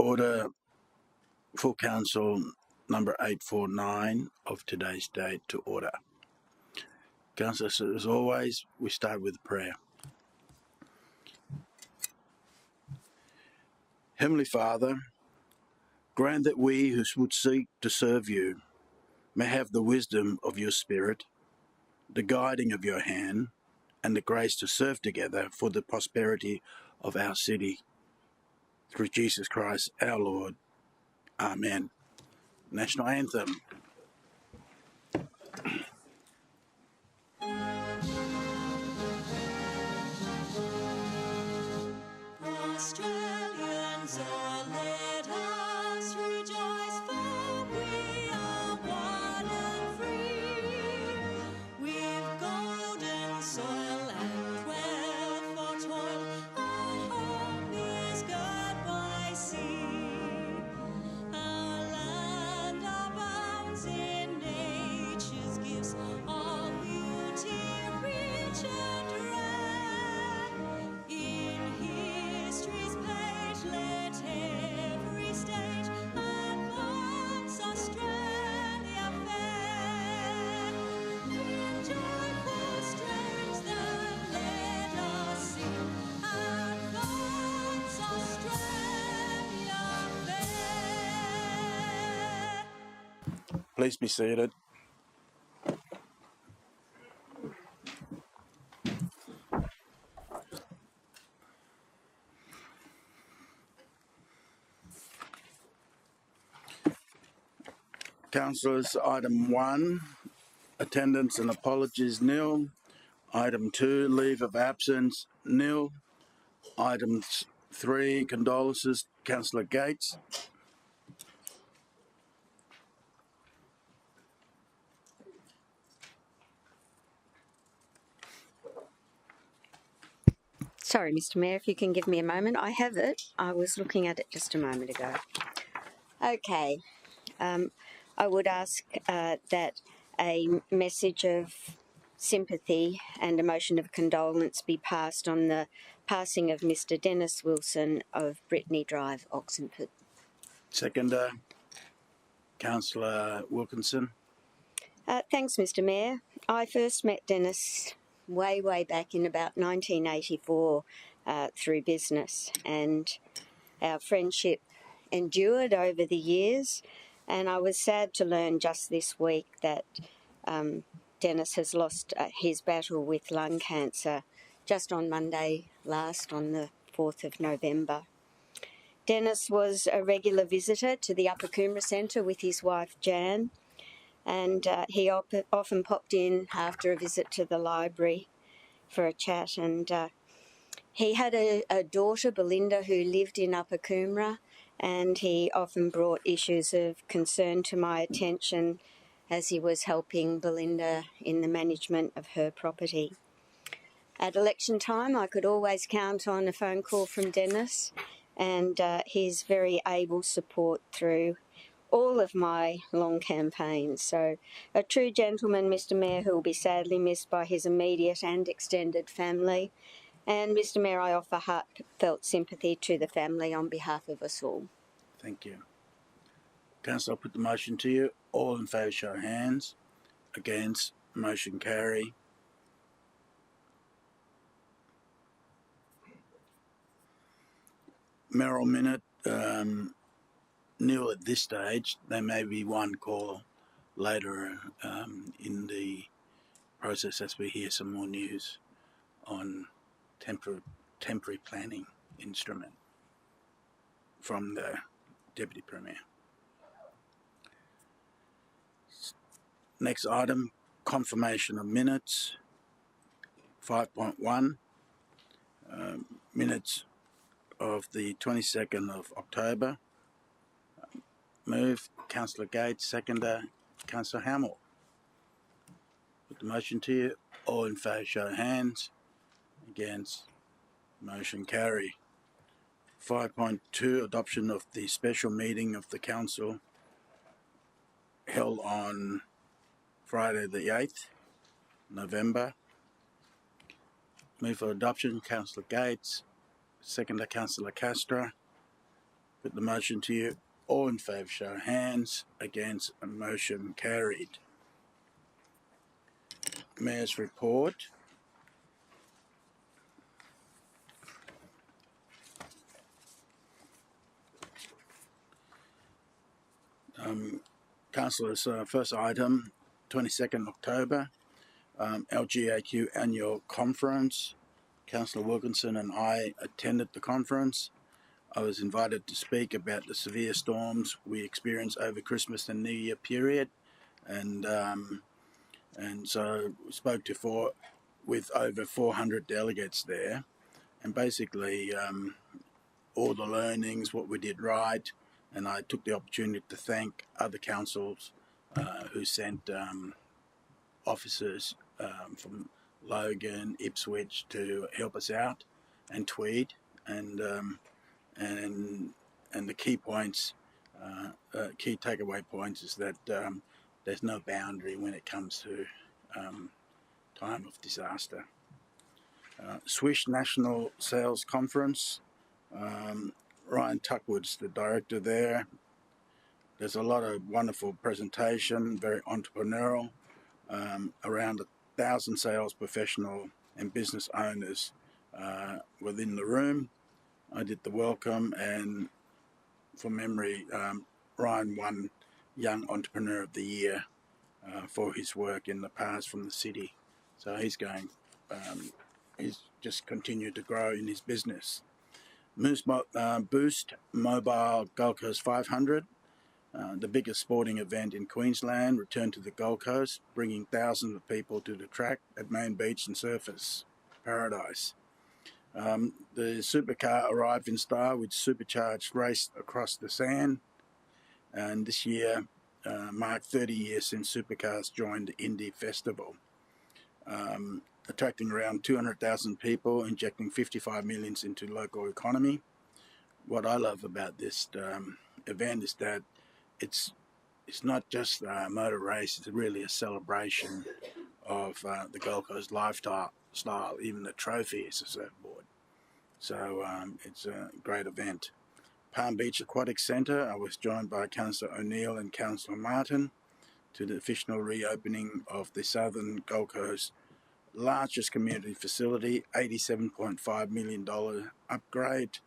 Order Full Council number 849 of today's date to order. Councillors, as always, we start with prayer. Heavenly Father, grant that we who would seek to serve you may have the wisdom of your Spirit, the guiding of your hand, and the grace to serve together for the prosperity of our city. Through Jesus Christ our Lord. Amen. National Anthem. Australians, oh, let us rejoice, for we are one and free. We've golden soil and wealth for toil. Our home is girt by sea. Our land abounds in nature's gifts, all beauty rich and rare. In history's page, let every stage advance Australia fair. In joyful strains then let us sing, advance Australia fair. Please be seated. Councillors, item 1, attendance and apologies nil. Item 2, leave of absence nil. Item 3, condolences, Councillor Gates. Sorry, Mr. Mayor, if you can give me a moment. I have it. I was looking at it just a moment ago. Okay. I would ask that a message of sympathy and a motion of condolence be passed on the passing of Mr. Dennis Wilson of Brittany Drive, Oxenford. Seconder, Councillor Wilkinson. Thanks, Mr. Mayor. I first met Dennis way back in about 1984 through business, and our friendship endured over the years, and I was sad to learn just this week that Dennis has lost his battle with lung cancer just on Monday last, on the 4th of November. Dennis was a regular visitor to the Upper Coomera Centre with his wife Jan, and he often popped in after a visit to the library for a chat, and he had a daughter, Belinda, who lived in Upper Coomera, and he often brought issues of concern to my attention as he was helping Belinda in the management of her property. At election time, I could always count on a phone call from Dennis and his very able support through all of my long campaigns. So a true gentleman, Mr. Mayor, who will be sadly missed by his immediate and extended family. And Mr. Mayor, I offer heartfelt sympathy to the family on behalf of us all. Thank you. Councillor, I'll put the motion to you. All in favour, show of hands. Against, motion carry. Mayoral minute, nil at this stage. There may be one call later in the process as we hear some more news on temporary planning instrument from the Deputy Premier. Next item, confirmation of minutes. 5.1, minutes of the 22nd of October. Move, Councillor Gates. Seconder, Councillor Hamill. Put the motion to you. All in favour, show of hands. Against, motion carry. 5.2, adoption of the special meeting of the Council held on Friday the 8th November. Move for adoption, Councillor Gates. Seconder, Councillor Castro. Put the motion to you. All in favour show hands. Against, a motion carried. Mayor's report. Councillors, first item, 22nd October, LGAQ annual conference. Councillor Wilkinson and I attended the conference. I was invited to speak about the severe storms we experienced over Christmas and New Year period, and so we spoke to with over 400 delegates there, and basically all the learnings, what we did right, and I took the opportunity to thank other councils who sent officers from Logan, Ipswich to help us out, and Tweed, and the key points, key takeaway points is that there's no boundary when it comes to time of disaster. Swish National Sales Conference. Ryan Tuckwood's the director there. There's a lot of wonderful presentation, very entrepreneurial. Around 1,000 sales professional and business owners within the room. I did the welcome, and from memory, Ryan won Young Entrepreneur of the Year for his work in the past from the city. So he's going, he's just continued to grow in his business. Boost Mobile Gold Coast 500, the biggest sporting event in Queensland, returned to the Gold Coast, bringing thousands of people to the track at Main Beach and Surfers Paradise. The supercar arrived in style with supercharged race across the sand, and this year marked 30 years since supercars joined the Indy Festival, attracting around 200,000 people, injecting 55 million into local economy. What I love about this event is that it's not just a motor race, it's really a celebration of the Gold Coast lifestyle. Even the trophy is a surfboard. So it's a great event. Palm Beach Aquatic Centre, I was joined by Councillor O'Neill and Councillor Martin to the official reopening of the Southern Gold Coast largest community facility, $87.5 million upgrade.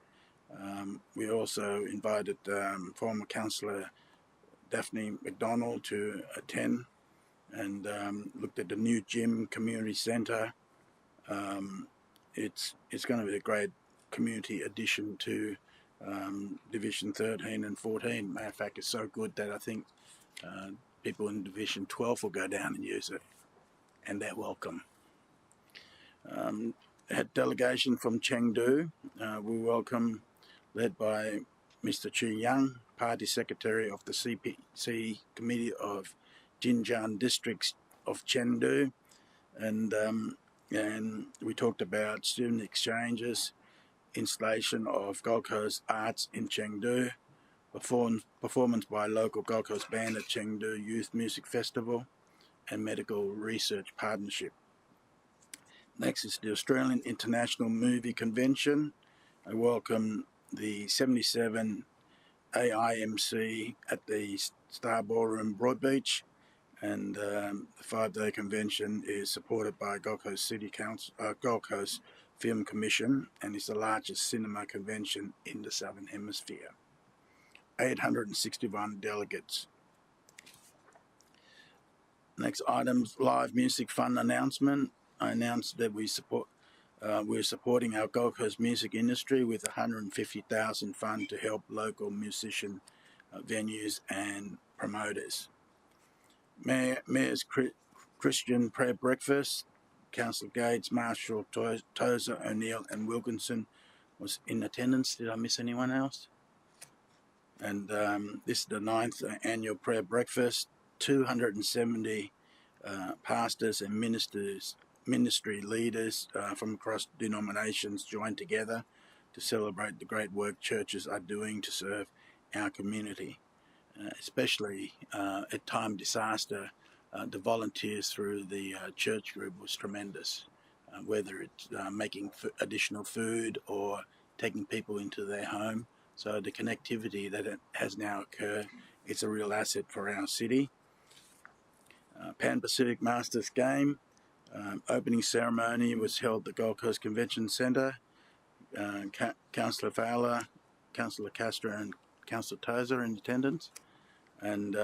We also invited former Councillor Daphne McDonald to attend, and looked at the new gym, community centre. It's going to be a great community addition to Division 13 and 14. Matter of fact, it's so good that I think people in Division 12 will go down and use it, and they're welcome. Had delegation from Chengdu. We welcome, led by Mr. Chu Young, Party Secretary of the CPC Committee of Jinjiang Districts of Chengdu, and we talked about student exchanges, installation of Gold Coast arts in Chengdu, performance by local Gold Coast band at Chengdu Youth Music Festival, and medical research partnership. Next is the Australian International Movie Convention. I welcome the 77 AIMC at the Star Ballroom Broadbeach, and the 5-day convention is supported by Gold Coast City Council, Gold Coast Film Commission, and is the largest cinema convention in the Southern Hemisphere. 861 delegates. Next item, live music fund announcement. I announced that we're supporting our Gold Coast music industry with $150,000 fund to help local musician venues and promoters. Mayor's Christian prayer breakfast. Councillor Gates, Marshall, Tozer, O'Neill and Wilkinson was in attendance. Did I miss anyone else? And this is the 9th annual prayer breakfast. 270 pastors and ministry leaders from across denominations joined together to celebrate the great work churches are doing to serve our community, especially at time disaster. The volunteers through the church group was tremendous, whether it's making additional food or taking people into their home. So the connectivity that it has now occurred, it's a real asset for our city. Pan-Pacific Masters game, opening ceremony was held at the Gold Coast Convention Centre. Councillor Fowler, Councillor Castro and Councillor Tozer in attendance, and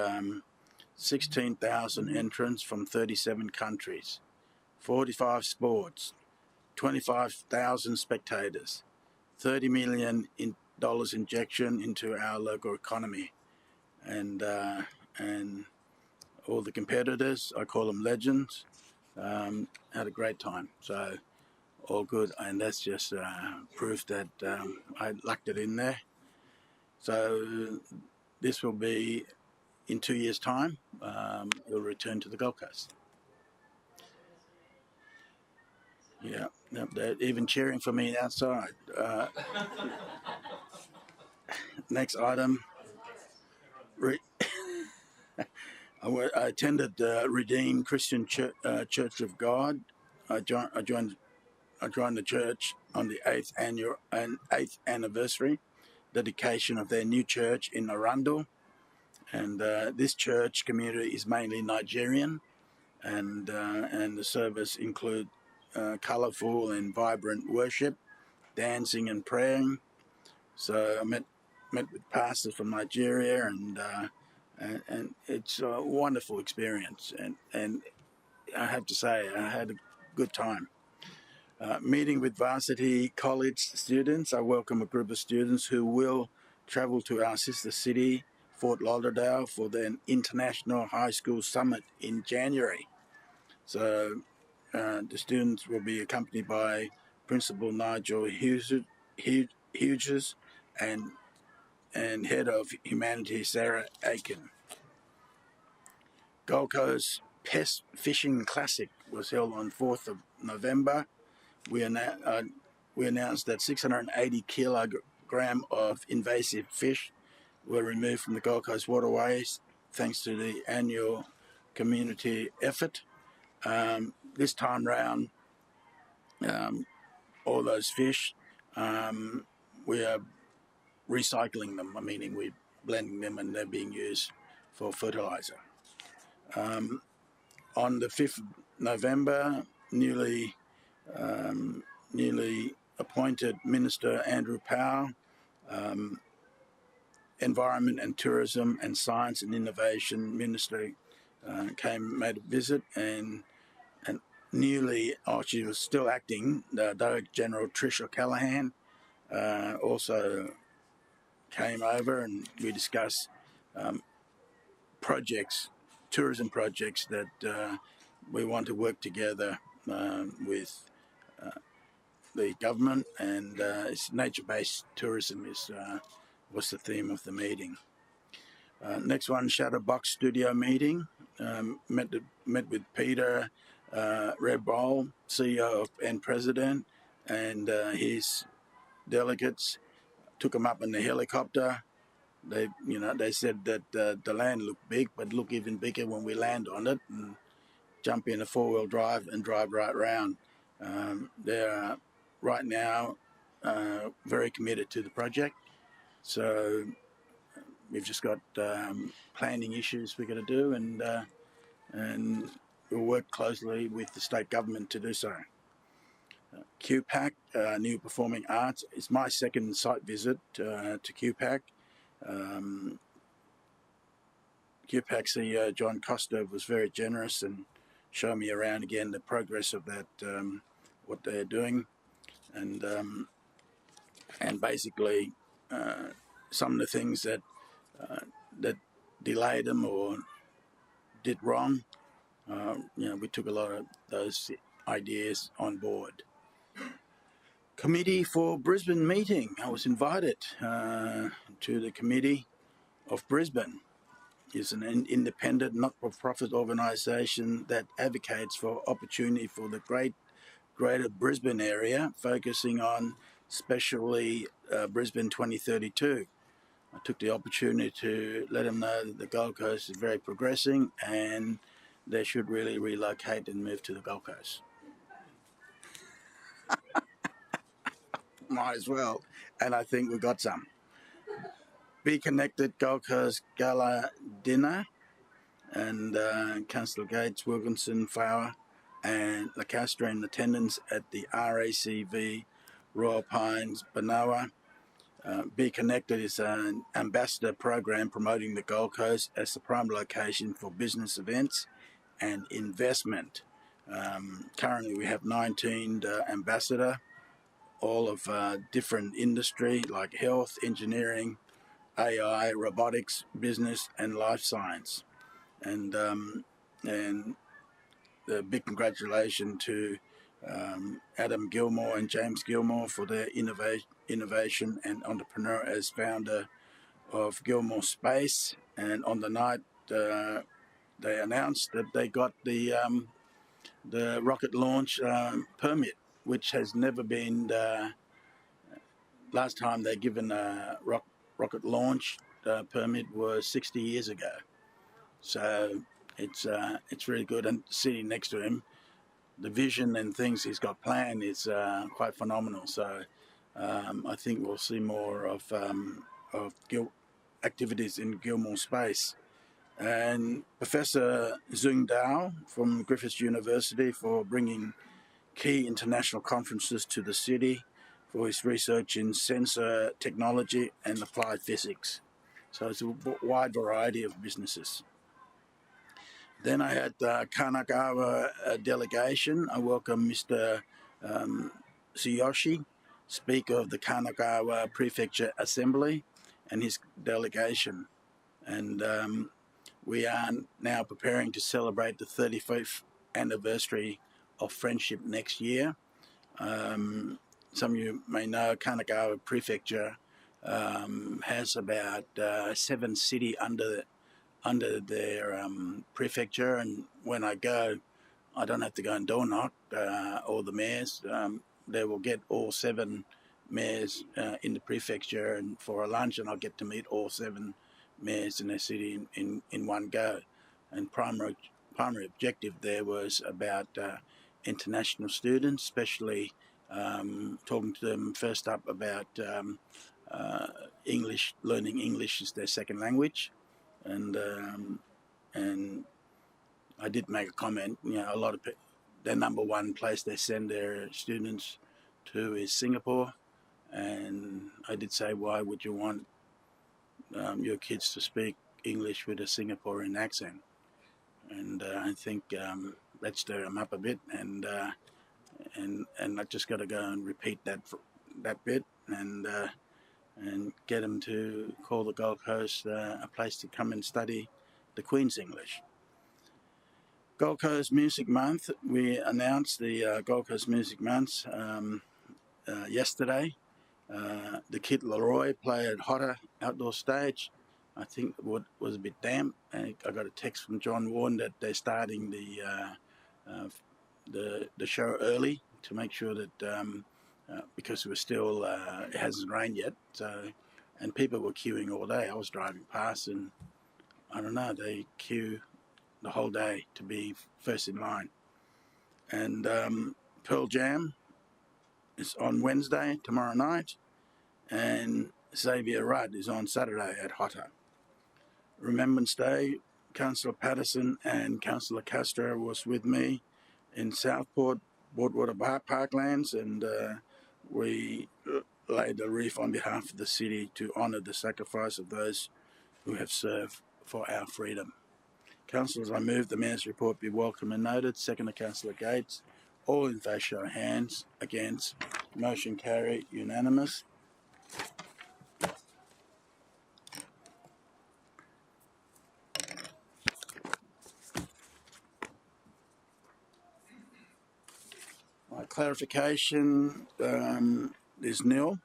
16,000 entrants from 37 countries, 45 sports, 25,000 spectators, $30 million injection into our local economy, and all the competitors, I call them legends, had a great time. So all good, and that's just proof that I lucked it in there. So this will be in 2 years' time. We'll return to the Gold Coast. Yeah, they're even cheering for me outside. Next item. I attended Redeemed Christian Church of God. I joined the church on the 8th anniversary dedication of their new church in Arundel, and this church community is mainly Nigerian, and the service include colourful and vibrant worship, dancing and praying. So I met with pastors from Nigeria, and it's a wonderful experience, and I have to say I had a good time. Meeting with varsity college students, I welcome a group of students who will travel to our sister city, Fort Lauderdale, for the International High School Summit in January. So the students will be accompanied by Principal Nigel Hughes and Head of Humanities Sarah Aiken. Gold Coast Pest Fishing Classic was held on 4th of November. We announced that 680 kilogram of invasive fish were removed from the Gold Coast waterways thanks to the annual community effort. This time round, all those fish, we are recycling them, meaning we're blending them and they're being used for fertilizer. On the 5th of November, newly appointed Minister Andrew Powell, Environment and Tourism and Science and Innovation Minister, made a visit, and she was still acting, the Director General Trish O'Callaghan also came over, and we discussed tourism projects that we want to work together with the government, and it's nature-based tourism was the theme of the meeting. Next one, Shadowbox Studio meeting. Met with Peter Redball, CEO and President, and his delegates. Took them up in the helicopter. They said that the land looked big, but look even bigger when we land on it, and jump in a four-wheel drive and drive right round. They're right now very committed to the project. So we've just got planning issues we're going to do, and we'll work closely with the state government to do so. QPAC, New Performing Arts, is my second site visit to QPAC. QPAC CEO John Costa was very generous and showed me around again the progress of that, what they're doing, and basically some of the things that delayed them or did wrong. We took a lot of those ideas on board. Committee for Brisbane meeting. I was invited to the Committee of Brisbane. It's an independent, not-for-profit organisation that advocates for opportunity for the greater Brisbane area, focusing on especially Brisbane 2032. I took the opportunity to let them know that the Gold Coast is very progressing and they should really relocate and move to the Gold Coast. Might as well, and I think we got some. Be Connected Gold Coast Gala Dinner, and Councillor Gates, Wilkinson, Flower, and Lacastre in attendance at the RACV Royal Pines, Banoa. Be Connected is an ambassador program promoting the Gold Coast as the prime location for business events and investment. Currently we have 19 ambassador, all of different industry like health, engineering, AI, robotics, business, and life science. And a big congratulations to Adam Gilmore and James Gilmore for their innovation and entrepreneur as founder of Gilmore Space. And on the night, they announced that they got the rocket launch permit, which has never been. Last time they given a rocket launch permit was 60 years ago. So it's really good, and sitting next to him, the vision and things he's got planned is quite phenomenal. So I think we'll see more of activities in Gilmore Space. And Professor Zung Dao from Griffith University for bringing key international conferences to the city for his research in sensor technology and applied physics. So it's a wide variety of businesses. Then I had Kanagawa delegation. I welcome Mr. Tsuyoshi, Speaker of the Kanagawa Prefecture Assembly, and his delegation. And we are now preparing to celebrate the 35th anniversary of friendship next year. Some of you may know Kanagawa Prefecture has about 7 cities under their prefecture, and when I go, I don't have to go and door knock all the mayors. They will get all 7 mayors in the prefecture and for a lunch, and I'll get to meet all 7 mayors in their city in one go. And primary objective there was about international students, especially talking to them first up about English, learning English as their second language. And I did make a comment, you know, a lot of people, their number one place they send their students to is Singapore. And I did say, why would you want your kids to speak English with a Singaporean accent? And I think that stirred them up a bit, and I just got to go and repeat that bit, and get them to call the Gold Coast a place to come and study the Queen's English. Gold Coast Music Month. We announced the Gold Coast Music Month yesterday. The Kid Leroy played at Hotter Outdoor Stage. I think it was a bit damp, and I got a text from John Warren that they're starting the show early to make sure that because it hasn't rained yet, so, and people were queuing all day. I was driving past, and I don't know, they queue the whole day to be first in line. And Pearl Jam is on Wednesday, tomorrow night, and Xavier Rudd is on Saturday at Hotter. Remembrance Day, Councillor Patterson and Councillor Castro was with me in Southport, Broadwater Parklands, and we laid a wreath on behalf of the city to honour the sacrifice of those who have served for our freedom. Councillors, I move the Mayor's report be welcome and noted. Second to Councillor Gates. All in favour show of hands. Against. Motion carried. Unanimous. Clarification is nil.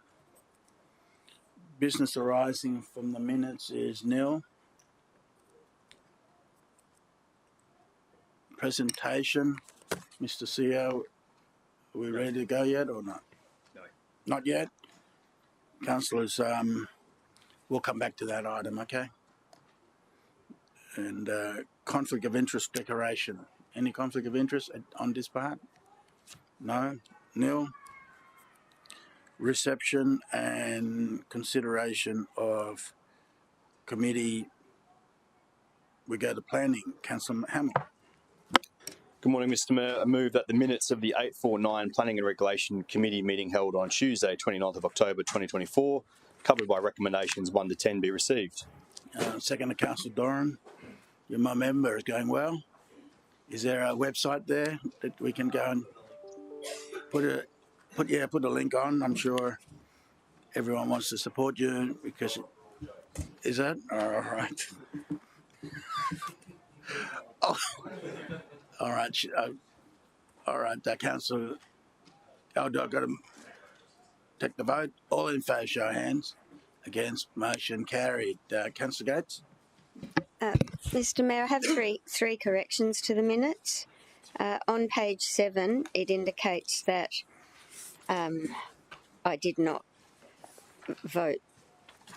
Business arising from the minutes is nil. Presentation, Mr. CEO, are we ready to go yet or not? No. Not yet? Councillors, we'll come back to that item, okay? And conflict of interest declaration. Any conflict of interest on this part? No? Nil? Reception and consideration of committee, we go to planning. Councillor Hamill. Good morning, Mr Mayor. I move that the minutes of the 849 Planning and Regulation Committee meeting held on Tuesday, 29th of October 2024, covered by recommendations 1 to 10, be received. Second to Councillor Doran. You're my member. Is going well. Is there a website there that we can go and put a link on? I'm sure everyone wants to support you because is that all right? Oh, all right. All right. Councillor. I've got to take the vote. All in favour, show hands. Against, motion carried. Councillor Gates. Mr Mayor, I have three corrections to the minutes. On page 7, it indicates that I did not vote.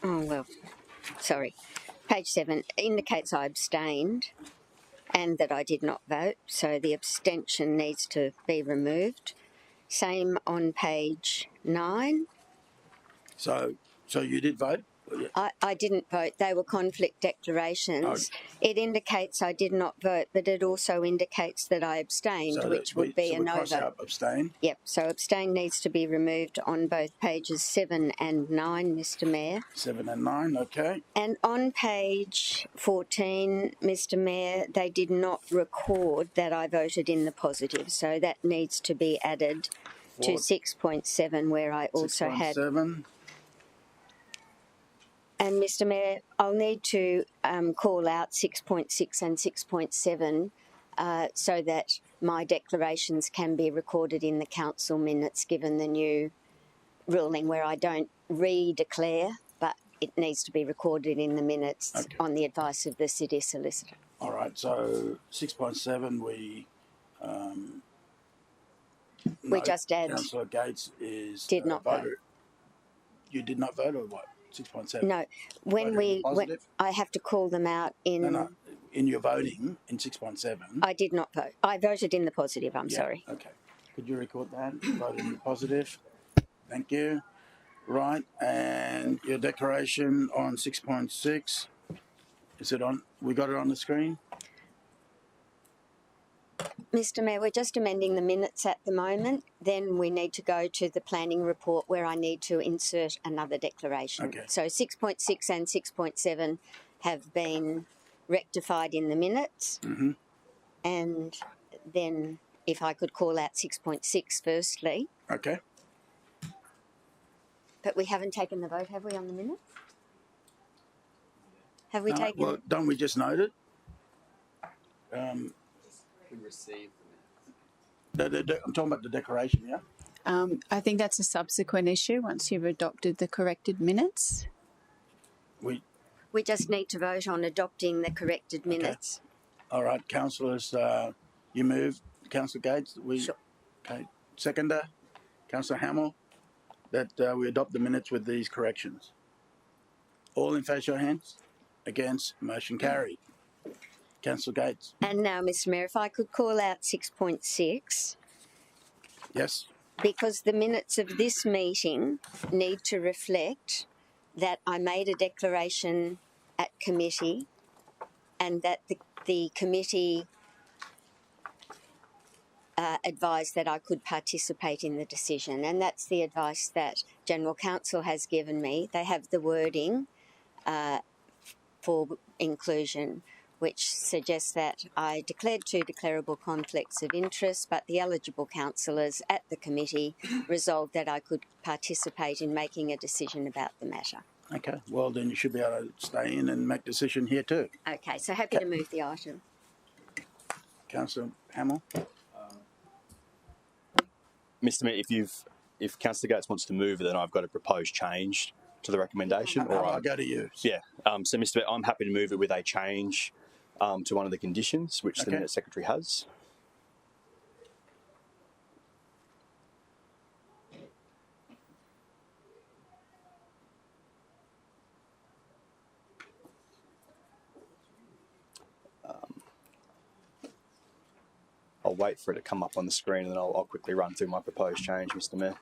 Oh, well, sorry. Page 7 indicates I abstained and that I did not vote, so the abstention needs to be removed. Same on page 9. So you did vote? I didn't vote. They were conflict declarations. It indicates I did not vote, but it also indicates that I abstained, which would be a no vote. Abstain? Yep, so abstain needs to be removed on both pages 7 and 9, Mr Mayor. 7 and 9, okay. And on page 14, Mr Mayor, they did not record that I voted in the positive, so that needs to be added to 6.7, where I also had... 6.7. And Mr Mayor, I'll need to call out 6.6 and 6.7 so that my declarations can be recorded in the council minutes, given the new ruling where I don't re-declare, but it needs to be recorded in the minutes on the advice of the city solicitor. All right, so 6.7 we just add... Councillor Gates is... Did not vote. You did not vote or what? 6.7? No, when I have to call them out in... No, in your voting in 6.7... I did not vote. I voted in the positive, I'm sorry. Okay. Could you record that? Voted in the positive. Thank you. Right, and your declaration on 6.6, is it on? We got it on the screen? Mr Mayor, we're just amending the minutes at the moment. Then we need to go to the planning report where I need to insert another declaration. Okay. So 6.6 and 6.7 have been rectified in the minutes. Mm-hmm. And then if I could call out 6.6 firstly. Okay. But we haven't taken the vote, have we, on the minutes? Have we taken... Well, don't we just note it? We received I'm talking about the declaration, yeah? I think that's a subsequent issue once you've adopted the corrected minutes. We just need to vote on adopting the corrected minutes. All right, councillors, you move. Councillor Gates, Sure. Okay. Seconder, Councillor Hamill, that we adopt the minutes with these corrections. All in favour, show hands. Against, motion carried. Councillor Gates. And now, Mr Mayor, if I could call out 6.6. Yes. Because the minutes of this meeting need to reflect that I made a declaration at committee and that the committee advised that I could participate in the decision. And that's the advice that General Counsel has given me. They have the wording for inclusion, which suggests that I declared 2 declarable conflicts of interest, but the eligible councillors at the committee resolved that I could participate in making a decision about the matter. Okay, well then you should be able to stay in and make decision here too. Okay, so happy to move the item. Councillor Hamill. Mr Mayor, if Councillor Gates wants to move it, then I've got a proposed change to the recommendation. Or I'll go to you. Yeah, so Mr Mayor, I'm happy to move it with a change to one of the conditions which the Minute Secretary has. I'll wait for it to come up on the screen and then I'll quickly run through my proposed change, Mr Mayor.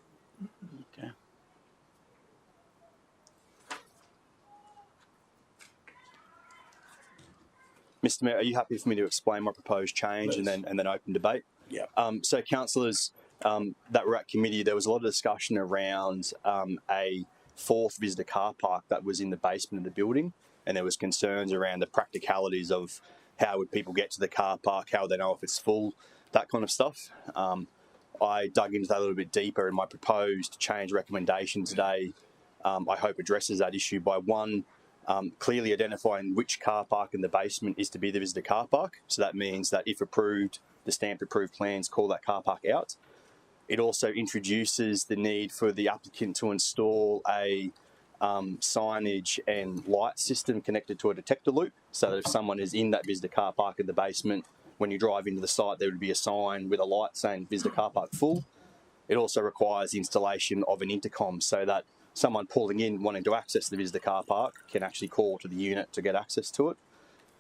Okay. Mr. Mayor, are you happy for me to explain my proposed change and then open debate? Yeah. So, councillors that were at committee, there was a lot of discussion around a fourth visitor car park that was in the basement of the building, and there was concerns around the practicalities of how would people get to the car park, how would they know if it's full, that kind of stuff. I dug into that a little bit deeper, and my proposed change recommendation today, I hope addresses that issue by one, clearly identifying which car park in the basement is to be the visitor car park. So that means that if approved, the stamped approved plans call that car park out. It also introduces the need for the applicant to install a signage and light system connected to a detector loop, so that if someone is in that visitor car park in the basement, when you drive into the site, there would be a sign with a light saying visitor car park full. It also requires the installation of an intercom so that someone pulling in wanting to access the visitor car park can actually call to the unit to get access to it.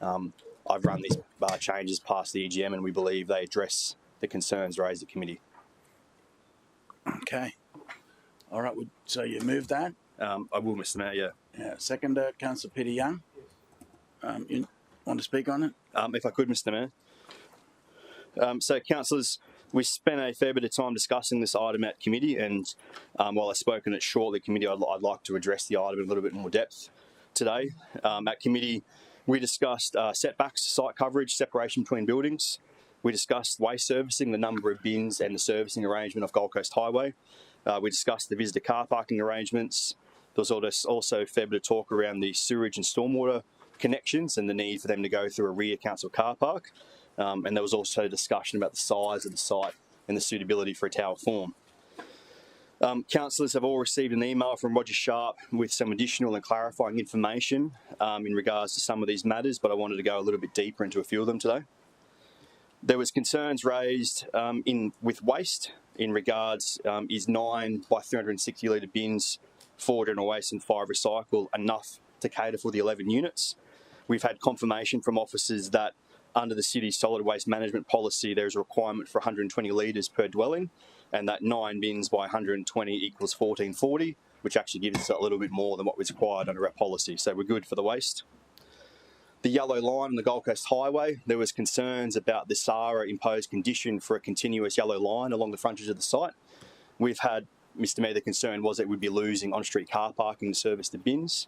I've run these changes past the EGM, and we believe they address the concerns raised at committee. Okay. All right. So you move that? I will, Mr. Mayor, yeah. Yeah. Seconder, Councillor Peter Young. You want to speak on it? If I could, Mr. Mayor. So, councillors, we spent a fair bit of time discussing this item at committee, and while I've spoken it shortly, committee, I'd like to address the item in a little bit more depth today. At committee, we discussed setbacks, site coverage, separation between buildings. We discussed waste servicing, the number of bins and the servicing arrangement of Gold Coast Highway. We discussed the visitor car parking arrangements. There was also a fair bit of talk around the sewerage and stormwater connections and the need for them to go through a rear council car park. And there was also discussion about the size of the site and the suitability for a tower form. Councillors have all received an email from Roger Sharp with some additional and clarifying information in regards to some of these matters, but I wanted to go a little bit deeper into a few of them today. There was concerns raised with waste in regards, is 9 by 360 litre bins, 4 general waste and 5 recycle enough to cater for the 11 units? We've had confirmation from officers that under the city's solid waste management policy, there's a requirement for 120 litres per dwelling, and that 9 bins by 120 equals 1440, which actually gives us a little bit more than what was required under our policy. So we're good for the waste. The yellow line on the Gold Coast Highway, there was concerns about the SARA imposed condition for a continuous yellow line along the frontage of the site. We've had, Mr. Mayor, the concern was that we'd be losing on-street car parking to service the bins.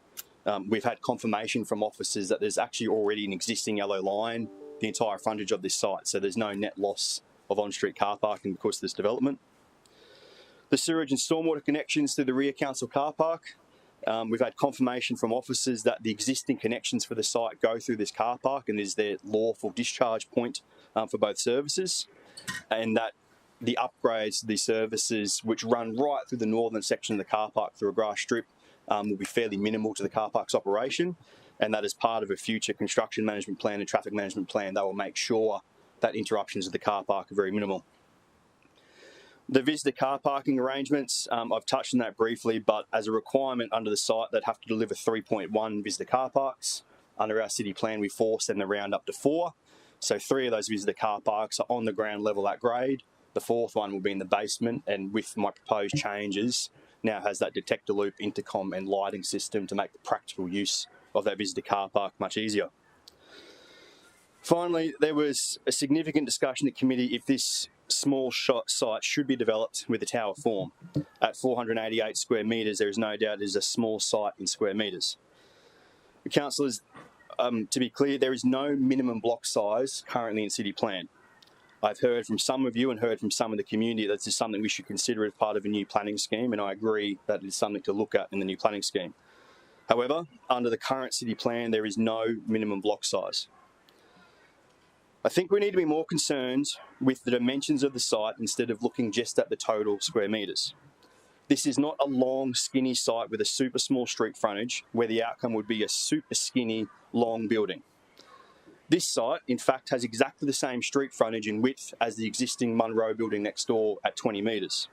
We've had confirmation from officers that there's actually already an existing yellow line, the entire frontage of this site, so there's no net loss of on-street car parking because of this development. The sewage and stormwater connections to the rear council car park, we've had confirmation from officers that the existing connections for the site go through this car park and is their lawful discharge point for both services, and that the upgrades to these services, which run right through the northern section of the car park through a grass strip, will be fairly minimal to the car park's operation, and that as part of a future construction management plan and traffic management plan, they will make sure that interruptions of the car park are very minimal. The visitor car parking arrangements, I've touched on that briefly, but as a requirement under the site, they'd have to deliver 3.1 visitor car parks. Under our city plan, we force them to round up to 4. So 3 of those visitor car parks are on the ground level at grade. The 4th one will be in the basement, and with my proposed changes, now has that detector loop, intercom and lighting system to make the practical use of that visitor car park much easier. Finally, there was a significant discussion at committee if this small site should be developed with a tower form. At 488 square metres, there is no doubt it is a small site in square metres. Councillors, to be clear, there is no minimum block size currently in city plan. I've heard from some of you and heard from some of the community that this is something we should consider as part of a new planning scheme, and I agree that it is something to look at in the new planning scheme. However, under the current city plan, there is no minimum block size. I think we need to be more concerned with the dimensions of the site instead of looking just at the total square metres. This is not a long, skinny site with a super small street frontage where the outcome would be a super skinny, long building. This site, in fact, has exactly the same street frontage in width as the existing Munro building next door at 20 metres.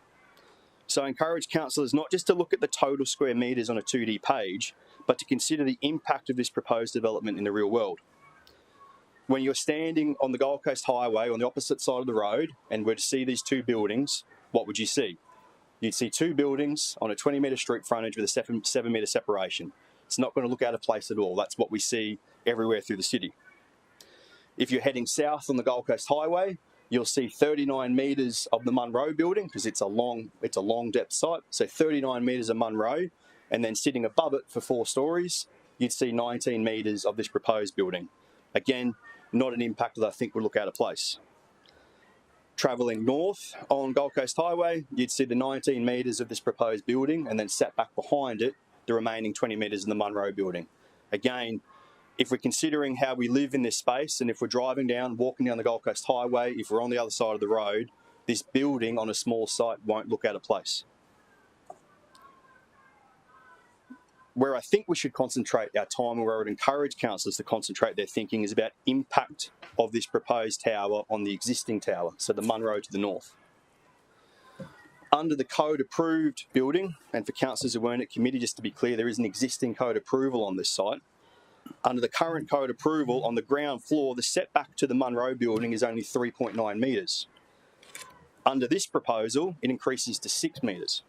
So I encourage councillors not just to look at the total square metres on a 2D page, but to consider the impact of this proposed development in the real world. When you're standing on the Gold Coast Highway on the opposite side of the road and were to see these 2 buildings, what would you see? You'd see 2 buildings on a 20 metre street frontage with a 7 metre separation. It's not going to look out of place at all. That's what we see everywhere through the city. If you're heading south on the Gold Coast Highway, you'll see 39 metres of the Munro building, because it's a long depth site. So 39 metres of Munro, and then sitting above it for 4 stories, you'd see 19 metres of this proposed building. Again, not an impact that I think would look out of place. Travelling north on Gold Coast Highway, you'd see the 19 metres of this proposed building, and then set back behind it, the remaining 20 metres in the Munro building. Again, if we're considering how we live in this space, and if we're driving down, walking down the Gold Coast Highway, if we're on the other side of the road, this building on a small site won't look out of place. Where I think we should concentrate our time, and where I would encourage councillors to concentrate their thinking, is about impact of this proposed tower on the existing tower, so the Munro to the north. Under the code approved building, and for councillors who weren't at committee, just to be clear, there is an existing code approval on this site. Under the current code approval, on the ground floor, the setback to the Munro building is only 3.9 metres. Under this proposal, it increases to 6 metres.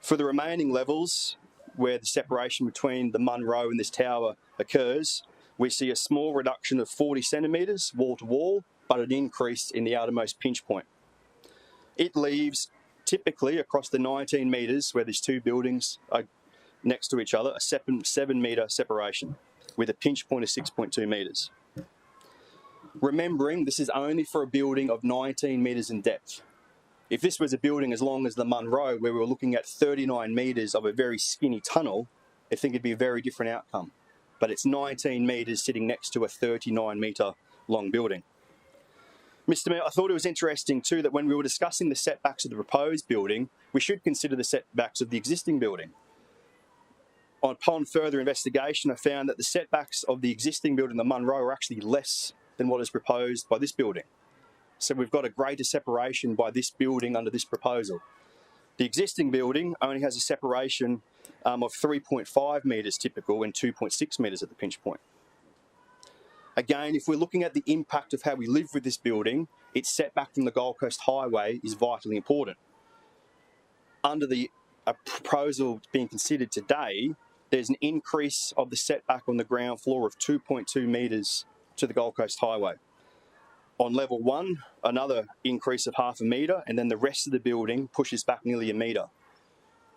For the remaining levels, where the separation between the Munro and this tower occurs, we see a small reduction of 40 centimetres wall to wall, but an increase in the outermost pinch point. It leaves, typically across the 19 metres where these 2 buildings are next to each other, a 7 metre separation with a pinch point of 6.2 metres. Remembering this is only for a building of 19 metres in depth. If this was a building as long as the Munro, where we were looking at 39 metres of a very skinny tunnel, I think it'd be a very different outcome. But it's 19 metres sitting next to a 39 metre long building. Mr. Mayor, I thought it was interesting too that when we were discussing the setbacks of the proposed building, we should consider the setbacks of the existing building. Upon further investigation, I found that the setbacks of the existing building, the Munro, are actually less than what is proposed by this building. So we've got a greater separation by this building under this proposal. The existing building only has a separation of 3.5 metres typical and 2.6 metres at the pinch point. Again, if we're looking at the impact of how we live with this building, its setback from the Gold Coast Highway is vitally important. Under the proposal being considered today, there's an increase of the setback on the ground floor of 2.2 metres to the Gold Coast Highway. On level 1, another increase of 0.5 metre, and then the rest of the building pushes back nearly 1 metre.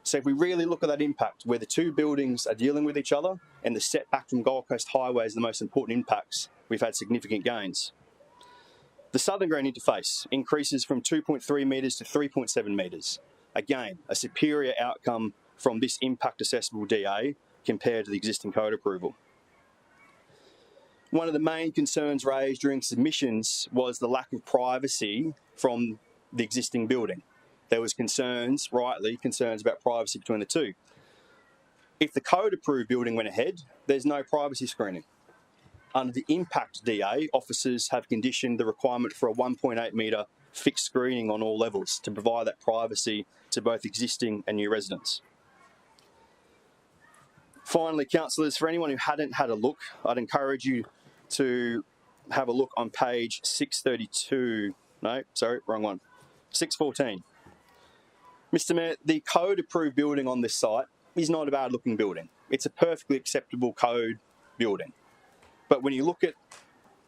So if we really look at that impact, where the 2 buildings are dealing with each other, and the setback from Gold Coast Highway is the most important impacts, we've had significant gains. The southern ground interface increases from 2.3 metres to 3.7 metres. Again, a superior outcome from this impact assessable DA compared to the existing code approval. One of the main concerns raised during submissions was the lack of privacy from the existing building. There was rightly concerns about privacy between the 2. If the code approved building went ahead, there's no privacy screening. Under the impact DA, officers have conditioned the requirement for a 1.8 metre fixed screening on all levels to provide that privacy to both existing and new residents. Finally, councillors, for anyone who hadn't had a look, I'd encourage you to have a look on page 632. No, sorry, wrong one. 614. Mr. Mayor, the code approved building on this site is not a bad looking building. It's a perfectly acceptable code building. But when you look at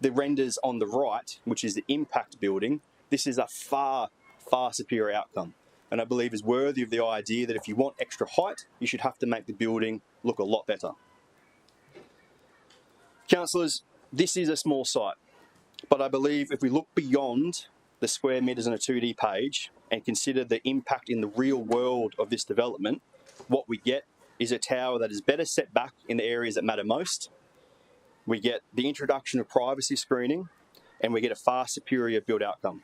the renders on the right, which is the impact building, this is a far, far superior outcome. And I believe is worthy of the idea that if you want extra height, you should have to make the building look a lot better. Councillors, this is a small site, but I believe if we look beyond the square metres on a 2D page and consider the impact in the real world of this development, what we get is a tower that is better set back in the areas that matter most. We get the introduction of privacy screening, and we get a far superior build outcome.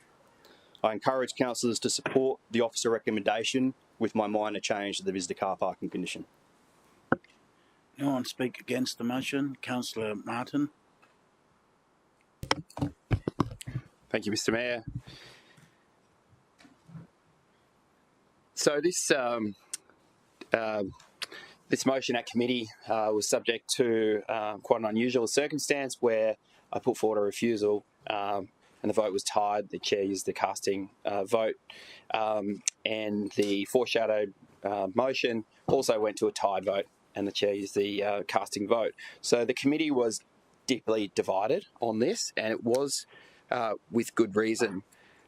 I encourage councillors to support the officer recommendation with my minor change to the visitor car parking condition. Anyone speak against the motion? Councillor Martin. Thank you, Mr. Mayor. So this motion at committee was subject to quite an unusual circumstance where I put forward a refusal and the vote was tied. The chair used the casting vote and the foreshadowed motion also went to a tied vote and the chair used the casting vote. So the committee was deeply divided on this, and it was with good reason.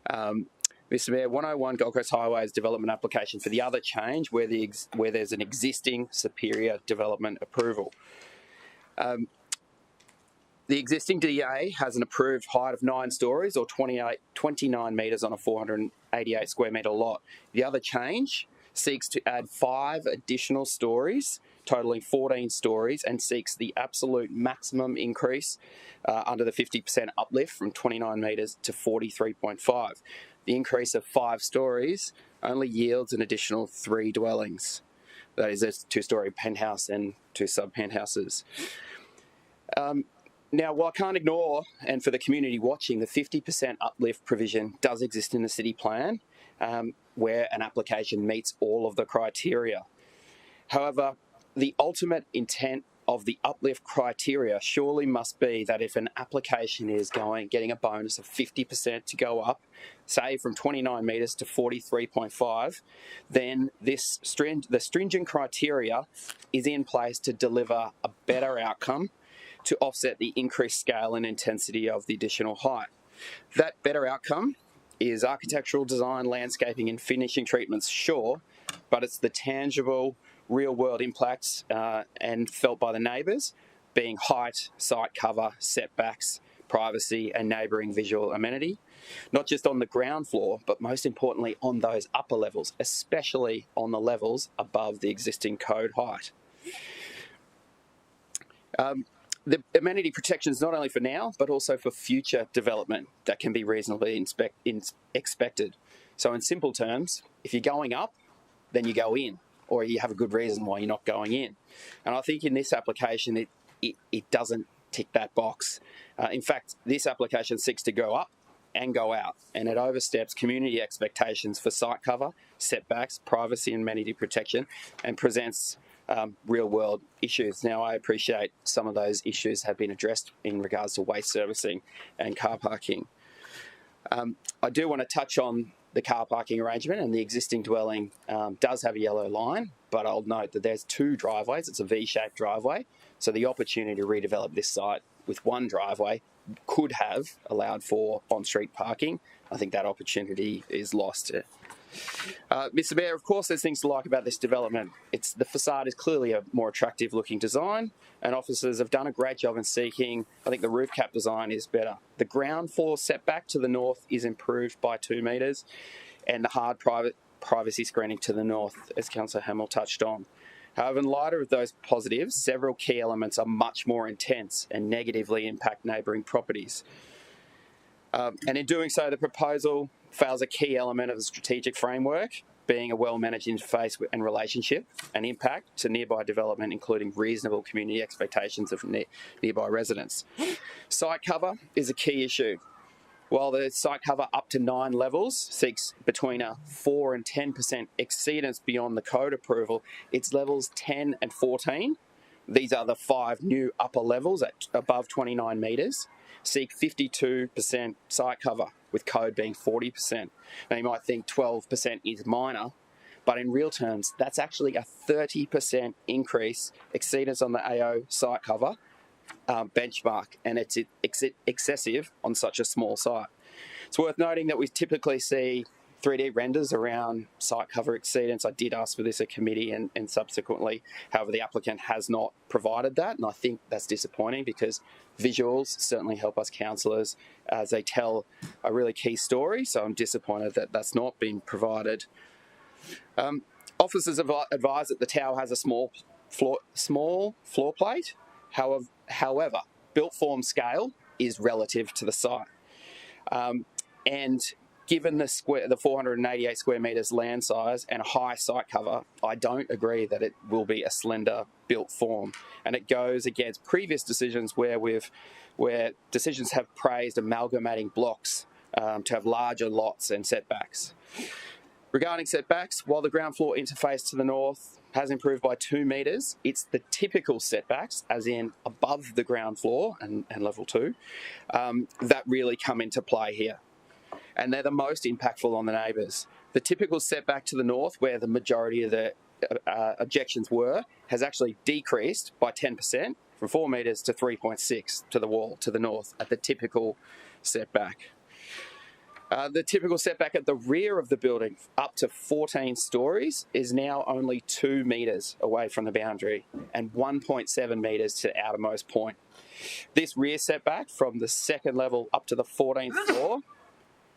Mr. Mayor, 101 Gold Coast Highway's development application for the other change where there's an existing superior development approval. The existing DA has an approved height of 9 stories or 29 metres on a 488 square metre lot. The other change seeks to add 5 additional stories, totalling 14 stories, and seeks the absolute maximum increase under the 50% uplift from 29 metres to 43.5. The increase of 5 stories only yields an additional 3 dwellings. That is a 2-storey penthouse and 2 sub-penthouses. Now, while I can't ignore, and for the community watching, the 50% uplift provision does exist in the city plan, where an application meets all of the criteria. However, the ultimate intent of the uplift criteria surely must be that if an application is getting a bonus of 50% to go up, say from 29 metres to 43.5, then the stringent criteria is in place to deliver a better outcome to offset the increased scale and intensity of the additional height. That better outcome is architectural design, landscaping and finishing treatments, sure, but it's the tangible real-world impacts and felt by the neighbours, being height, site cover, setbacks, privacy and neighbouring visual amenity, not just on the ground floor, but most importantly on those upper levels, especially on the levels above the existing code height. The amenity protection is not only for now, but also for future development that can be reasonably expected. So in simple terms, if you're going up, then you go in, or you have a good reason why you're not going in. And I think in this application, it doesn't tick that box. In fact, this application seeks to go up and go out, and it oversteps community expectations for site cover, setbacks, privacy and amenity protection, and presents real-world issues. Now, I appreciate some of those issues have been addressed in regards to waste servicing and car parking. I do want to touch on the car parking arrangement, and the existing dwelling does have a yellow line, but I'll note that there's 2 driveways. It's a V-shaped driveway, so the opportunity to redevelop this site with 1 driveway could have allowed for on-street parking. I think that opportunity is lost. Mr. Mayor, of course there's things to like about this development. The facade is clearly a more attractive looking design, and officers have done a great job in seeking, I think the roof cap design is better. The ground floor setback to the north is improved by 2 metres, and the hard privacy screening to the north, as Councillor Hamill touched on. However, in light of those positives, several key elements are much more intense and negatively impact neighbouring properties. And in doing so, the proposal fails a key element of the strategic framework, being a well-managed interface and relationship and impact to nearby development, including reasonable community expectations of nearby residents. Site cover is a key issue. While the site cover up to 9 levels seeks between a 4 and 10% exceedance beyond the code approval, it's levels 10 and 14. These are the 5 new upper levels at above 29 metres. Seek 52% site cover, with code being 40%. Now you might think 12% is minor, but in real terms, that's actually a 30% increase exceedance on the AO site cover benchmark, and it's excessive on such a small site. It's worth noting that we typically see 3D renders around site cover exceedance. I did ask for this at committee and subsequently. However, the applicant has not provided that, and I think that's disappointing because visuals certainly help us councillors as they tell a really key story, so I'm disappointed that that's not been provided. Officers have advised that the tower has a small floor plate. However, built form scale is relative to the site. And given the 488 square metres land size and a high site cover, I don't agree that it will be a slender built form. And it goes against previous decisions where decisions have praised amalgamating blocks to have larger lots and setbacks. Regarding setbacks, while the ground floor interface to the north has improved by 2 metres, it's the typical setbacks, as in above the ground floor and level 2, that really come into play here. And they're the most impactful on the neighbours. The typical setback to the north, where the majority of the objections were, has actually decreased by 10% from 4 metres to 3.6 to the wall to the north at the typical setback. The typical setback at the rear of the building, up to 14 stories, is now only 2 metres away from the boundary and 1.7 metres to the outermost point. This rear setback from the second level up to the 14th floor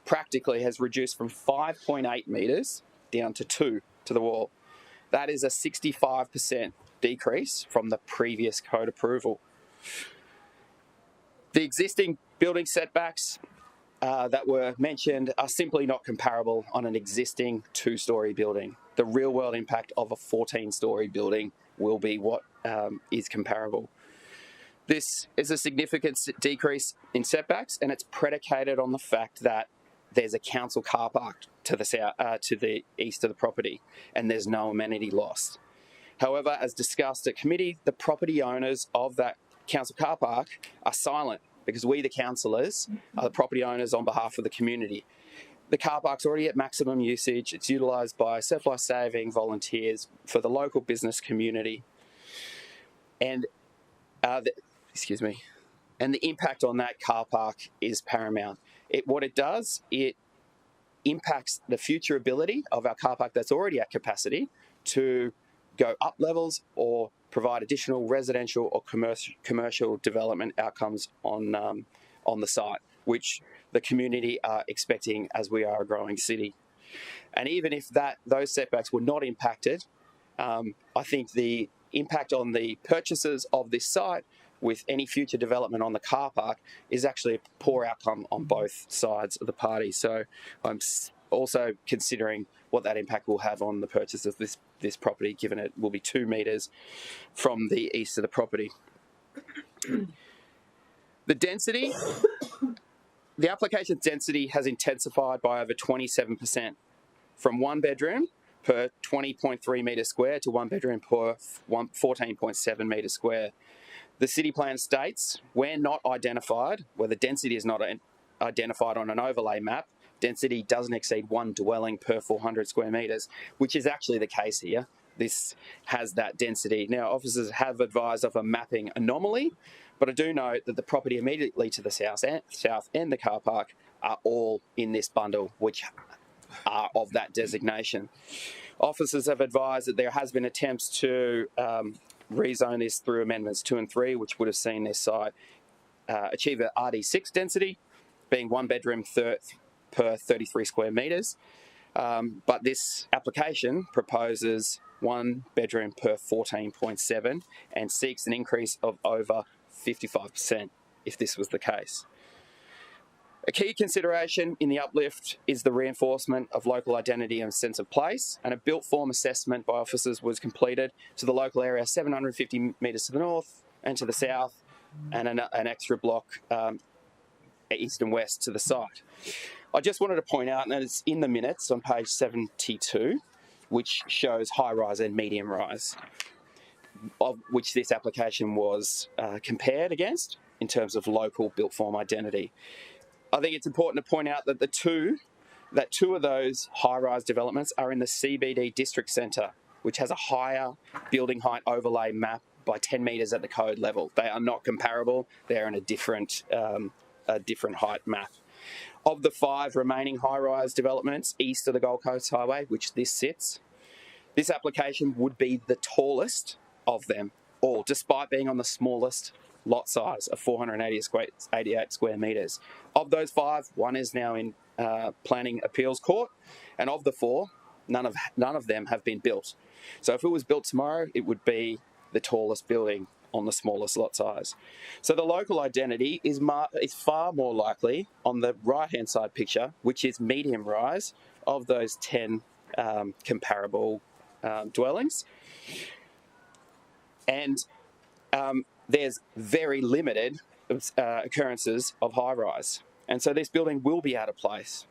practically has reduced from 5.8 metres down to 2 to the wall. That is a 65% decrease from the previous code approval. The existing building setbacks that were mentioned are simply not comparable on an existing 2-storey building. The real world impact of a 14-storey building will be what is comparable. This is a significant decrease in setbacks, and it's predicated on the fact that there's a council car park to the south, to the east of the property, and there's no amenity lost. However, as discussed at committee, the property owners of that council car park are silent, because we, the councillors, are the property owners on behalf of the community. The car park's already at maximum usage. It's utilised by surf life saving volunteers for the local business community. And the impact on that car park is paramount. What it does, it impacts the future ability of our car park that's already at capacity to go up levels or provide additional residential or commercial development outcomes on the site, which the community are expecting as we are a growing city. And even if those setbacks were not impacted, I think the impact on the purchasers of this site with any future development on the car park is actually a poor outcome on both sides of the party. So I'm also considering what that impact will have on the purchase of this property, given it will be 2 metres from the east of the property. The density, the application density has intensified by over 27%, from 1 bedroom per 20.3 metres square to 1 bedroom per 14.7 metres square. The city plan states, where not identified, where the density is not identified on an overlay map, density doesn't exceed 1 dwelling per 400 square metres, which is actually the case here. This has that density. Now, officers have advised of a mapping anomaly, but I do note that the property immediately to the south and the car park are all in this bundle, which are of that designation. Officers have advised that there has been attempts to rezone this through amendments 2 and 3, which would have seen this site achieve a RD6 density, being 1 bedroom per 33 square metres. But this application proposes 1 bedroom per 14.7 and seeks an increase of over 55% if this was the case. A key consideration in the uplift is the reinforcement of local identity and sense of place, and a built form assessment by officers was completed to the local area 750 metres to the north and to the south, and an extra block east and west to the site. I just wanted to point out that it's in the minutes on page 72, which shows high rise and medium rise, of which this application was compared against in terms of local built form identity. I think it's important to point out that two of those high-rise developments are in the CBD district centre, which has a higher building height overlay map by 10 metres at the code level. They are not comparable. They're in a different height map. Of the 5 remaining high-rise developments east of the Gold Coast Highway, which this sits, this application would be the tallest of them all, despite being on the smallest lot size of 488 square metres. Of those 5, 1 is now in planning appeals court, and of the 4, none of them have been built. So if it was built tomorrow, it would be the tallest building on the smallest lot size. So the local identity is far more likely on the right-hand side picture, which is medium rise, of those 10 comparable dwellings. And there's very limited occurrences of high rise. And so this building will be out of place.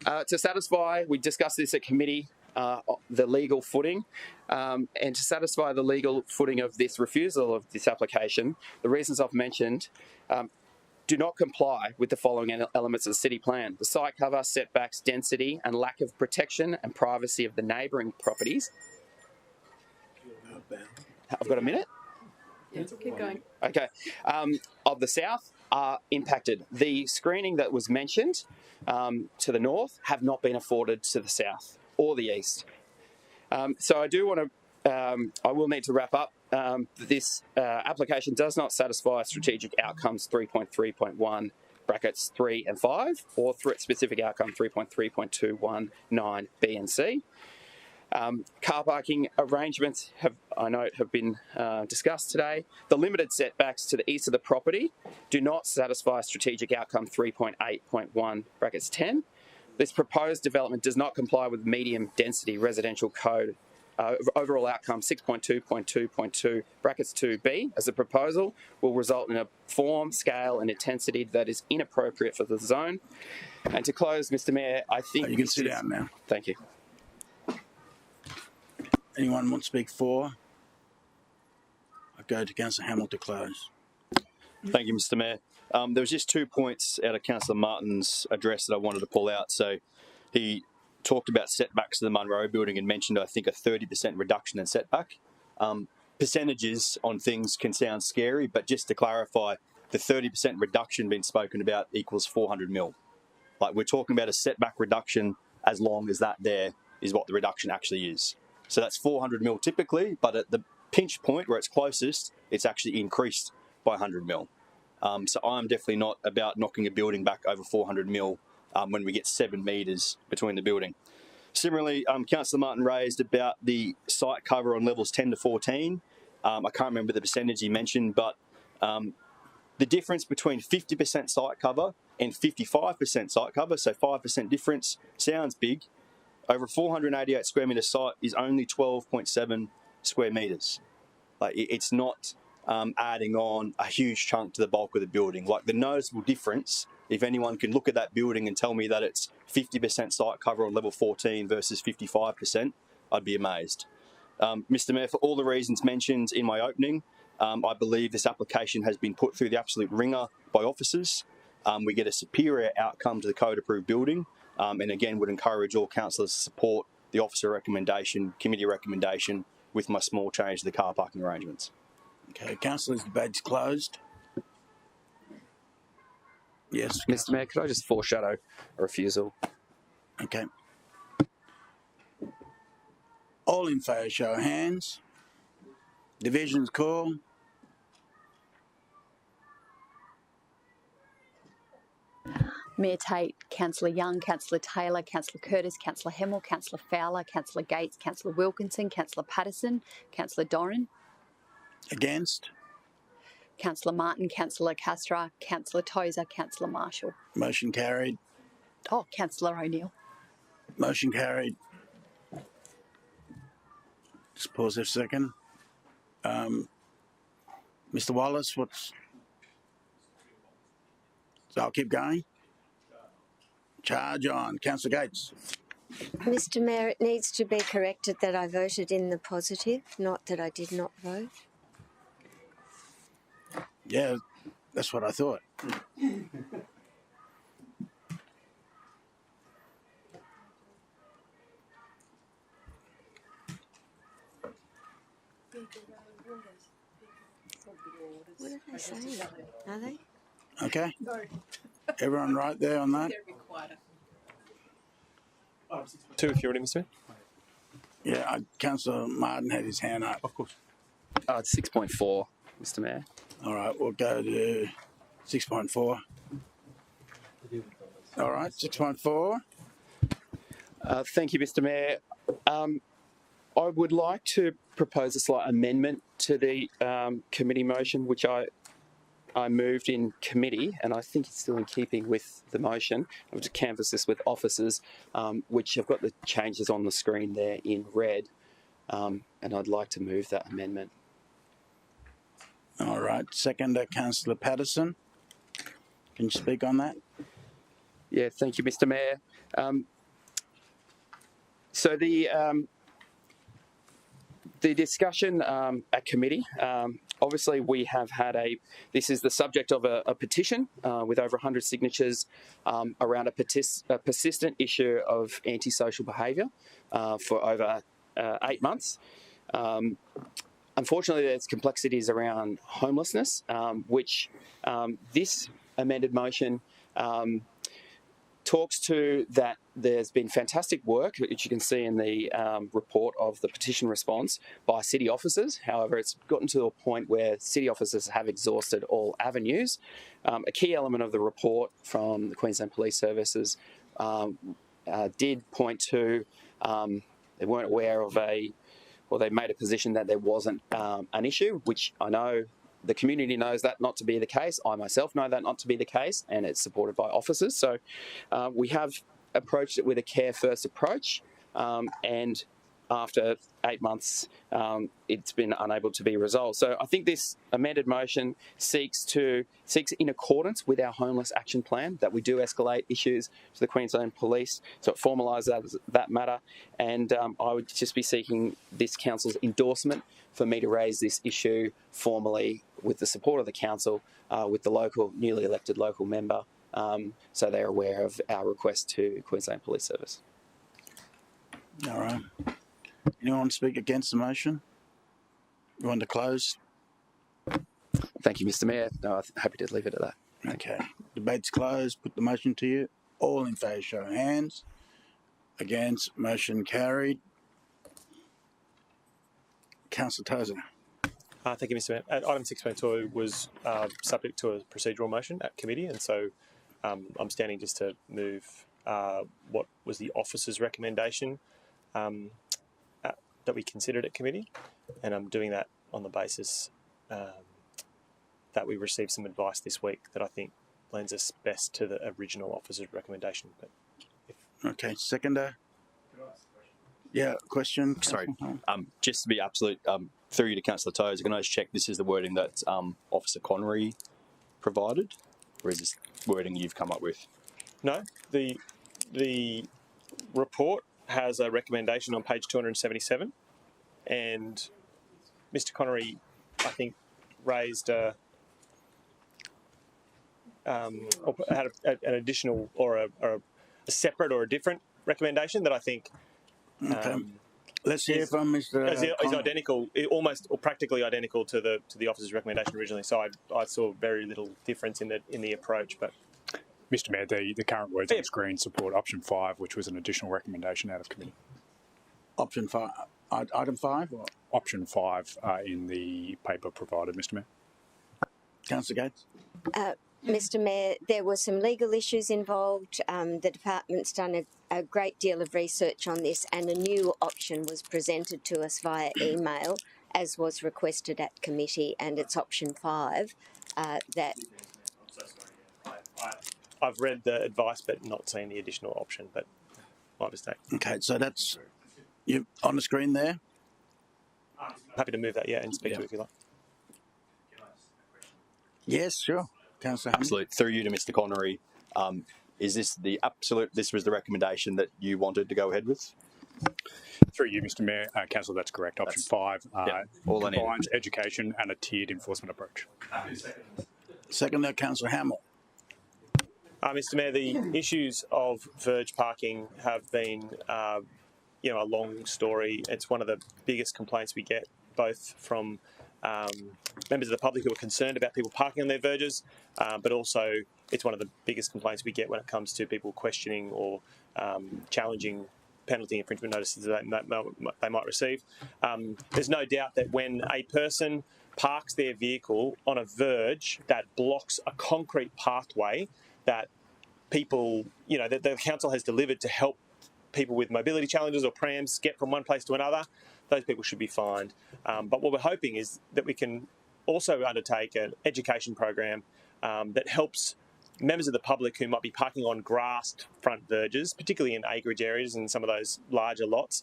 To satisfy, we discussed this at committee, the legal footing, and to satisfy the legal footing of this refusal of this application, the reasons I've mentioned do not comply with the following elements of the city plan: the site cover, setbacks, density, and lack of protection and privacy of the neighbouring properties. I've got a minute? Keep going. Okay. Of the south are impacted. The screening that was mentioned to the north have not been afforded to the south or the east. So I do want to, I will need to wrap up. This application does not satisfy strategic outcomes 3.3.1 brackets 3 and 5 or specific outcome 3.3.219 B and C. Car parking arrangements have been discussed today. The limited setbacks to the east of the property do not satisfy strategic outcome 3.8.1 brackets 10. This proposed development does not comply with medium density residential code overall outcome 6.2.2.2 brackets 2B, as the proposal will result in a form, scale and intensity that is inappropriate for the zone. And to close, Mr Mayor, I think... You can sit down now. Thank you. Anyone want to speak for? I go to Councillor Hamill to close. Thank you, Mr Mayor. There was just 2 points out of Councillor Martin's address that I wanted to pull out. So he talked about setbacks to the Munro building and mentioned, I think, a 30% reduction in setback. Percentages on things can sound scary, but just to clarify, the 30% reduction being spoken about equals 400 mil. Like, we're talking about a setback reduction as long as that there is what the reduction actually is. So that's 400 mil typically, but at the pinch point where it's closest, it's actually increased by 100 mil. So I'm definitely not about knocking a building back over 400 mil when we get 7 metres between the building. Similarly, Councillor Martin raised about the site cover on levels 10 to 14. I can't remember the percentage he mentioned, but the difference between 50% site cover and 55% site cover, so 5% difference, sounds big. Over a 488 square metre site is only 12.7 square metres. Like, it's not adding on a huge chunk to the bulk of the building. Like, the noticeable difference, if anyone can look at that building and tell me that it's 50% site cover on level 14 versus 55%, I'd be amazed. Mr Mayor, for all the reasons mentioned in my opening, I believe this application has been put through the absolute ringer by officers. We get a superior outcome to the code-approved building, and again would encourage all councillors to support the officer recommendation, committee recommendation, with my small change to the car parking arrangements. Okay, councillors, debate's closed. Yes, Mr Mayor, could I just foreshadow a refusal? okay. All in favour, show of hands. Division's call. Mayor Tate, Councillor Young, Councillor Taylor, Councillor Curtis, Councillor Hamill, Councillor Fowler, Councillor Gates, Councillor Wilkinson, Councillor Patterson, Councillor Doran. Against? Councillor Martin, Councillor Castro, Councillor Tozer, Councillor Marshall. Motion carried. Oh, Councillor O'Neill. Motion carried. Just pause there a second. Mr Wallace, what's... So I'll keep going. Charge on. Councillor Gates. Mr Mayor, it needs to be corrected that I voted in the positive, not that I did not vote. Yeah, that's what I thought. What are they saying? Are they? Okay. Everyone right there on that? Two, if you're ready, Mr Mayor. Yeah, Councillor Martin had his hand up. Of course. It's 6.4, Mr Mayor. All right, we'll go to 6.4. All right, 6.4. Thank you, Mr Mayor. I would like to propose a slight amendment to the committee motion, which I moved in committee, and I think it's still in keeping with the motion. I'll just canvass this with officers, which have got the changes on the screen there in red, and I'd like to move that amendment. All right, seconder, Councillor Patterson. Can you speak on that? Yeah, thank you, Mr Mayor. So the discussion at committee, obviously we have had this is the subject of a petition with over 100 signatures around a persistent issue of antisocial behaviour for over 8 months. unfortunately, there's complexities around homelessness, which this amended motion talks to. That there's been fantastic work, which you can see in the report of the petition response by city officers. However, it's gotten to a point where city officers have exhausted all avenues. A key element of the report from the Queensland Police Services did point to they weren't aware of they made a position that there wasn't an issue, which I know the community knows that not to be the case. I myself know that not to be the case, and it's supported by officers. So we have approached it with a care-first approach, and after 8 months, it's been unable to be resolved. So I think this amended motion seeks in accordance with our homeless action plan that we do escalate issues to the Queensland Police, so it formalises that matter. And I would just be seeking this council's endorsement for me to raise this issue formally with the support of the council, with the newly elected local member, so they're aware of our request to Queensland Police Service. All right. Anyone want to speak against the motion? You want to close? Thank you, Mr. Mayor. No, I'm happy to leave it at that. Okay. Debate's closed. Put the motion to you. All in favour, show of hands. Against, motion carried. Councillor Tozer. Thank you, Mr. Mayor. Item 6.2 was subject to a procedural motion at committee, and so I'm standing just to move what was the officer's recommendation that we considered at committee, and I'm doing that on the basis that we received some advice this week that I think lends us best to the original officer's recommendation. But okay, seconder. Yeah, question. Sorry, just to be absolute, through you to Councillor Tozer, can I just check this is the wording that Officer Connery provided, or is this wording you've come up with? No, the report has a recommendation on page 277, and Mr. Connery, I think, raised had an additional or a separate or a different recommendation that I think let's hear from Mr. is identical, almost or practically identical to the officer's recommendation originally. So I saw very little difference in the approach, but. Mr. Mayor, the current words on screen support option 5, which was an additional recommendation out of committee. Option 5, item 5? Or? Option 5 in the paper provided, Mr. Mayor. Councillor Gates. Mr. Mayor, there were some legal issues involved. The department's done a great deal of research on this, and a new option was presented to us via email, as was requested at committee, and it's option 5 that... I've read the advice but not seen the additional option, but my mistake. Okay, so that's you on the screen there? Happy to move that, and speak to it if you like. Yes, sure. Councillor Hammond. Absolutely. Through you to Mr. Connery, is this this was the recommendation that you wanted to go ahead with? Through you, Mr. Mayor. Councillor, that's correct. Option 5 combines education and a tiered enforcement approach. Second, Councillor Hamill. Mr. Mayor, the issues of verge parking have been, a long story. It's one of the biggest complaints we get, both from members of the public who are concerned about people parking on their verges, but also it's one of the biggest complaints we get when it comes to people questioning or challenging penalty infringement notices that they might receive. There's no doubt that when a person parks their vehicle on a verge that blocks a concrete pathway that people, that the council has delivered to help people with mobility challenges or prams get from one place to another, those people should be fined. But what we're hoping is that we can also undertake an education program that helps members of the public who might be parking on grassed front verges, particularly in acreage areas and some of those larger lots.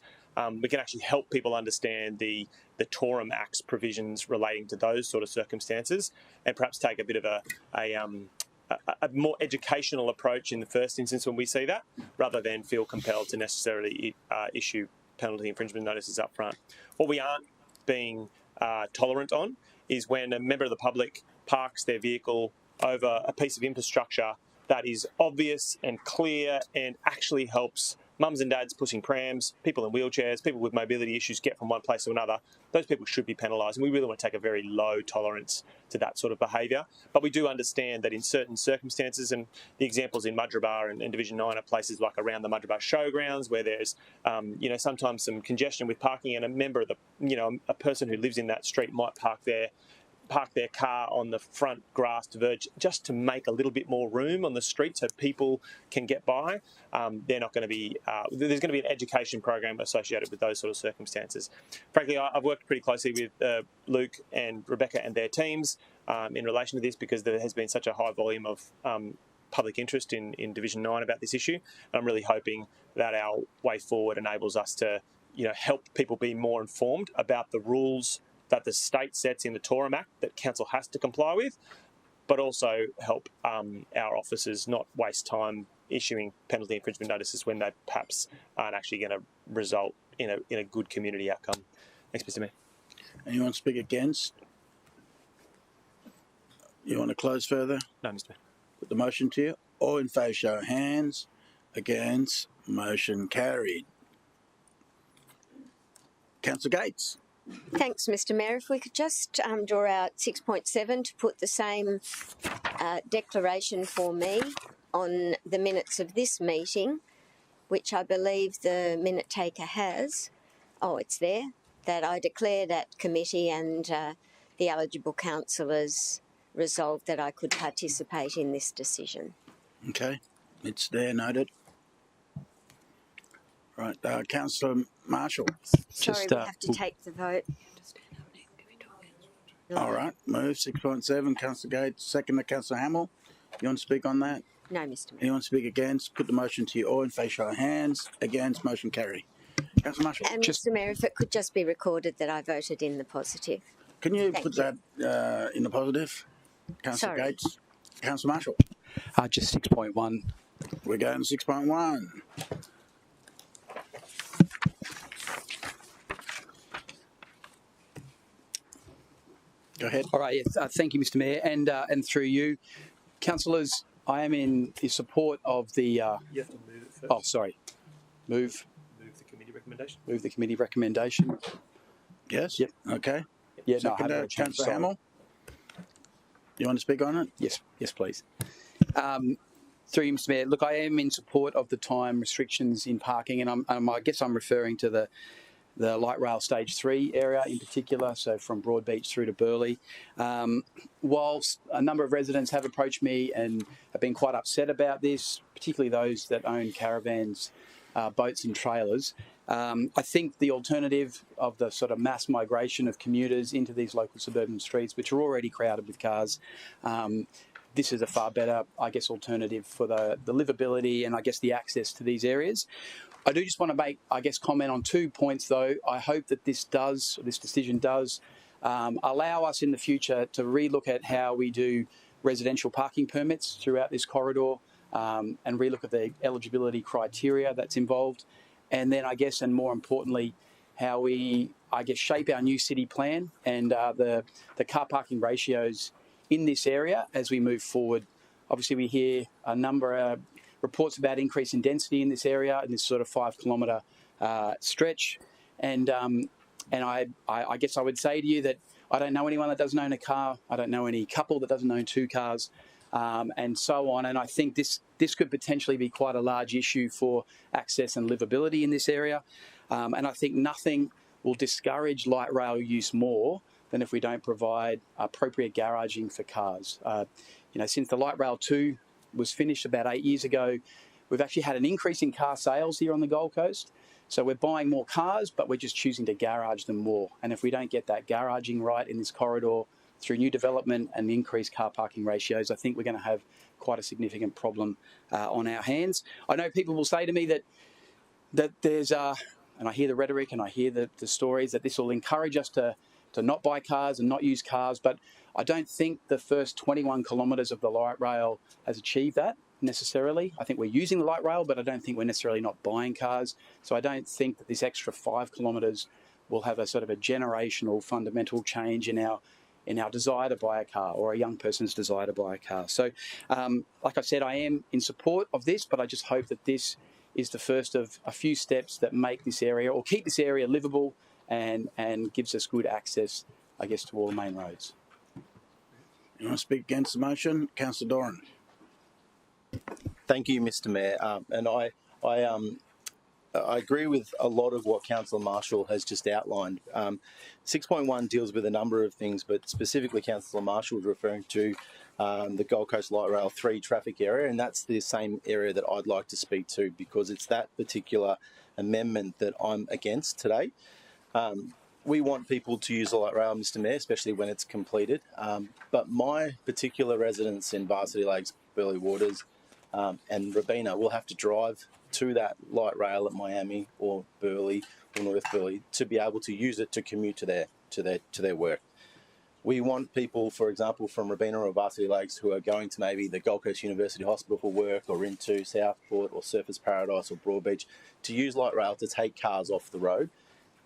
We can actually help people understand the Torum Act's provisions relating to those sort of circumstances, and perhaps take a bit of a more educational approach in the first instance when we see that, rather than feel compelled to necessarily issue penalty infringement notices up front. What we aren't being tolerant on is when a member of the public parks their vehicle over a piece of infrastructure that is obvious and clear and actually helps mums and dads pushing prams, people in wheelchairs, people with mobility issues get from one place to another, those people should be penalised. And we really want to take a very low tolerance to that sort of behaviour. But we do understand that in certain circumstances, and the examples in Mudgeeraba and Division 9 are places like around the Mudgeeraba showgrounds where there's, sometimes some congestion with parking, and a member of the, a person who lives in that street might park their car on the front grassed verge just to make a little bit more room on the street so people can get by. They're not going to be, there's going to be an education program associated with those sort of circumstances. Frankly, I've worked pretty closely with Luke and Rebecca and their teams in relation to this, because there has been such a high volume of public interest in Division 9 about this issue. And I'm really hoping that our way forward enables us to, help people be more informed about the rules that the state sets in the Torum Act that council has to comply with, but also help our officers not waste time issuing penalty infringement notices when they perhaps aren't actually going to result in a good community outcome. Thanks, Mr. Mayor. Anyone speak against? You want to close further? No, Mr. Mayor. Put the motion to you. All in favour, show of hands. Against, motion carried. Councillor Gates. Thanks, Mr. Mayor. If we could just draw out 6.7 to put the same declaration for me on the minutes of this meeting, which I believe the minute taker has. Oh, it's there. That I declare that committee and the eligible councillors resolved that I could participate in this decision. Okay, it's there, noted. Right, Councillor Marshall. Sorry, we have to take the vote. All right, move 6.7. Councillor Gates, second to Councillor Hamill. You want to speak on that? No, Mr. Mayor. Anyone speak against? Put the motion to you. All in favour, show of hands. Against, motion carry. Councillor Marshall. And Mr. Mayor, if it could just be recorded that I voted in the positive. Can you put that in the positive? Councillor Gates. Councillor Marshall. Just 6.1. We're going to 6.1. Go ahead. All right, yes, thank you, Mr. Mayor, and through you, councillors, I am in support of the. You have to move it first. Oh, sorry. Move The committee recommendation. the committee recommendation. Yes. Yep. Okay. Yeah, Second, no, I haven't changed. Councillor Hamill. You want to speak on it? Yes, please. Through you, Mr. Mayor. Look, I am in support of the time restrictions in parking, and I guess I'm referring to the light rail stage 3 area in particular, so from Broadbeach through to Burleigh. Whilst a number of residents have approached me and have been quite upset about this, particularly those that own caravans, boats and trailers, I think the alternative of the sort of mass migration of commuters into these local suburban streets, which are already crowded with cars, this is a far better, I guess, alternative for the livability and I guess the access to these areas. I do just want to make, I guess, comment on 2 points, though. I hope that this decision does allow us in the future to relook at how we do residential parking permits throughout this corridor and relook at the eligibility criteria that's involved. And then, I guess, and more importantly, how we, I guess, shape our new city plan and the car parking ratios in this area as we move forward. Obviously, we hear a number of reports about increase in density in this area, in this sort of 5 kilometre stretch. And I guess I would say to you that I don't know anyone that doesn't own a car. I don't know any couple that doesn't own 2 cars and so on. And I think this could potentially be quite a large issue for access and livability in this area. And I think nothing will discourage light rail use more than if we don't provide appropriate garaging for cars. Since the light rail 2 was finished about 8 years ago, we've actually had an increase in car sales here on the Gold Coast. So we're buying more cars, but we're just choosing to garage them more. And if we don't get that garaging right in this corridor through new development and increased car parking ratios, I think we're going to have quite a significant problem on our hands. I know people will say to me that there's, and I hear the rhetoric and I hear the stories, that this will encourage us to not buy cars and not use cars, but I don't think the first 21 kilometres of the light rail has achieved that necessarily. I think we're using the light rail, but I don't think we're necessarily not buying cars. So I don't think that this extra 5 kilometres will have a sort of a generational fundamental change in our desire to buy a car, or a young person's desire to buy a car. So like I said, I am in support of this, but I just hope that this is the first of a few steps that make this area, or keep this area livable, and gives us good access, I guess, to all the main roads. You want to speak against the motion? Councillor Doran. Thank you, Mr. Mayor. And I agree with a lot of what Councillor Marshall has just outlined. 6.1 deals with a number of things, but specifically Councillor Marshall was referring to the Gold Coast Light Rail 3 traffic area, and that's the same area that I'd like to speak to, because it's that particular amendment that I'm against today. We want people to use the light rail, Mr. Mayor, especially when it's completed. But my particular residents in Varsity Lakes, Burleigh Waters, and Robina will have to drive to that light rail at Miami or Burleigh or North Burleigh to be able to use it to commute to their work. We want people, for example, from Robina or Varsity Lakes who are going to maybe the Gold Coast University Hospital for work, or into Southport or Surfers Paradise or Broadbeach, to use light rail to take cars off the road.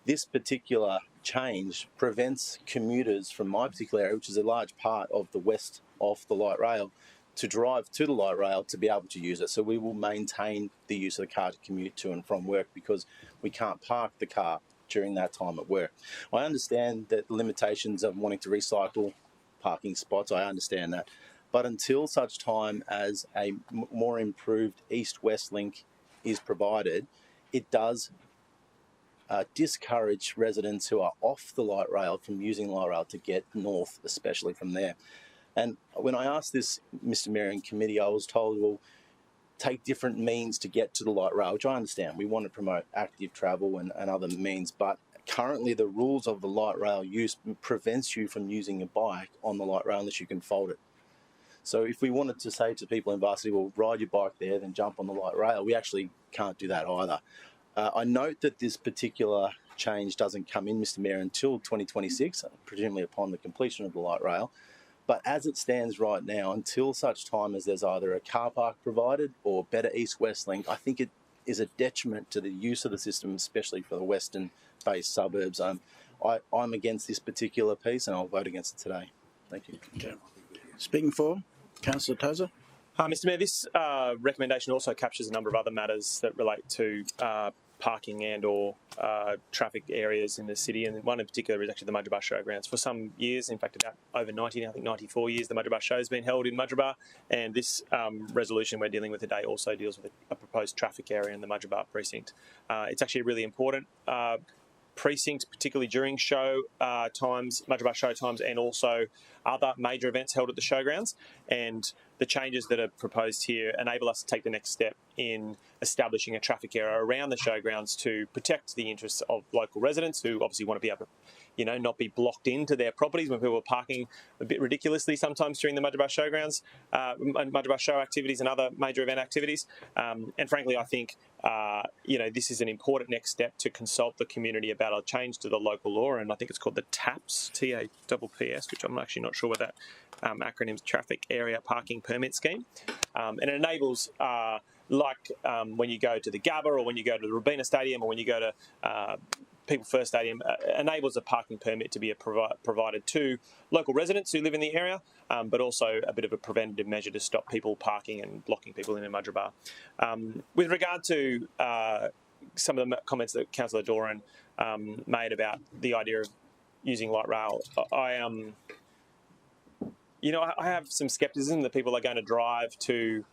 This particular change prevents commuters from my particular area, which is a large part of the west of the light rail, to drive to the light rail to be able to use it. So we will maintain the use of the car to commute to and from work, because we can't park the car during that time at work. I understand that the limitations of wanting to recycle parking spots, I understand that. But until such time as a more improved east-west link is provided, it does discourage residents who are off the light rail from using light rail to get north, especially from there. And when I asked this, Mr. Mayor, in committee, I was told, well, take different means to get to the light rail, which I understand. We want to promote active travel and other means, but currently the rules of the light rail use prevents you from using a bike on the light rail unless you can fold it. So if we wanted to say to people in Varsity, well, ride your bike there, then jump on the light rail, we actually can't do that either. I note that this particular change doesn't come in, Mr. Mayor, until 2026, presumably upon the completion of the light rail. But as it stands right now, until such time as there's either a car park provided or better east-west link, I think it is a detriment to the use of the system, especially for the western-based suburbs. I'm against this particular piece, and I'll vote against it today. Thank you. Okay. Speaking for, Councillor Tozer. Mr. Mayor, this recommendation also captures a number of other matters that relate to parking and or traffic areas in the city, and one in particular is actually the Mudgeerbar Showgrounds. For some years, in fact about over 90, I think 94 years, the Mudgeerbar Show has been held in Mudgeerbar, and this resolution we're dealing with today also deals with a proposed traffic area in the Mudgeerbar precinct. It's actually a really important precinct, particularly during show times, Mudgeerbar show times, and also other major events held at the showgrounds. And the changes that are proposed here enable us to take the next step in establishing a traffic area around the showgrounds to protect the interests of local residents who obviously want to be able to, you know, not be blocked into their properties when people are parking a bit ridiculously sometimes during the Mudgeerbar Showgrounds, Mudgeerbar Show activities and other major event activities. And frankly, I think, you know, this is an important next step to consult the community about a change to the local law, and I think it's called the TAPS, T-A-P-P-S, which I'm actually not sure what that acronym's Traffic Area Parking Permit Scheme. And it enables, when you go to the Gabba, or when you go to the Robina Stadium, or when you go to People First Stadium, enables a parking permit to be provided to local residents who live in the area, but also a bit of a preventative measure to stop people parking and blocking people in Mudgeerbar. With regard to some of the comments that Councillor Doran made about the idea of using light rail, I have some scepticism that people are going to drive to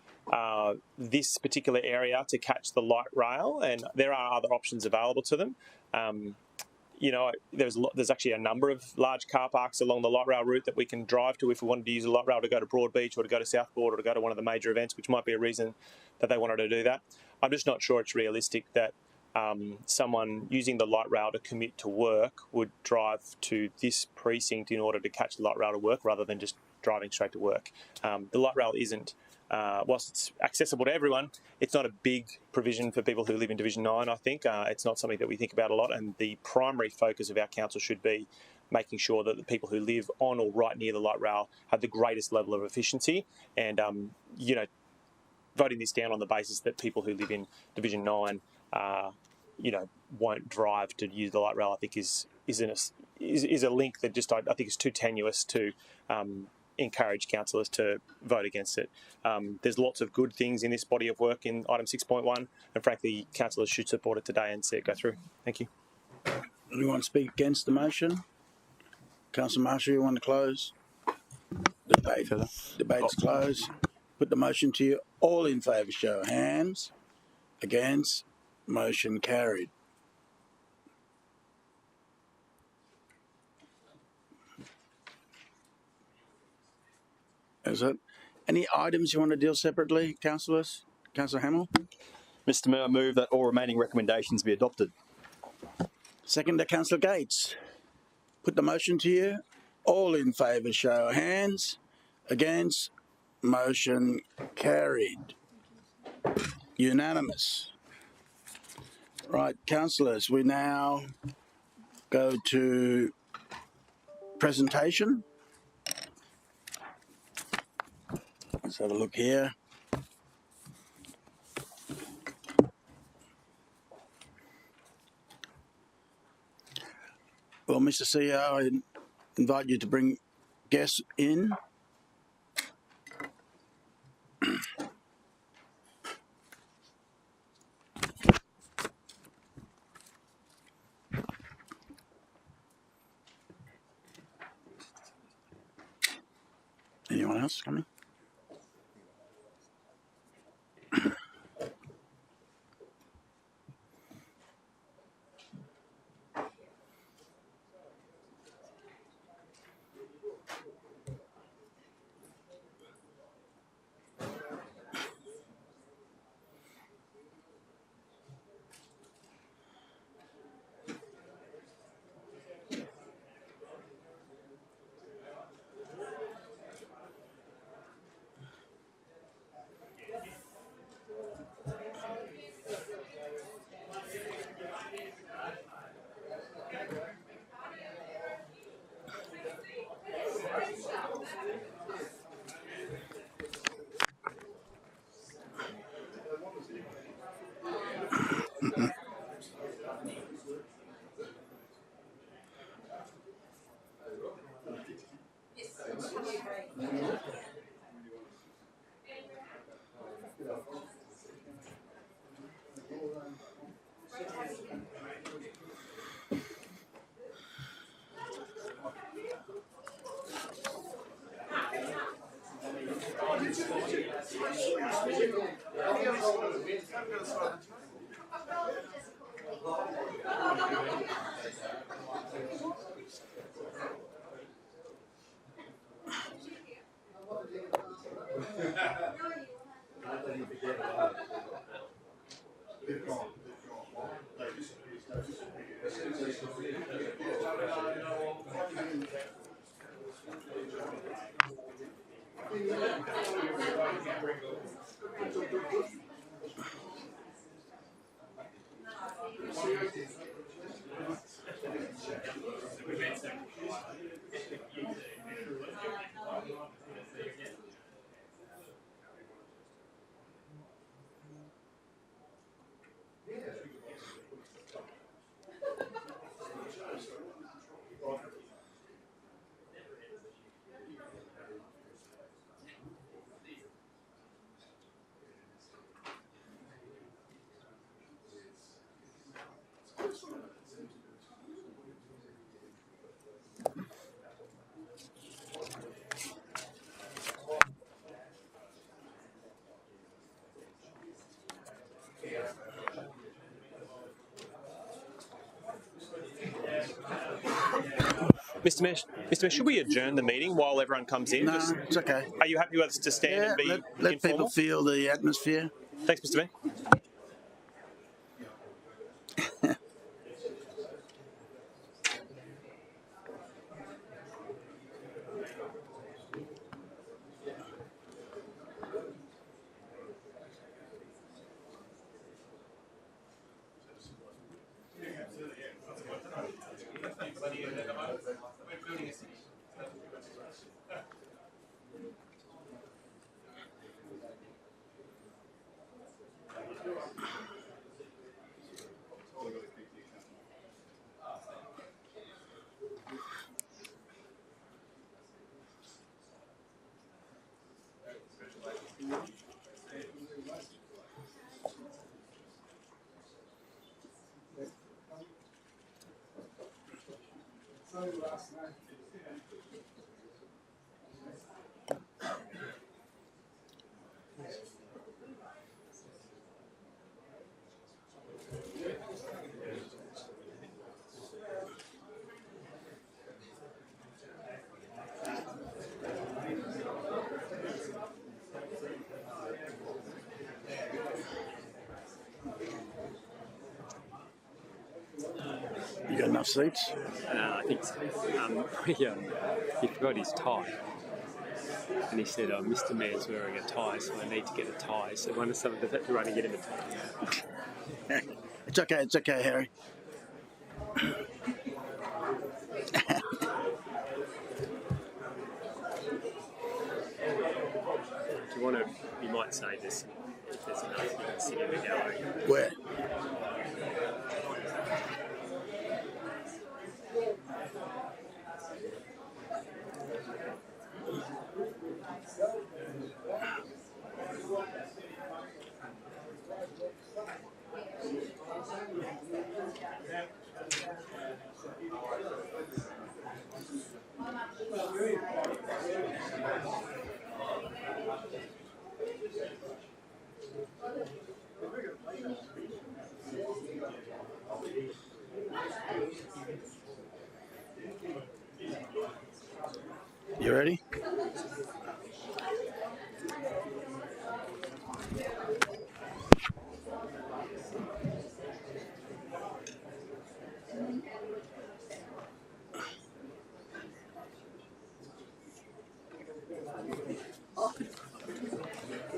this particular area to catch the light rail, and there are other options available to them. There's actually a number of large car parks along the light rail route that we can drive to if we wanted to use the light rail to go to Broadbeach or to go to Southport or to go to one of the major events, which might be a reason that they wanted to do that. I'm just not sure it's realistic that someone using the light rail to commute to work would drive to this precinct in order to catch the light rail to work rather than just driving straight to work. The light rail isn't, whilst it's accessible to everyone, it's not a big provision for people who live in Division 9, I think. It's not something that we think about a lot, and the primary focus of our council should be making sure that the people who live on or right near the light rail have the greatest level of efficiency, and voting this down on the basis that people who live in Division 9 won't drive to use the light rail, I think is a link that just I think is too tenuous to encourage councillors to vote against it. There's lots of good things in this body of work in item 6.1, and frankly, councillors should support it today and see it go through. Thank you. Anyone speak against the motion? Councillor Marshall, you want to close? Debate's closed. Put the motion to you. All in favour, show of hands. Against? Motion carried. Is it? Any items you want to deal separately, councillors? Councillor Hamill? Mr Mayor, I move that all remaining recommendations be adopted. Second to Councillor Gates. Put the motion to you. All in favour, show of hands. Against? Motion carried. Unanimous. Right, councillors, we now go to presentation. Let's have a look here. Well, Mr. CEO, I invite you to bring guests in. Anyone else coming? Mr. Mayor, should we adjourn the meeting while everyone comes in? No, it's okay. Are you happy with us to stand and be let informal? people feel the atmosphere. Thanks, Mr. Mayor. enough seats? I think so. He forgot his tie. And he said, Mr. Mayor's wearing a tie, so I need to get a tie. So one of some of us had to run and get him a tie. It's okay, Harry. Do you want to, you might say this, if there's enough, you can sit in the gallery. Where? You ready?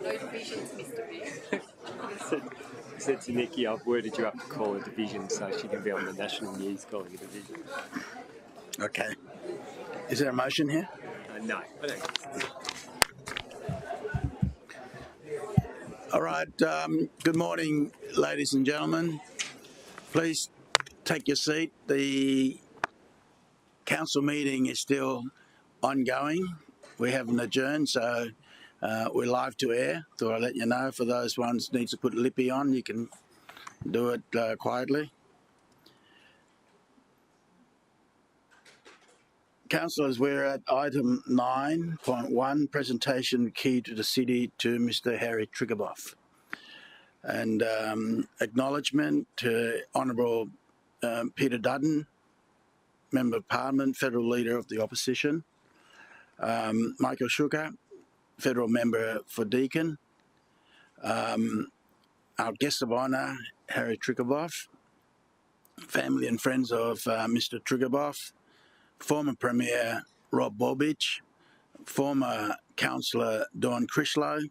No divisions, Mr. Mayor. I said to Nikki, I've worded you up to call a division so she can be on the national news calling a division. Okay. Is there a motion here? No, I don't. All right. Good morning, ladies and gentlemen. Please take your seat. The council meeting is still ongoing. We haven't adjourned, so we're live to air. Thought I'd let you know. For those ones who need to put Lippy on, you can do it quietly. Councillors, we're at item 9.1, presentation key to the city to Mr. Harry TRIGUBOFF. And acknowledgement to Honourable Peter Dutton, Member of Parliament, Federal Leader of the Opposition, Michael Shuker, Federal Member for Deakin, our guest of honour, Harry TRIGUBOFF, family and friends of Mr. TRIGUBOFF, former Premier Rob Borbidge, former Councillor Dawn Critchlow,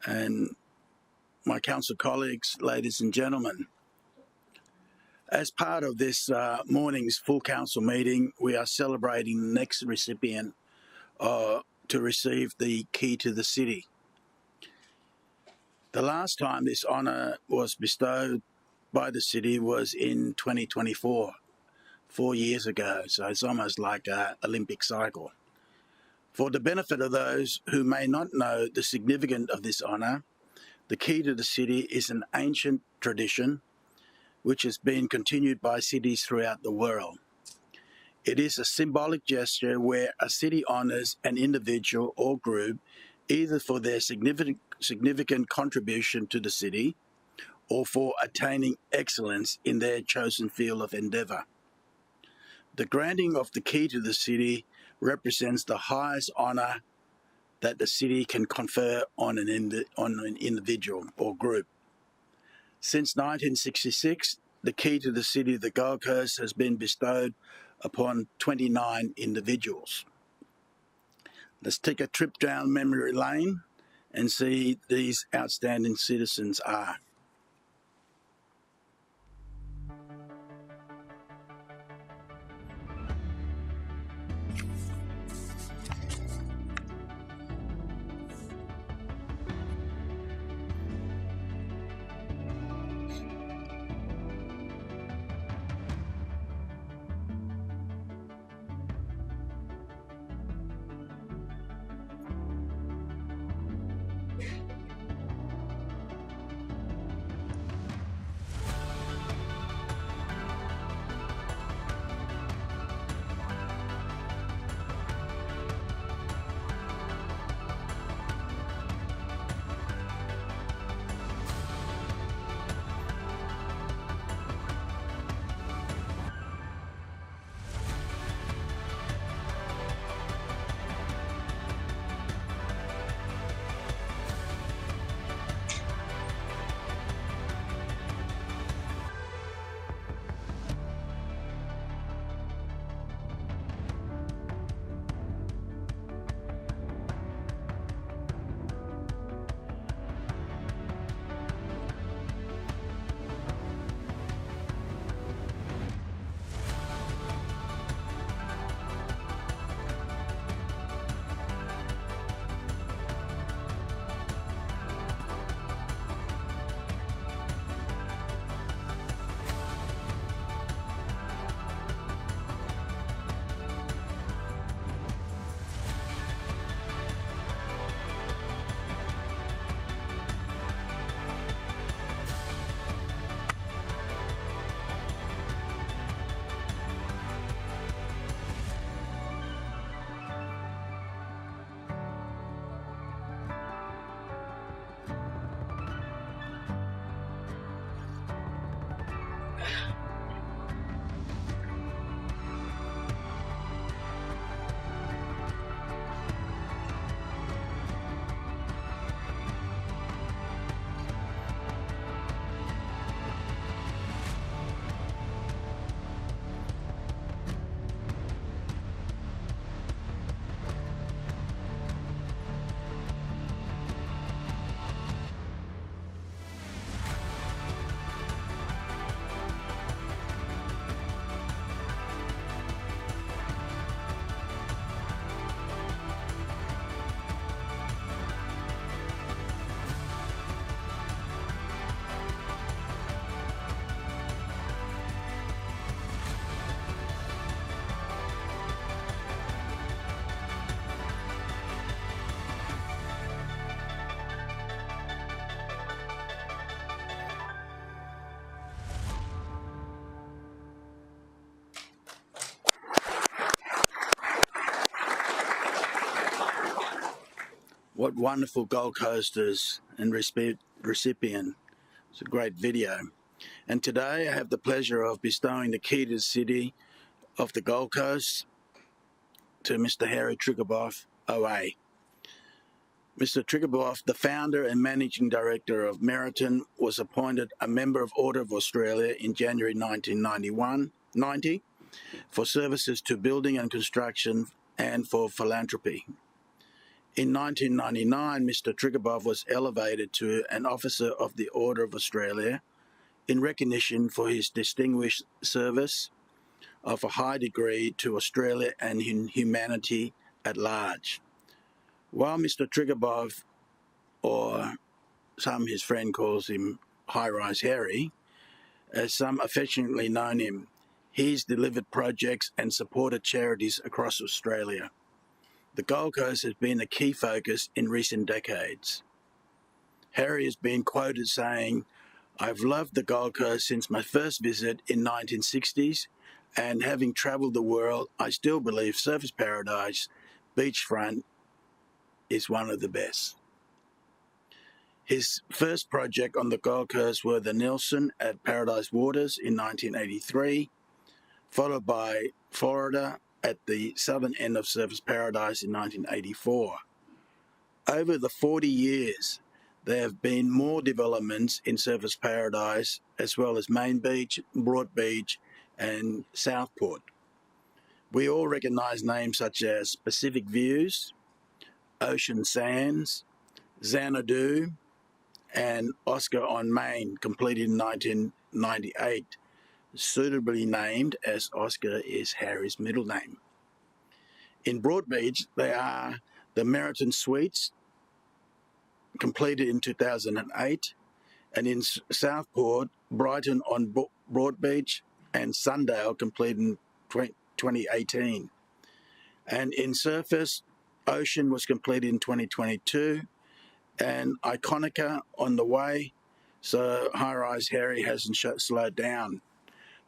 and my council colleagues, ladies and gentlemen. As part of this morning's full council meeting, we are celebrating the next recipient to receive the key to the city. The last time this honour was bestowed by the city was in 2024. 4 years ago, so it's almost like an Olympic cycle. For the benefit of those who may not know the significance of this honour, the key to the city is an ancient tradition which has been continued by cities throughout the world. It is a symbolic gesture where a city honours an individual or group either for their significant contribution to the city or for attaining excellence in their chosen field of endeavour. The granting of the key to the city represents the highest honour that the city can confer on an individual or group. Since 1966, the key to the city of the Gold Coast has been bestowed upon 29 individuals. Let's take a trip down memory lane and see these outstanding citizens are. What wonderful Gold Coasters and recipient. It's a great video. And today I have the pleasure of bestowing the key to the city of the Gold Coast to Mr. Harry TRIGUBOFF, OA. Mr. TRIGUBOFF, the founder and managing director of Meriton, was appointed a member of Order of Australia in January 1990 for services to building and construction and for philanthropy. In 1999, Mr. TRIGUBOFF was elevated to an officer of the Order of Australia in recognition for his distinguished service of a high degree to Australia and humanity at large. While Mr. TRIGUBOFF, or some his friend calls him High Rise Harry, as some affectionately known him, he's delivered projects and supported charities across Australia. The Gold Coast has been a key focus in recent decades. Harry has been quoted saying, "I've loved the Gold Coast since my first visit in 1960s, and having travelled the world, I still believe Surfers Paradise beachfront is one of the best." His first project on the Gold Coast were the Nelson at Paradise Waters in 1983, followed by Florida at the southern end of Surfers Paradise in 1984. Over the 40 years, there have been more developments in Surfers Paradise, as well as Main Beach, Broad Beach, and Southport. We all recognise names such as Pacific Views, Ocean Sands, Xanadu, and Oscar on Main, completed in 1998, suitably named as Oscar is Harry's middle name. In Broad Beach, they are the Meriton Suites, completed in 2008, and in Southport, Brighton on Broad Beach and Sundale, completed in 2018. And in Surfers, Ocean was completed in 2022, and Iconica on the way, so High Rise Harry hasn't slowed down.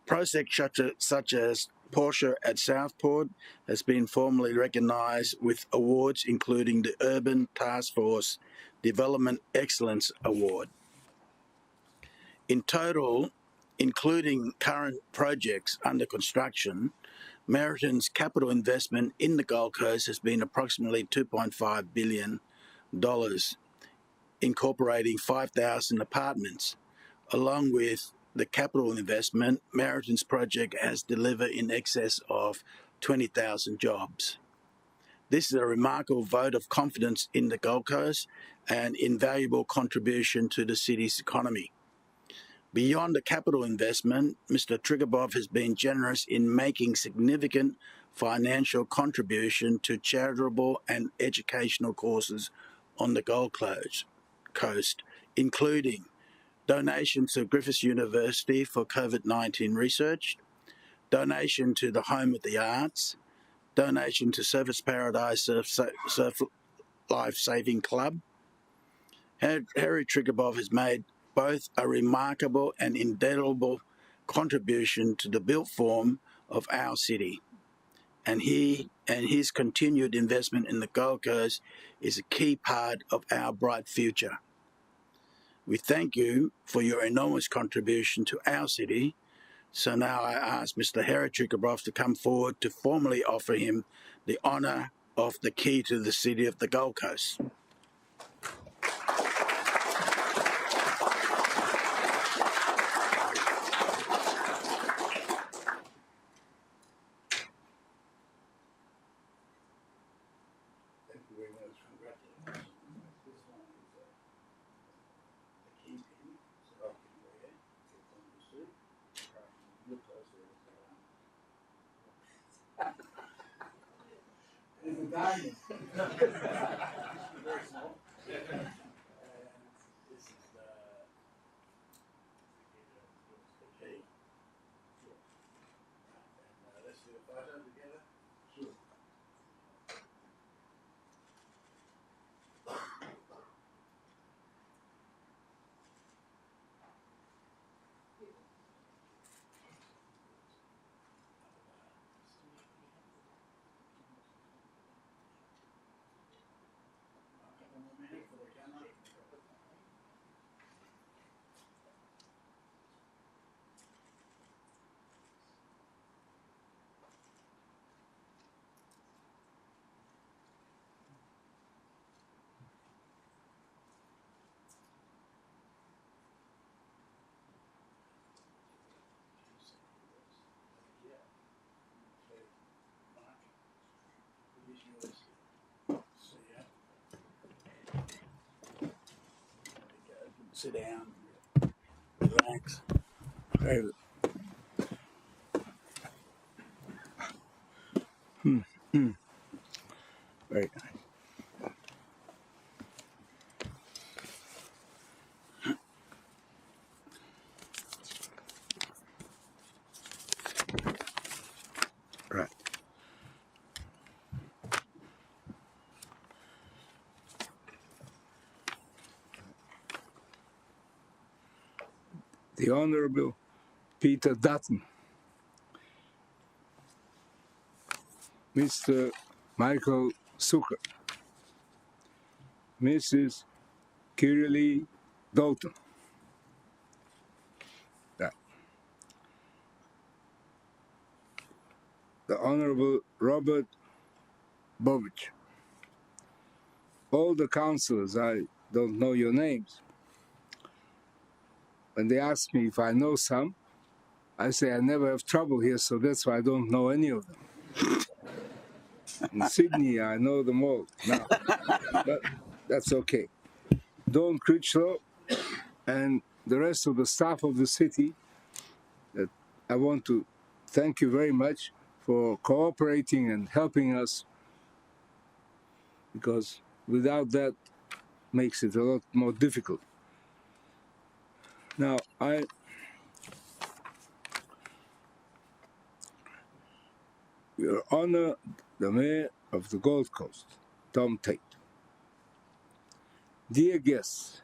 Projects such as Porsche at Southport has been formally recognised with awards including the Urban Task Force Development Excellence Award. In total, including current projects under construction, Meriton's capital investment in the Gold Coast has been approximately $2.5 billion, incorporating 5,000 apartments. Along with the capital investment, Meriton's project has delivered in excess of 20,000 jobs. This is a remarkable vote of confidence in the Gold Coast and invaluable contribution to the city's economy. Beyond the capital investment, Mr. TRIGUBOFF has been generous in making significant financial contribution to charitable and educational causes on the Gold Coast, including donation to Griffith University for COVID-19 research, donation to the Home of the Arts, donation to Surfers Paradise Surf Life Saving Club. Harry TRIGUBOFF has made both a remarkable and indelible contribution to the built form of our city, and his continued investment in the Gold Coast is a key part of our bright future. We thank you for your enormous contribution to our city. So now I ask Mr. Harry TRIGUBOFF to come forward to formally offer him the honour of the key to the city of the Gold Coast. Very small. This is the key. Sure. And let's do a photo together. Sure. sit down, relax. Very good. Very nice. Right. The Honorable Peter Dutton, Mr. Michael Zucker, Mrs. Kirili Dalton. Yeah. The Honorable Robert Bovich. All the councillors, I don't know your names. When they ask me if I know some, I say I never have trouble here, so that's why I don't know any of them. In Sydney, I know them all now, but that's okay. Don Critchlow and the rest of the staff of the city, that I want to thank you very much for cooperating and helping us, because without that makes it a lot more difficult. Now, Your Honor, the Mayor of the Gold Coast, Tom Tate. Dear guests,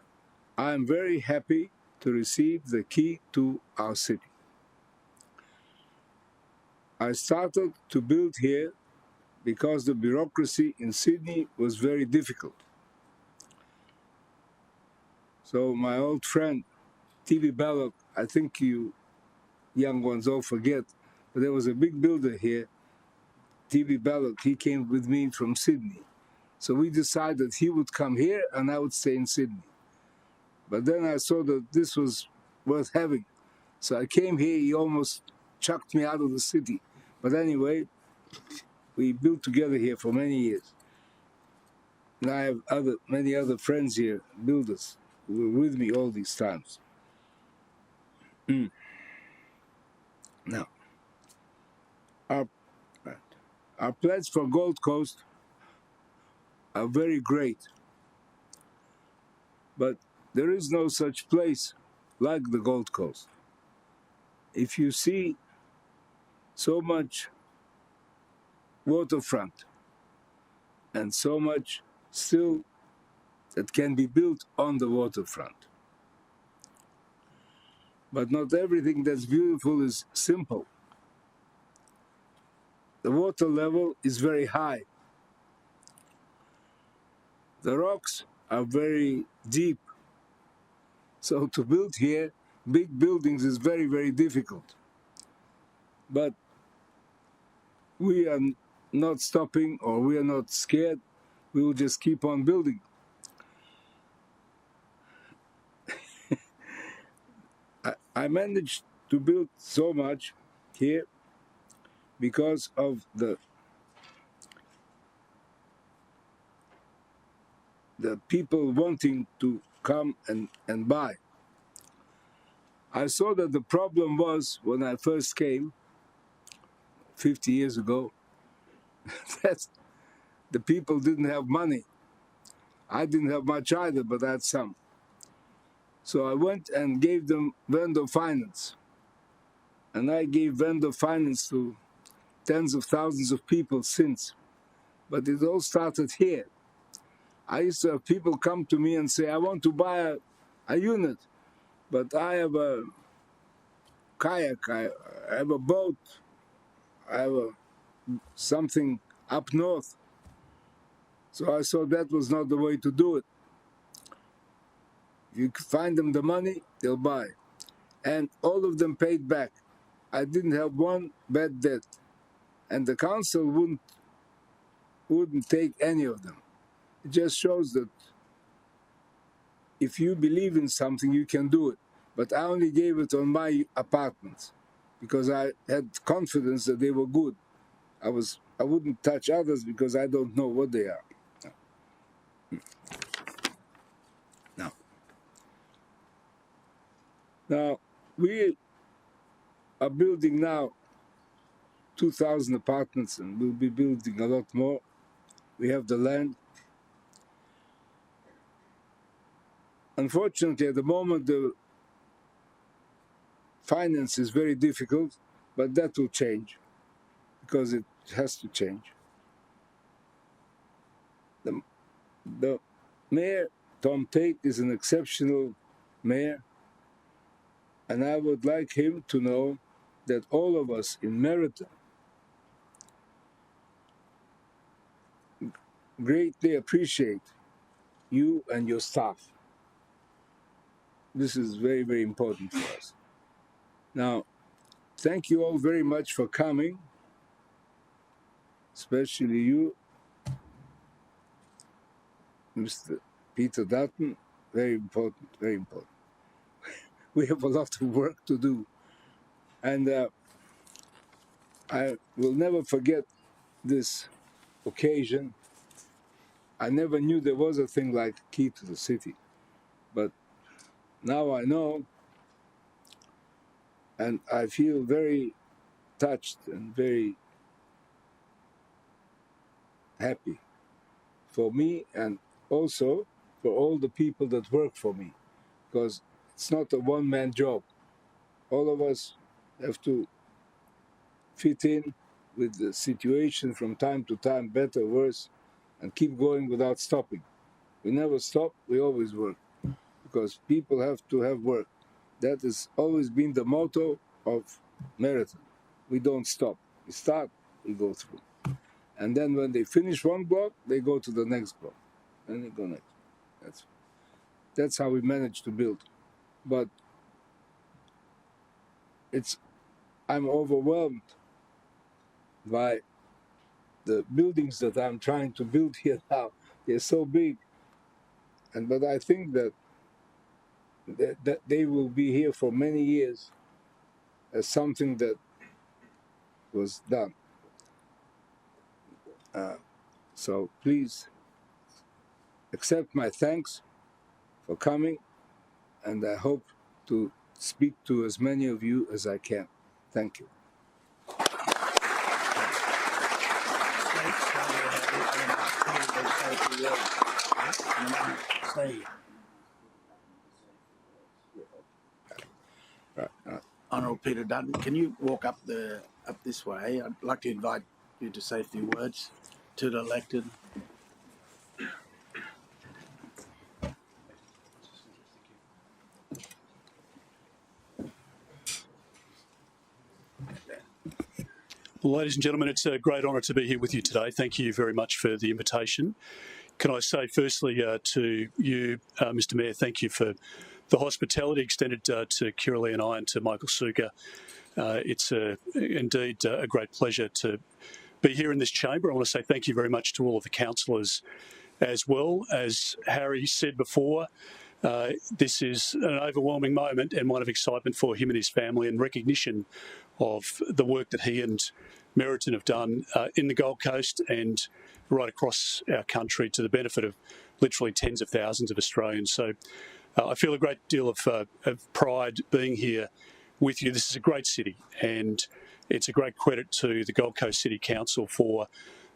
I am very happy to receive the key to our city. I started to build here because the bureaucracy in Sydney was very difficult. So my old friend, T.V. Belloc, I think you young ones all forget, but there was a big builder here, T.V. Belloc. He came with me from Sydney. So we decided he would come here and I would stay in Sydney. But then I saw that this was worth having. So I came here, he almost chucked me out of the city. But anyway, we built together here for many years. And I have many other friends here, builders, who were with me all these times. Now, our plans for Gold Coast are very great. But there is no such place like the Gold Coast. If you see so much waterfront and so much still that can be built on the waterfront. But not everything that's beautiful is simple. The water level is very high. The rocks are very deep. So to build here, big buildings is very, very difficult. But we are not stopping, or we are not scared. We will just keep on building. I managed to build so much here because of the people wanting to come and buy. I saw that the problem was, when I first came 50 years ago, that the people didn't have money. I didn't have much either, but I had some. So I went and gave them vendor finance. And I gave vendor finance to tens of thousands of people since. But it all started here. I used to have people come to me and say, I want to buy a unit, but I have a kayak, I have a boat, I have something up north. So I saw that was not the way to do it. If you find them the money, they'll buy. And all of them paid back. I didn't have one bad debt. And the council wouldn't take any of them. It just shows that if you believe in something, you can do it. But I only gave it on my apartments because I had confidence that they were good. I wouldn't touch others because I don't know what they are. Now, Now, we are building now 2,000 apartments, and we'll be building a lot more. We have the land. Unfortunately, at the moment, the finance is very difficult, but that will change, because it has to change. The mayor, Tom Tate, is an exceptional mayor, and I would like him to know that all of us in Meriton greatly appreciate you and your staff. This is very, very important for us. Now, thank you all very much for coming, especially you, Mr. Peter Dutton. Very important, very important. We have a lot of work to do. And I will never forget this occasion. I never knew there was a thing like Key to the City, but now I know, and I feel very touched and very happy for me, and also for all the people that work for me, because it's not a one-man job. All of us have to fit in with the situation from time to time, better, worse, and keep going without stopping. We never stop, we always work, because people have to have work. That has always been the motto of Meriton. We don't stop. We start, we go through. And then when they finish one block, they go to the next block. And they go next. That's how we manage to build. But I'm overwhelmed by the buildings that I'm trying to build here now. They're so big. But I think that they will be here for many years as something that was done. So please accept my thanks for coming, and I hope to speak to as many of you as I can. Thank you. Honourable Peter Dutton, can you walk up this way? I'd like to invite you to say a few words to the elected. Well, ladies and gentlemen, it's a great honour to be here with you today. Thank you very much for the invitation. Can I say firstly to you, Mr Mayor, thank you for the hospitality extended to Kiralee and I and to Michael Suka. It's indeed a great pleasure to be here in this chamber. I want to say thank you very much to all of the councillors as well. As Harry said before, this is an overwhelming moment and one of excitement for him and his family, and recognition of the work that he and Meriton have done in the Gold Coast and right across our country to the benefit of literally tens of thousands of Australians. So I feel a great deal of pride being here with you. This is a great city, and it's a great credit to the Gold Coast City Council for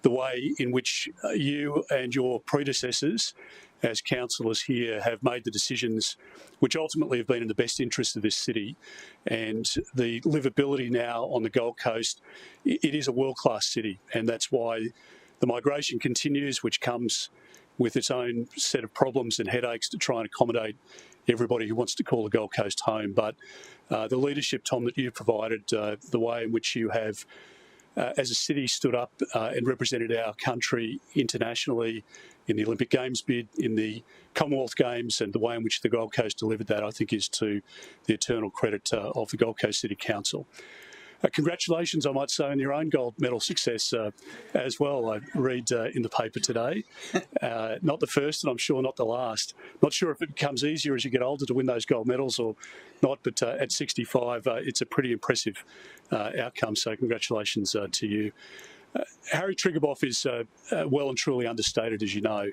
the way in which you and your predecessors as councillors here have made the decisions which ultimately have been in the best interest of this city. And the livability now on the Gold Coast, it is a world-class city, and that's why the migration continues, which comes with its own set of problems and headaches to try and accommodate everybody who wants to call the Gold Coast home. But the leadership, Tom, that you've provided, the way in which you have, as a city, stood up and represented our country internationally in the Olympic Games bid, in the Commonwealth Games, and the way in which the Gold Coast delivered that, I think, is to the eternal credit of the Gold Coast City Council. Congratulations, I might say, on your own gold medal success as well. I read in the paper today. Not the first, and I'm sure not the last. Not sure if it becomes easier as you get older to win those gold medals or not, but at 65, it's a pretty impressive outcome, so congratulations to you. Harry TRIGUBOFF is well and truly understated, as you know.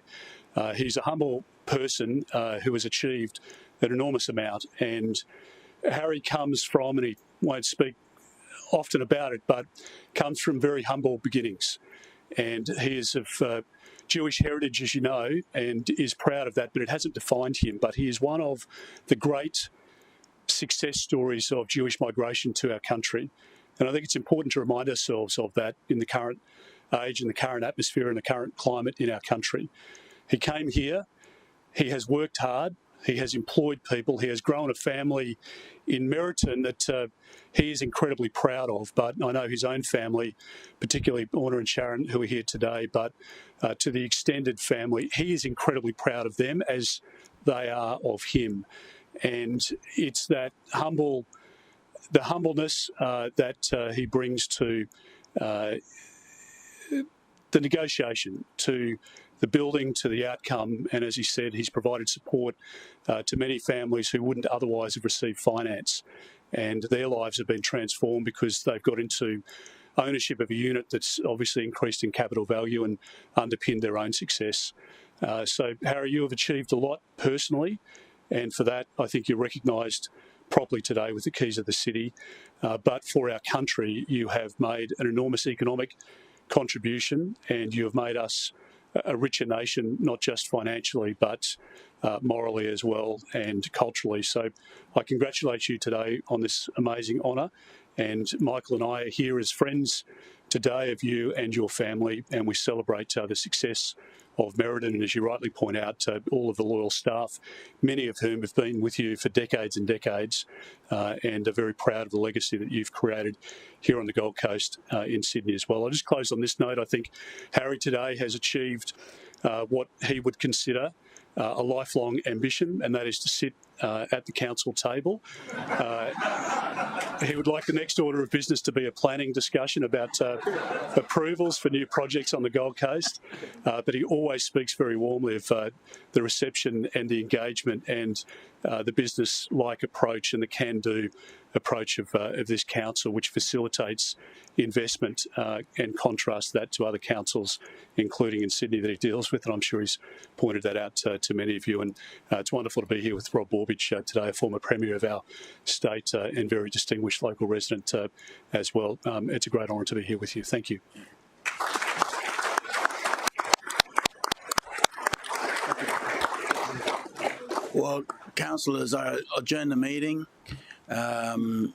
He's a humble person who has achieved an enormous amount, and Harry comes from, and he won't speak often about it, but comes from very humble beginnings. And he is of Jewish heritage, as you know, and is proud of that, but it hasn't defined him. But he is one of the great success stories of Jewish migration to our country. And I think it's important to remind ourselves of that in the current age and the current atmosphere and the current climate in our country. He came here, he has worked hard, he has employed people, he has grown a family in Meriton that he is incredibly proud of. But I know his own family, particularly Orna and Sharon, who are here today, but to the extended family, he is incredibly proud of them as they are of him. And it's that the humbleness that he brings to the negotiation, to the building, to the outcome. And as he said, he's provided support to many families who wouldn't otherwise have received finance. And their lives have been transformed because they've got into ownership of a unit that's obviously increased in capital value and underpinned their own success. So, Harry, you have achieved a lot personally, and for that, I think you're recognised properly today with the keys of the city. But for our country, you have made an enormous economic contribution, and you have made us a richer nation, not just financially, but morally as well and culturally. So I congratulate you today on this amazing honour. And Michael and I are here as friends today of you and your family, and we celebrate the success of Meriden, and as you rightly point out, all of the loyal staff, many of whom have been with you for decades and decades, and are very proud of the legacy that you've created here on the Gold Coast in Sydney as well. I'll just close on this note. I think Harry today has achieved what he would consider a lifelong ambition, and that is to sit at the council table. He would like the next order of business to be a planning discussion about approvals for new projects on the Gold Coast, but he always speaks very warmly of the reception and the engagement and the business-like approach and the can-do approach of this council, which facilitates investment and contrasts that to other councils, including in Sydney, that he deals with. And I'm sure he's pointed that out to many of you. And it's wonderful to be here with Rob Borbidge today, a former Premier of our state and very distinguished local resident as well. It's a great honour to be here with you. Thank you. Well, councillors, I adjourn the meeting 12:10.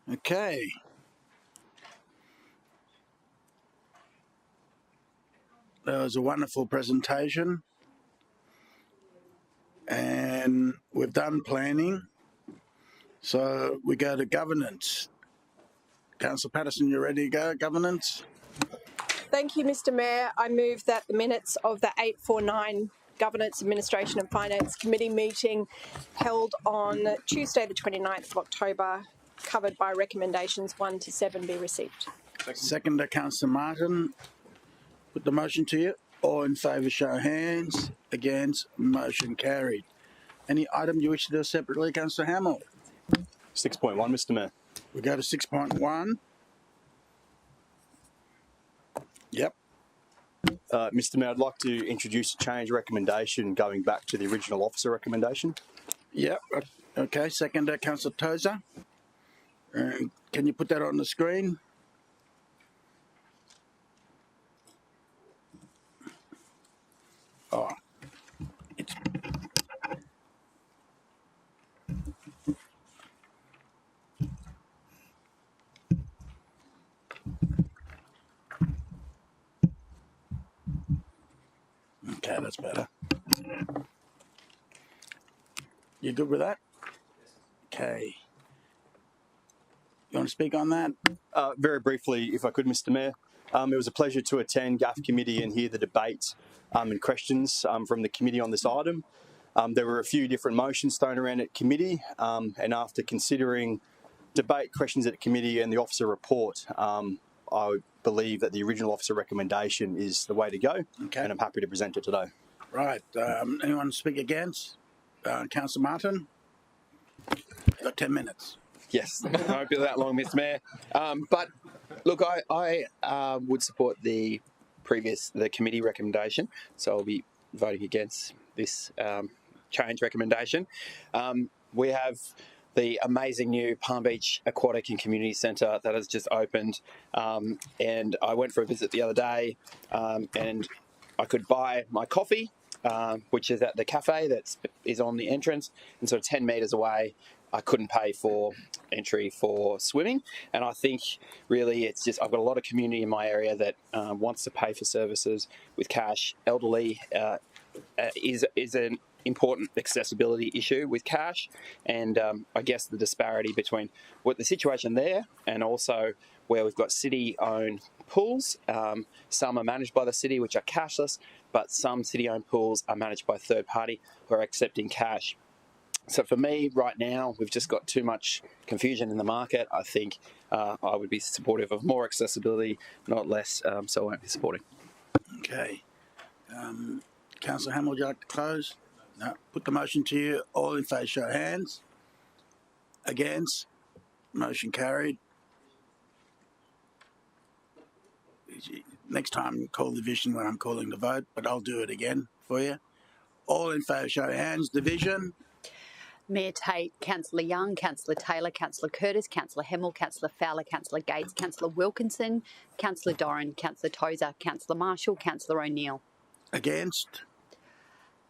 Okay. That was a wonderful presentation. And we've done planning. So we go to governance. Councillor Patterson, you ready to go? Governance? Thank you, Mr Mayor. I move that the minutes of the 849 Governance, Administration and Finance Committee meeting held on Tuesday the 29th of October, covered by recommendations 1 to 7, be received. Seconder, Councillor Martin. Put the motion to you. All in favour, show of hands. Against, motion carried. Any item you wish to do separately, Councillor Hamill? 6.1, Mr Mayor. We go to 6.1. Yep. Mr Mayor, I'd like to introduce a change recommendation going back to the original officer recommendation. Yep. Okay. Seconder, Councillor Tozer. Can you put that on the screen? Oh. Okay, that's better. You good with that? Okay. You want to speak on that? Very briefly, if I could, Mr Mayor. It was a pleasure to attend GAF committee and hear the debate and questions from the committee on this item. There were a few different motions thrown around at committee, and after considering debate, questions at committee and the officer report, I believe that the original officer recommendation is the way to go, okay. And I'm happy to present it today. Right. Anyone speak against? Councillor Martin? You've got 10 minutes. Yes, I won't be that long, Mr Mayor. But look, I would support the committee recommendation, so I'll be voting against this change recommendation. We have the amazing new Palm Beach Aquatic and Community Centre that has just opened, and I went for a visit the other day, and I could buy my coffee, which is at the cafe that is on the entrance, and sort of 10 metres away I couldn't pay for entry for swimming. And I think really it's just, I've got a lot of community in my area that wants to pay for services with cash. Elderly is an important accessibility issue with cash, and I guess the disparity between what the situation there and also where we've got city-owned pools. Some are managed by the city, which are cashless, but some city-owned pools are managed by third party who are accepting cash. So for me, right now, we've just got too much confusion in the market. I think I would be supportive of more accessibility, not less, so I won't be supporting. Okay. Councillor Hamill, would you like to close? No. Put the motion to you. All in favour, show of hands. Against? Motion carried. Next time, call division when I'm calling the vote, but I'll do it again for you. All in favour, show of hands. Division? Mayor Tate, Councillor Young, Councillor Taylor, Councillor Curtis, Councillor Hemmel, Councillor Fowler, Councillor Gates, Councillor Wilkinson, Councillor Doran, Councillor Tozer, Councillor Marshall, Councillor O'Neill. Against?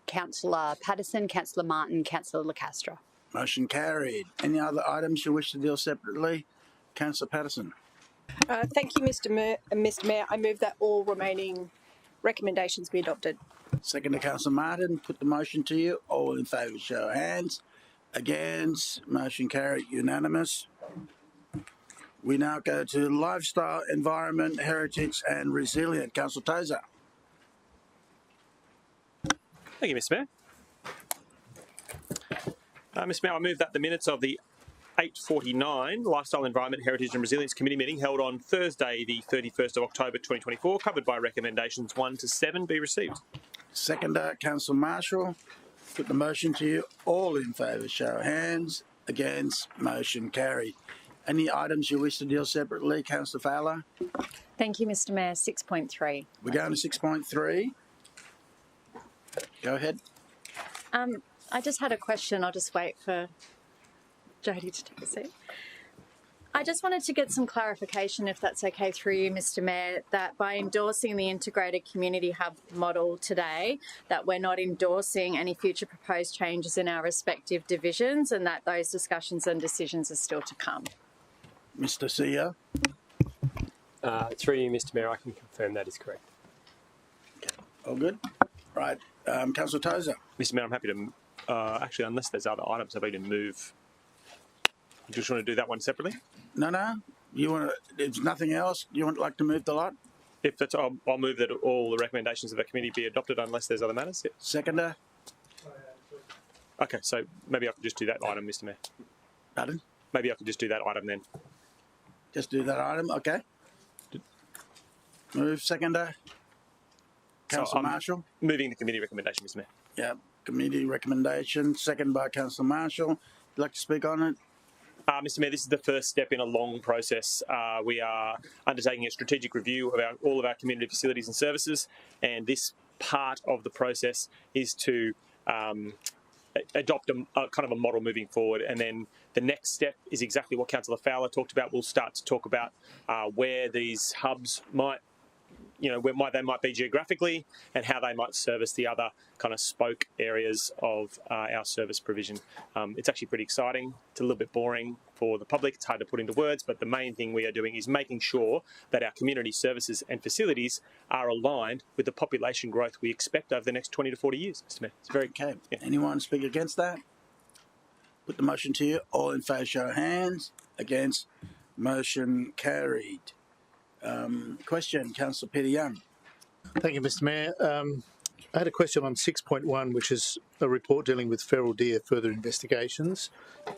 Councillor Patterson, Councillor Martin, Councillor LaCastra. Motion carried. Any other items you wish to deal separately? Councillor Patterson. Thank you, Mr Mayor. I move that all remaining recommendations be adopted. Second to Councillor Martin. Put the motion to you. All in favour, show of hands. Against? Motion carried. Unanimous. We now go to lifestyle, environment, heritage and resilient. Councillor Tozer. Thank you, Mr Mayor. Mr Mayor, I move that the minutes of the 849 Lifestyle, Environment, Heritage and Resilience Committee meeting held on Thursday, the 31st of October 2024, covered by recommendations 1 to 7, be received. Seconder, Councillor Marshall. Put the motion to you. All in favour, show of hands. Against? Motion carried. Any items you wish to deal separately? Councillor Fowler. Thank you, Mr Mayor. 6.3. We're going to 6.3. Go ahead. I just had a question. I'll just wait for Jodie to take a seat. I just wanted to get some clarification, if that's okay through you, Mr Mayor, that by endorsing the integrated community hub model today, that we're not endorsing any future proposed changes in our respective divisions and that those discussions and decisions are still to come. Mr. CEO. Through you, Mr. Mayor, I can confirm that is correct. All good? Right. Councillor Tozer. Mr. Mayor, I'm happy to, actually, unless there's other items, I'm happy to move. You just want to do that one separately? No. You want to, there's nothing else? You would like to move the lot? If that's, I'll move that all the recommendations of the committee be adopted unless there's other matters. Yep. Seconder. Okay, so maybe I could just do that item, Mr. Mayor. Pardon? Maybe I could just do that item then. Just do that item, okay. Move, seconder. Councillor Marshall. Moving the committee recommendation, Mr. Mayor. Yeah, committee recommendation, second by Councillor Marshall. Would you like to speak on it? Mr. Mayor, this is the first step in a long process. We are undertaking a strategic review of all of our community facilities and services, and this part of the process is to adopt a kind of a model moving forward. And then the next step is exactly what Councillor Fowler talked about. We'll start to talk about where these hubs might, where they might be geographically and how they might service the other kind of spoke areas of our service provision. It's actually pretty exciting. It's a little bit boring for the public. It's hard to put into words, but the main thing we are doing is making sure that our community services and facilities are aligned with the population growth we expect over the next 20 to 40 years, Mr. Mayor. It's very okay. Yeah. Anyone speak against that? Put the motion to you. All in favour, show of hands. Against, motion carried. Question, Councillor Peter Young. Thank you, Mr. Mayor. I had a question on 6.1, which is a report dealing with feral deer further investigations.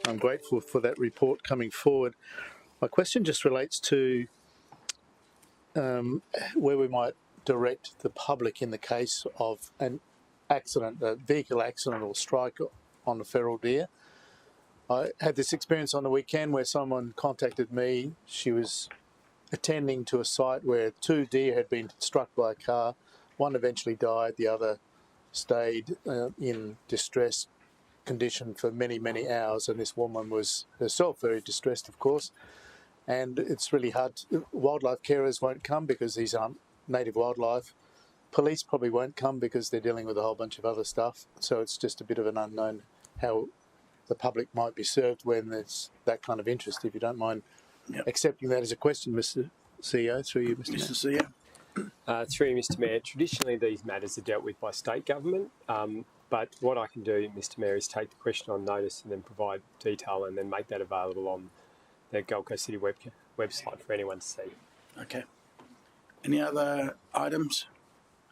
I'm grateful for that report coming forward. My question just relates to where we might direct the public in the case of an accident, a vehicle accident or strike on a feral deer. I had this experience on the weekend where someone contacted me. She was attending to a site where 2 deer had been struck by a car. One eventually died, the other stayed in distressed condition for many, many hours, and this woman was herself very distressed, of course. And it's really hard. Wildlife carers won't come because these aren't native wildlife. Police probably won't come because they're dealing with a whole bunch of other stuff. So it's just a bit of an unknown how the public might be served when there's that kind of interest, if you don't mind. Yep. Accepting that as a question, Mr. CEO, through you, Mr. Mayor. CEO. Through you, Mr. Mayor, traditionally these matters are dealt with by state government, but what I can do, Mr. Mayor, is take the question on notice and then provide detail and then make that available on the Gold Coast City website for anyone to see. Okay. Any other items?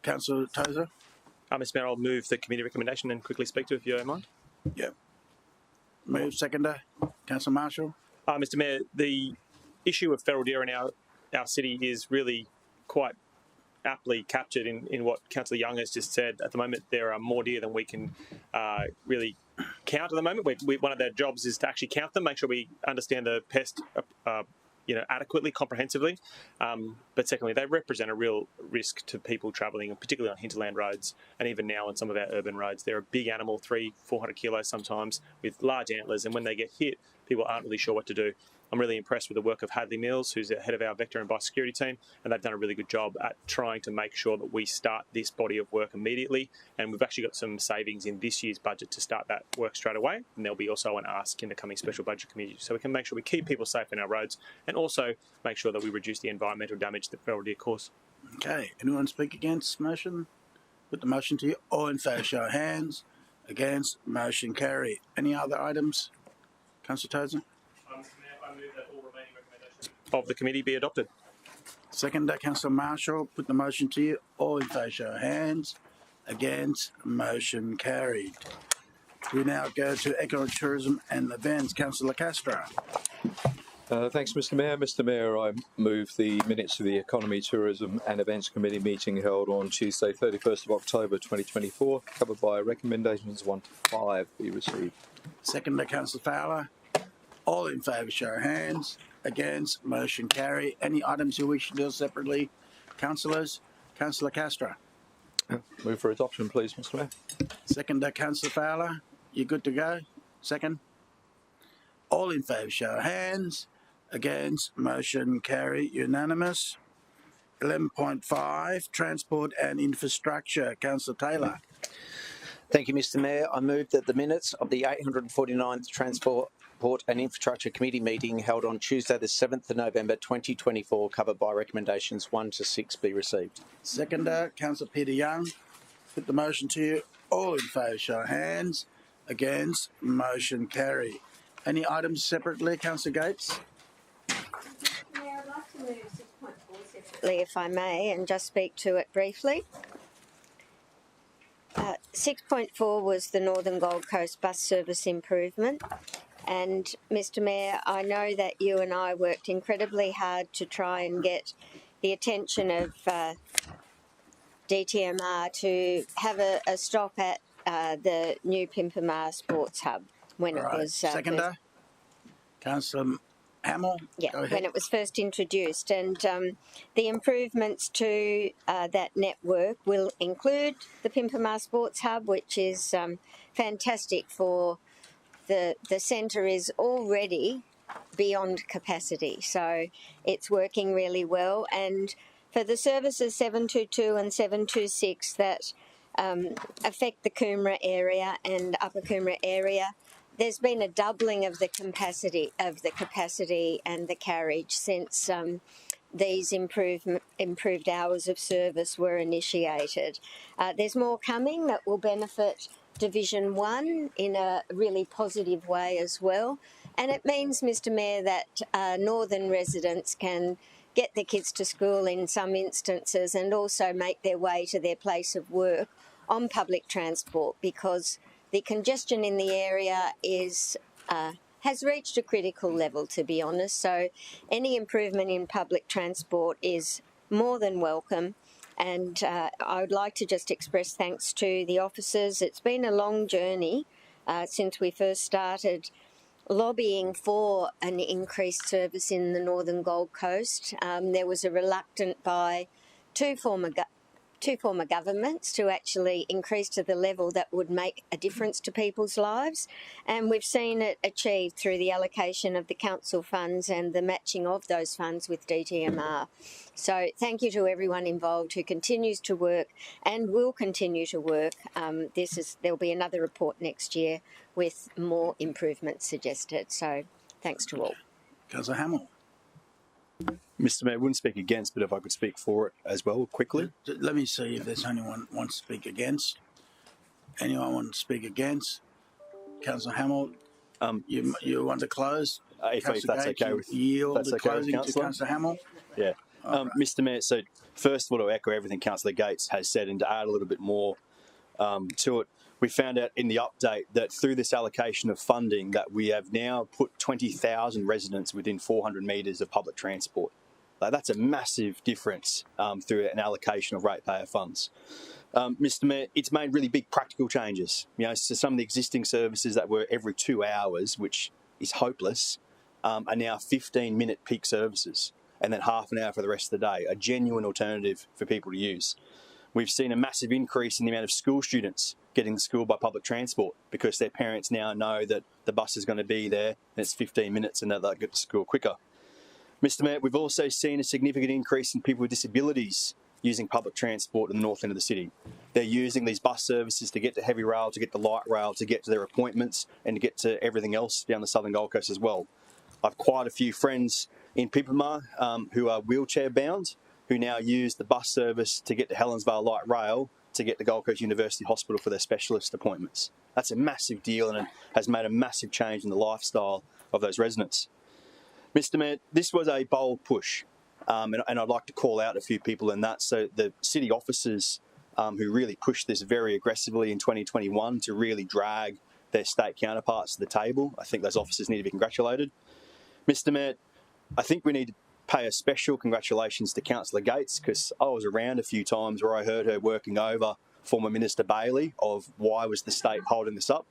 Councillor Tozer? Mr. Mayor, I'll move the committee recommendation and quickly speak to it if you don't mind. Yep. Move, seconder. Councillor Marshall? Mr. Mayor, the issue of feral deer in our city is really quite aptly captured in what Councillor Young has just said. At the moment, there are more deer than we can really count at the moment. One of their jobs is to actually count them, make sure we understand the pest adequately, comprehensively. But secondly, they represent a real risk to people travelling, particularly on hinterland roads, and even now on some of our urban roads. They're a big animal, 300-400 kilos sometimes, with large antlers, and when they get hit, people aren't really sure what to do. I'm really impressed with the work of Hadley Mills, who's the head of our vector and biosecurity team, and they've done a really good job at trying to make sure that we start this body of work immediately. And we've actually got some savings in this year's budget to start that work straight away. And there'll be also an ask in the coming special budget committee, so we can make sure we keep people safe in our roads and also make sure that we reduce the environmental damage that feral deer cause. Okay. Anyone speak against motion? Put the motion to you. All in favour, show of hands. Against, motion carry. Any other items? Councillor Tozer? I move that all remaining recommendations of the committee be adopted. Seconder, Councillor Marshall. Put the motion to you. All in favour, show of hands. Against, motion carried. We now go to Economic Tourism and Events. Councillor Castro. Thanks, Mr. Mayor. Mr. Mayor, I move the minutes of the Economy, Tourism and Events Committee meeting held on Tuesday, 31st of October 2024, covered by recommendations 1 to 5 be received. Seconder, Councillor Fowler. All in favour, show of hands. Against, motion carry. Any items you wish to deal separately? Councillors? Councillor Castro. Move for adoption, please, Mr. Mayor. Seconder, Councillor Fowler. You good to go? Second. All in favour, show of hands. Against, motion carry. Unanimous. 11.5, Transport and Infrastructure. Councillor Taylor. Thank you, Mr. Mayor. I move that the minutes of the 849th Transport Transport and Infrastructure Committee meeting held on Tuesday the 7th of November 2024, covered by recommendations 1 to 6 be received. Seconder, Councillor Peter Young. Put the motion to you. All in favour, show of hands. Against, motion carry. Any items separately, Councillor Gates? Mayor, I'd like to move 6.4 separately, if I may, and just speak to it briefly. 6.4 was the Northern Gold Coast bus service improvement. And Mr Mayor, I know that you and I worked incredibly hard to try and get the attention of DTMR to have a stop at the new Pimpamar Sports Hub when it was... Seconder, Councillor Hamill. Yeah, when it was first introduced. And the improvements to that network will include the Pimpamar Sports Hub, which is fantastic for the centre is already beyond capacity. So it's working really well. And for the services 722 and 726 that affect the Coomera area and Upper Coomera area, there's been a doubling of the capacity and the carriage since these improved hours of service were initiated. There's more coming that will benefit Division 1 in a really positive way as well. And it means, Mr Mayor, that northern residents can get their kids to school in some instances and also make their way to their place of work on public transport, because the congestion in the area is has reached a critical level, to be honest. So any improvement in public transport is more than welcome. And I would like to just express thanks to the officers. It's been a long journey since we first started lobbying for an increased service in the Northern Gold Coast. There was a reluctance by two former governments to actually increase to the level that would make a difference to people's lives, and we've seen it achieved through the allocation of the council funds and the matching of those funds with DTMR. So thank you to everyone involved who continues to work and will continue to work. There'll be another report next year with more improvements suggested. So thanks to all. Councillor Hamill. Mr Mayor, I wouldn't speak against, but if I could speak for it as well, quickly. Let me see if there's anyone who wants to speak against. Anyone want to speak against? Councillor Hamill, you want to close? If that's okay with yield that's the okay with closing to Councillor Hamill? Yeah. Mr Mayor, so first of all, to echo everything Councillor Gates has said and to add a little bit more to it, we found out in the update that through this allocation of funding that we have now put 20,000 residents within 400 metres of public transport. That's a massive difference through an allocation of ratepayer funds. Mr Mayor, it's made really big practical changes. You know, so some of the existing services that were every 2 hours, which is hopeless, are now 15-minute peak services, and then half an hour for the rest of the day, a genuine alternative for people to use. We've seen a massive increase in the amount of school students getting to school by public transport because their parents now know that the bus is going to be there and it's 15 minutes and they'll get to school quicker. Mr Mayor, we've also seen a significant increase in people with disabilities using public transport in the north end of the city. They're using these bus services to get to heavy rail, to get to light rail, to get to their appointments and to get to everything else down the southern Gold Coast as well. I've quite a few friends in Pimpamar who are wheelchair bound, who now use the bus service to get to Helensvale Light Rail to get to Gold Coast University Hospital for their specialist appointments. That's a massive deal and it has made a massive change in the lifestyle of those residents. Mr Mayor, this was a bold push, and I'd like to call out a few people in that. So the city officers who really pushed this very aggressively in 2021 to really drag their state counterparts to the table, I think those officers need to be congratulated. Mr Mayor, I think we need to pay a special congratulations to Councillor Gates, because I was around a few times where I heard her working over former Minister Bailey of why was the state holding this up.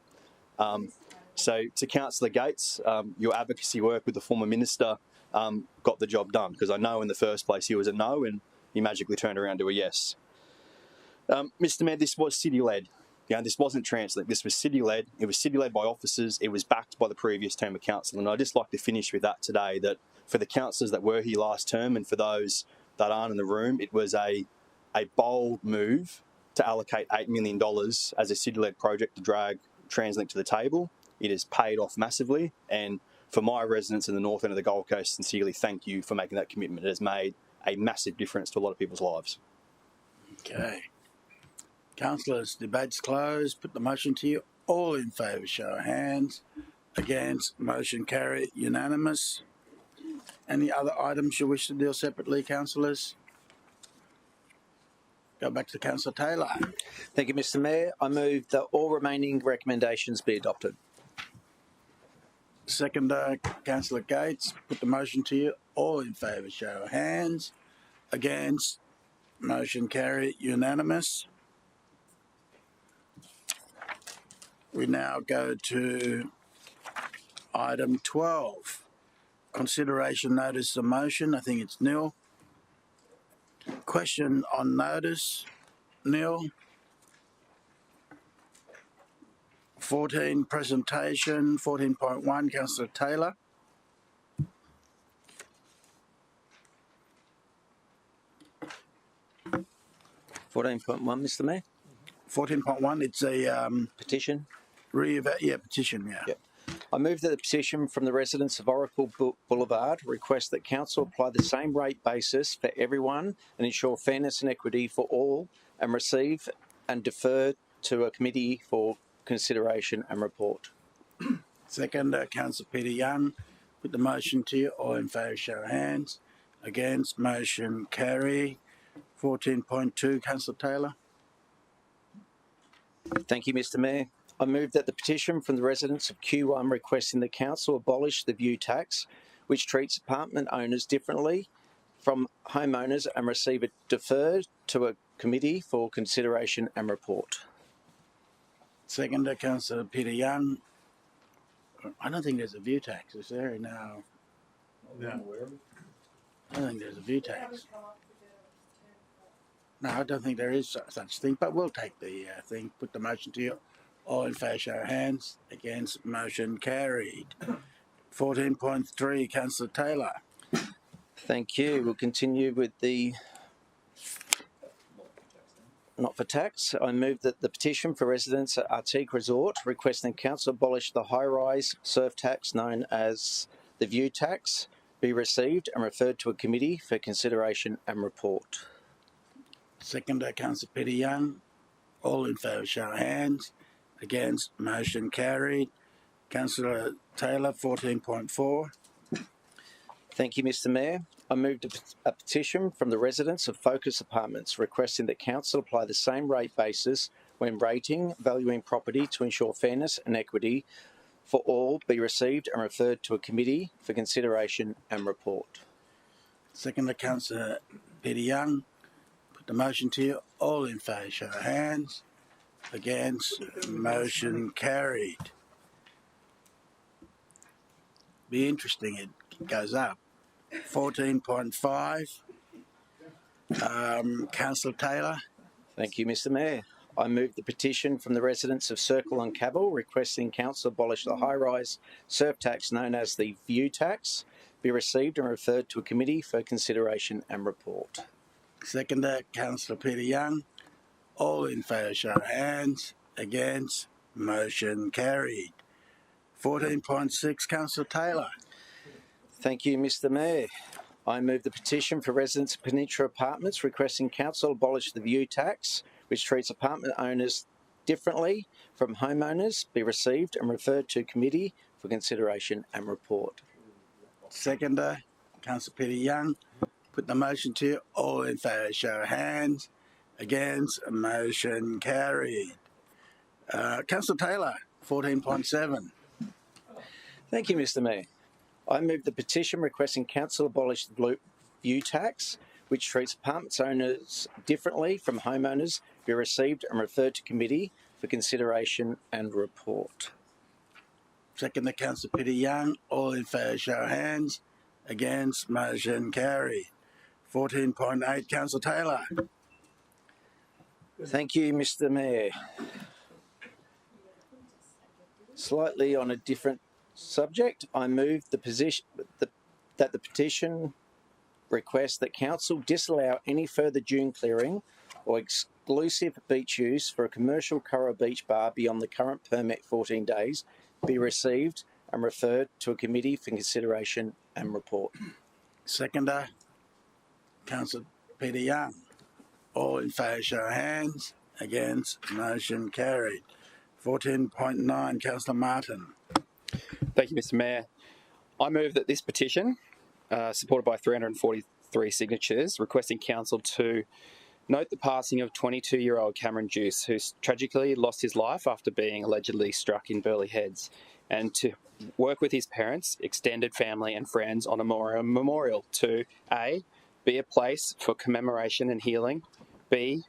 So to Councillor Gates, your advocacy work with the former minister got the job done, because I know in the first place he was a no and he magically turned around to a yes. Mr Mayor, this was city-led. You know, this wasn't Translink, this was city-led. It was city-led by officers. It was backed by the previous term of council. And I'd just like to finish with that today, that for the councillors that were here last term and for those that aren't in the room, it was a bold move to allocate $8 million as a city-led project to drag Translink to the table. it has paid off massively. And for my residents in the north end of the Gold Coast, sincerely thank you for making that commitment. It has made a massive difference to a lot of people's lives. Okay. Councillors, debate's closed. Put the motion to you. All in favour, show of hands. Against, motion carried, unanimous. Any other items you wish to deal separately, councillors? Go back to Councillor Taylor. Thank you, Mr Mayor. I move that all remaining recommendations be adopted. Seconder, Councillor Gates. Put the motion to you. All in favour, show of hands. Against, motion carried, unanimous. We now go to item 12. Consideration notice of motion. I think it's nil. Question on notice. Nil. 14 presentation. 14.1 Councillor Taylor. Mr Mayor. 14.1. It's a petition. Petition. Yeah. Yep. I move that the petition from the residents of Oracle Boulevard request that council apply the same rate basis for everyone and ensure fairness and equity for all, and receive and defer to a committee for consideration and report. Second, Councillor Peter Young. Put the motion to you. All in favour, show of hands. Against, motion carry. 14.2, Councillor Taylor. Thank you, Mr Mayor. I move that the petition from the residents of Q1 requesting the council abolish the view tax, which treats apartment owners differently from homeowners, and receive it deferred to a committee for consideration and report. Seconder, Councillor Peter Young. I don't think there's a view tax, is there? No. I don't think there's a view tax. No, I don't think there is such thing, but we'll take the thing. Put the motion to you. All in favour, show of hands. Against, motion carried. 14.3, Councillor Taylor. Thank you. We'll continue with the not for tax. I move that the petition for residents at Artique Resort requesting council abolish the high-rise surf tax known as the view tax be received and referred to a committee for consideration and report. Seconder, Councillor Peter Young. All in favour, show of hands. Against, motion carried. Councillor Taylor, 14.4. Thank you, Mr Mayor. I moved a petition from the residents of Focus Apartments requesting that council apply the same rate basis when rating, valuing property to ensure fairness and equity for all be received and referred to a committee for consideration and report. Seconder, Councillor Peter Young. Put the motion to you. All in favour, show of hands. Against, motion carried. Be interesting, it goes up. 14.5. Councillor Taylor. Thank you, Mr Mayor. I move the petition from the residents of Circle and Cavill requesting council abolish the high-rise surf tax known as the view tax be received and referred to a committee for consideration and report. Seconder, Councillor Peter Young. All in favour, show of hands. Against, motion carried. 14.6, Councillor Taylor. Thank you, Mr Mayor. I move the petition for residents of Peninsula Apartments requesting council abolish the view tax, which treats apartment owners differently from homeowners, be received and referred to committee for consideration and report. Seconder, Councillor Peter Young. Put the motion to you. All in favour, show of hands. Against, motion carried. Councillor Taylor, 14.7. Thank you, Mr Mayor. I move the petition requesting council abolish the view tax, which treats apartment owners differently from homeowners, be received and referred to committee for consideration and report. Second, Councillor Peter Young. All in favour, show of hands. Against, motion carried. 14.8, Councillor Taylor. Thank you, Mr Mayor. Slightly on a different subject, I move that the petition requests that council disallow any further dune clearing or exclusive beach use for a commercial Curra Beach bar beyond the current permit 14 days be received and referred to a committee for consideration and report. Seconder, Councillor Peter Young. All in favour, show of hands. Against, motion carried. 14.9, Councillor Martin. Thank you, Mr. Mayor. I move that this petition, supported by 343 signatures, requesting council to note the passing of 22-year-old Cameron Juice, who tragically lost his life after being allegedly struck in Burleigh Heads, and to work with his parents, extended family and friends on a memorial to A, be a place for commemoration and healing, B,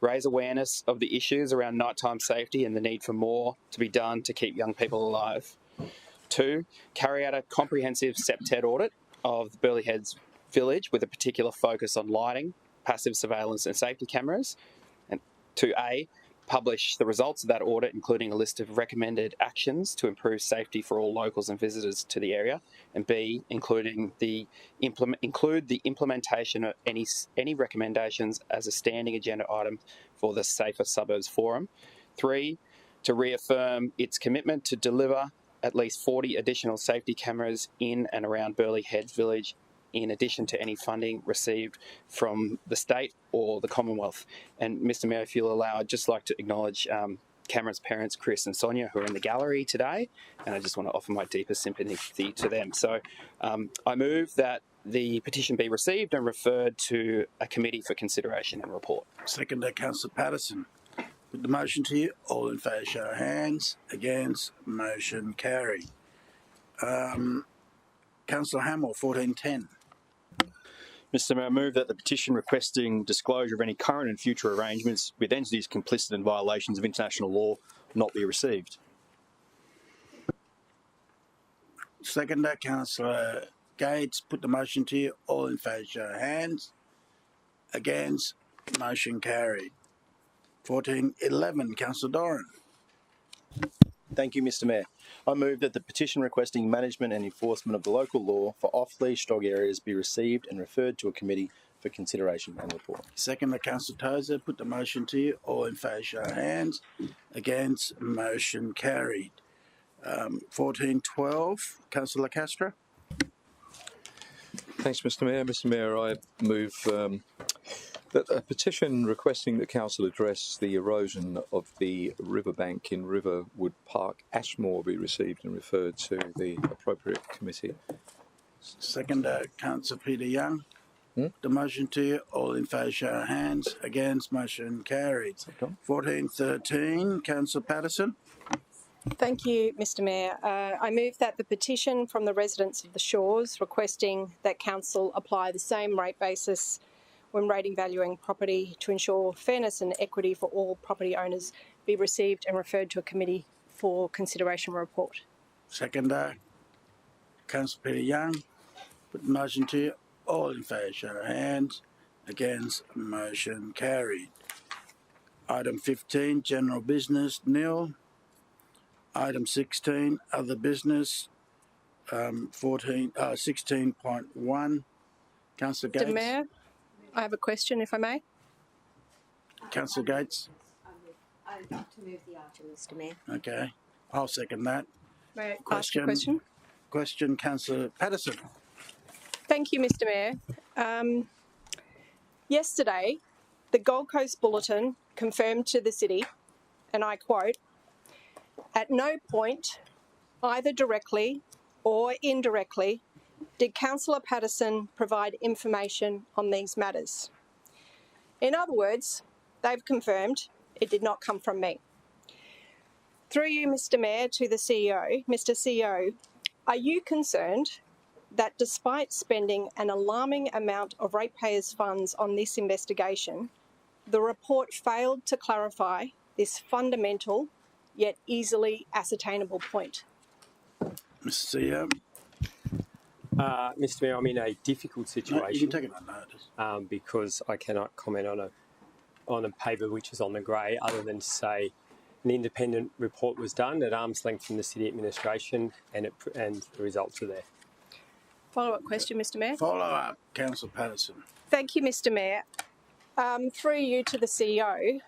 raise awareness of the issues around nighttime safety and the need for more to be done to keep young people alive. 2, carry out a comprehensive SEPTED audit of the Burleigh Heads village with a particular focus on lighting, passive surveillance and safety cameras. And 2A, publish the results of that audit, including a list of recommended actions to improve safety for all locals and visitors to the area. And B, include the implementation of any recommendations as a standing agenda item for the Safer Suburbs Forum. 3, to reaffirm its commitment to deliver at least 40 additional safety cameras in and around Burleigh Heads Village, in addition to any funding received from the state or the Commonwealth. And Mr. Mayor, if you'll allow, I'd just like to acknowledge Cameron's parents, Chris and Sonia, who are in the gallery today, and I just want to offer my deepest sympathy to them. So I move that the petition be received and referred to a committee for consideration and report. Seconder, Councillor Patterson. Put the motion to you. All in favour, show of hands. Against, motion carried. Councillor Hamill, 1410. Mr. Mayor, I move that the petition requesting disclosure of any current and future arrangements with entities complicit in violations of international law not be received. Seconder, Councillor Gates. Put the motion to you. All in favour, show of hands. Against, motion carried. 1411, Councillor Doran. Thank you, Mr. Mayor. I move that the petition requesting management and enforcement of the local law for off-leash dog areas be received and referred to a committee for consideration and report. Seconder, Councillor Tozer. Put the motion to you. All in favour, show of hands. Against, motion carried. 1412, Councillor Castro. Thanks, Mr. Mayor. Mr. Mayor, I move that a petition requesting that council address the erosion of the riverbank in Riverwood Park, Ashmore, be received and referred to the appropriate committee. Seconder, Councillor Peter Young. The motion to you. All in favour, show of hands. Against, motion carried. 1413, Councillor Patterson. Thank you, Mr. Mayor. I move that the petition from the residents of the Shores requesting that council apply the same rate basis when rating valuing property to ensure fairness and equity for all property owners be received and referred to a committee for consideration report. Seconder, Councillor Peter Young. Put the motion to you. All in favour, show of hands. Against, motion carried. Item 15, general business, nil. Item 16, other business, 16.1. Councillor Gates. Mr. Mayor, I have a question, if I may. Councillor Gates. I'd like to move the item, Mr. Mayor. Okay, I'll second that. May I ask a question? Question, Councillor Patterson. Thank you, Mr. Mayor. Yesterday, the Gold Coast Bulletin confirmed to the city, and I quote, "At no point, either directly or indirectly, did Councillor Patterson provide information on these matters." In other words, they've confirmed it did not come from me. Through you, Mr. Mayor, to the CEO, Mr. CEO, are you concerned that despite spending an alarming amount of ratepayers' funds on this investigation, the report failed to clarify this fundamental yet easily ascertainable point? Mr. CEO. Mr. Mayor, I'm in a difficult situation. No, you can take it on notice. Because I cannot comment on a paper which is on the grey, other than to say an independent report was done at arm's length from the city administration, and the results are there. Follow-up question, Mr. Mayor. Follow-up, Councillor Patterson. Thank you, Mr. Mayor. Through you to the CEO,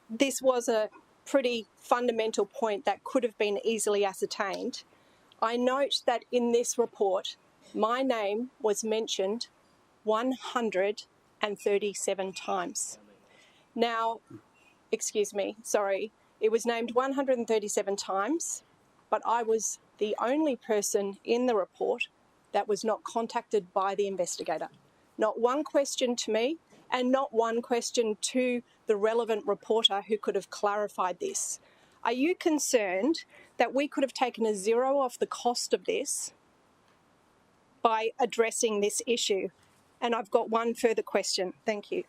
this was a pretty fundamental point that could have been easily ascertained. I note that in this report, my name was mentioned 137 times. Now, excuse me, sorry, it was named 137 times, but I was the only person in the report that was not contacted by the investigator. Not one question to me and not one question to the relevant reporter who could have clarified this. Are you concerned that we could have taken a zero off the cost of this by addressing this issue? And I've got one further question. Thank you.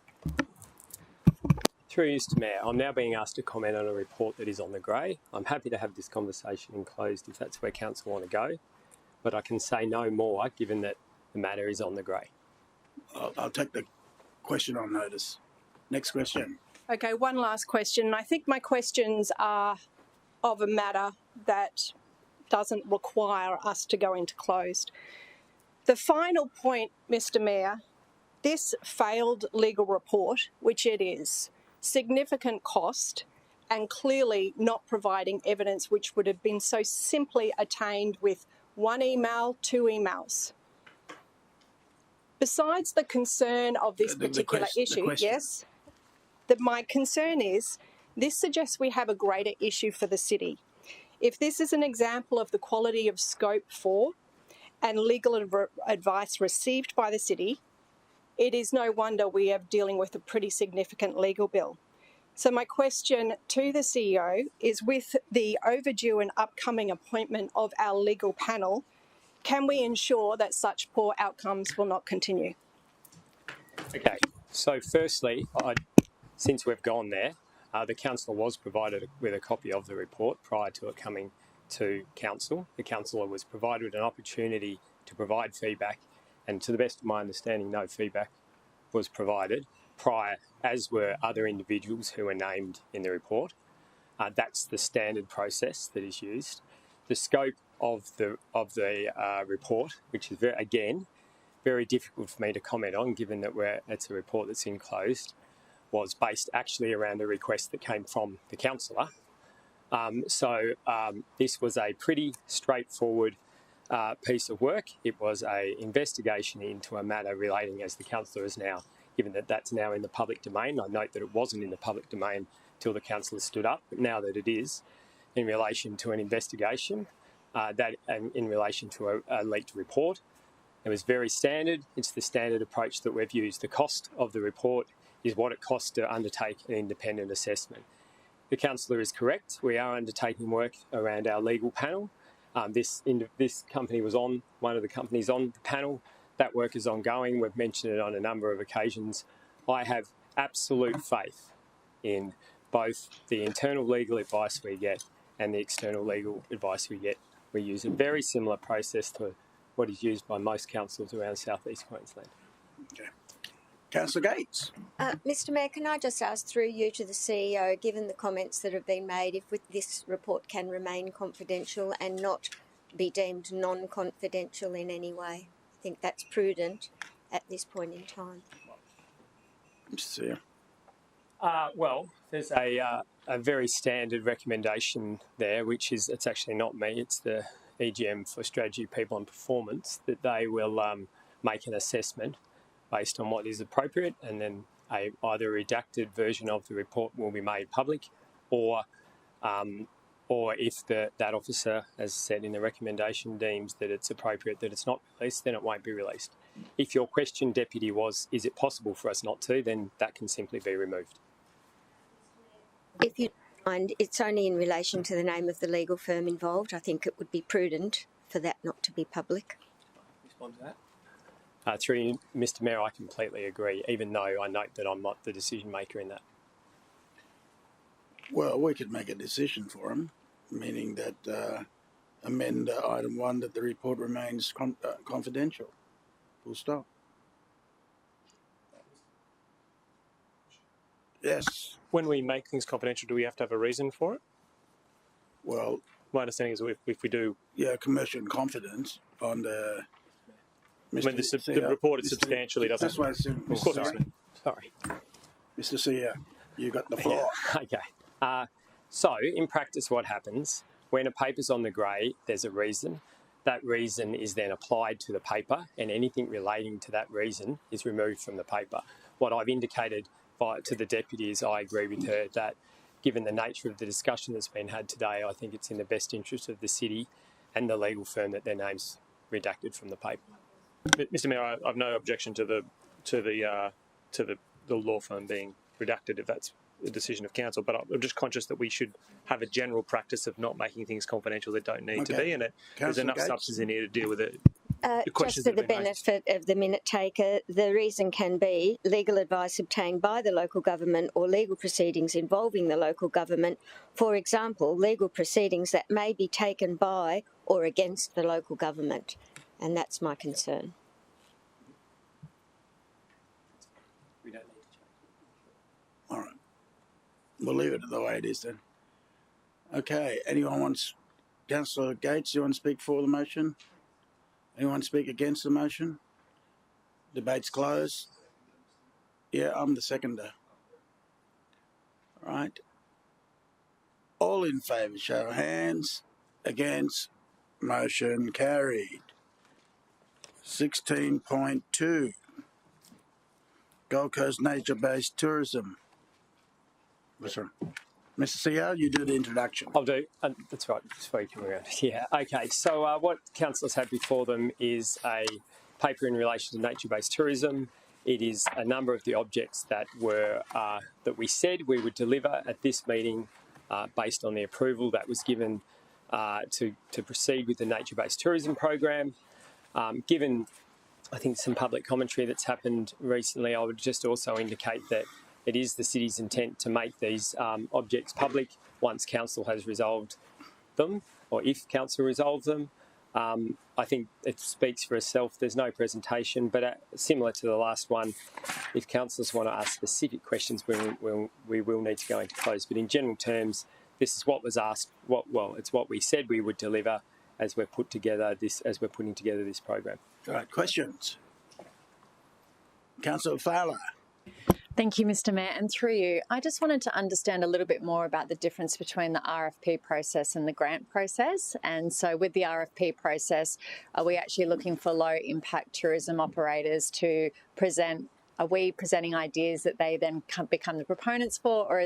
Through you, Mr. Mayor, I'm now being asked to comment on a report that is on the grey. I'm happy to have this conversation enclosed if that's where council want to go, but I can say no more given that the matter is on the grey. I'll take the question on notice. Next question. Okay, one last question. I think my questions are of a matter that doesn't require us to go into closed. The final point, Mr. Mayor, this failed legal report, which it is, significant cost and clearly not providing evidence which would have been so simply attained with one email, two emails. Besides the concern of this particular issue, yes, my concern is this suggests we have a greater issue for the city. If this is an example of the quality of scope for and legal advice received by the city, it is no wonder we are dealing with a pretty significant legal bill. So my question to the CEO is, with the overdue and upcoming appointment of our legal panel, can we ensure that such poor outcomes will not continue? Okay, so firstly, since we've gone there, the councillor was provided with a copy of the report prior to it coming to council. The councillor was provided with an opportunity to provide feedback, and to the best of my understanding, no feedback was provided prior, as were other individuals who were named in the report. That's the standard process that is used. The scope of the report, which is very difficult for me to comment on, given that it's a report that's enclosed, was based actually around a request that came from the councillor. This was a pretty straightforward piece of work. It was an investigation into a matter relating, as the councillor is now, given that that's now in the public domain. I note that it wasn't in the public domain till the councillor stood up, but now that it is, in relation to an investigation, in relation to a leaked report. It was very standard. It's the standard approach that we've used. The cost of the report is what it costs to undertake an independent assessment. The councillor is correct. We are undertaking work around our legal panel. This company was on, one of the companies on the panel. That work is ongoing. We've mentioned it on a number of occasions. I have absolute faith in both the internal legal advice we get and the external legal advice we get. We use a very similar process to what is used by most councils around South East Queensland. Okay. Councillor Gates. Mr. Mayor, can I just ask through you to the CEO, given the comments that have been made, if this report can remain confidential and not be deemed non-confidential in any way? I think that's prudent at this point in time. Mr. Well, there's a very standard recommendation there, which is, it's actually not me, it's the EGM for Strategy, People and Performance, that they will make an assessment based on what is appropriate, and then either a redacted version of the report will be made public, or if that officer, as said in the recommendation, deems that it's appropriate that it's not released, then it won't be released. If your question, Deputy, was, is it possible for us not to, then that can simply be removed. If you mind, it's only in relation to the name of the legal firm involved. I think it would be prudent for that not to be public. Respond to that? Through you, Mr. Mayor, I completely agree, even though I note that I'm not the decision maker in that. Well, we could make a decision for him, meaning that amend item 1 that the report remains confidential. Full stop. Yes. When we make things confidential, do we have to have a reason for it? Well, my understanding is if we do... Yeah, commercial and confidence on the... I mean, the report is substantially doesn't... That's why I assume... Of course, sorry. Mr. CEO, you got the floor. Yeah. Okay. So, in practice, what happens when a paper's on the grey, there's a reason. That reason is then applied to the paper, and anything relating to that reason is removed from the paper. What I've indicated to the deputy is I agree with her that given the nature of the discussion that's been had today, I think it's in the best interest of the city and the legal firm that their name's redacted from the paper. Mr. Mayor, I've no objection to the law firm being redacted if that's the decision of council, but I'm just conscious that we should have a general practice of not making things confidential that don't need to be, and there's enough substance in here to deal with it. Just for the benefit of the minute taker, the reason can be legal advice obtained by the local government or legal proceedings involving the local government. For example, legal proceedings that may be taken by or against the local government. And that's my concern. We don't need to change All right. We'll leave it the way it is then. Okay. Anyone wants... Councillor Gates, do you want to speak for the motion? Anyone speak against the motion? Debate's closed. Yeah, I'm the seconder. All right. All in favour, show of hands. Against, motion carried. 16.2. Gold Coast nature-based tourism. Mr. CEO, you do the introduction. I'll do. That's right. Before you come around. Yeah. Okay. So what councillors have before them is a paper in relation to nature-based tourism. It is a number of the objects that were that we said we would deliver at this meeting, based on the approval that was given to proceed with the nature-based tourism program. Given, I think, some public commentary that's happened recently, I would just also indicate that it is the city's intent to make these objects public once council has resolved them, or if council resolves them. I think it speaks for itself. There's no presentation, but similar to the last one, if councillors want to ask specific questions, we will need to go into close. But in general terms, this is what was asked. It's what we said we would deliver as we're putting together this program. All right, questions? Councillor Fowler. Thank you, Mr. Mayor. And through you, I just wanted to understand a little bit more about the difference between the RFP process and the grant process. And so with the RFP process, are we actually looking for low impact tourism operators to present? Are we presenting ideas that they then become the proponents for, or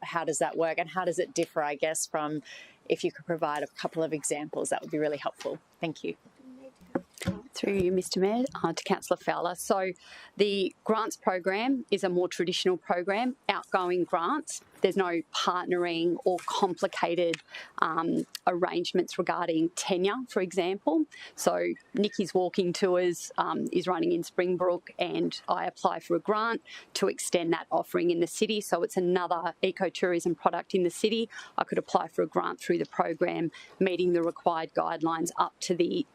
how does that work? And how does it differ, I guess, from, if you could provide a couple of examples, that would be really helpful. Thank you. Through you, Mr. Mayor, to Councillor Fowler. So the grants program is a more traditional program, outgoing grants. There's no partnering or complicated arrangements regarding tenure, for example. So Nikki's Walking Tours is running in Springbrook, and I apply for a grant to extend that offering in the city. So it's another ecotourism product in the city. I could apply for a grant through the program, meeting the required guidelines up to the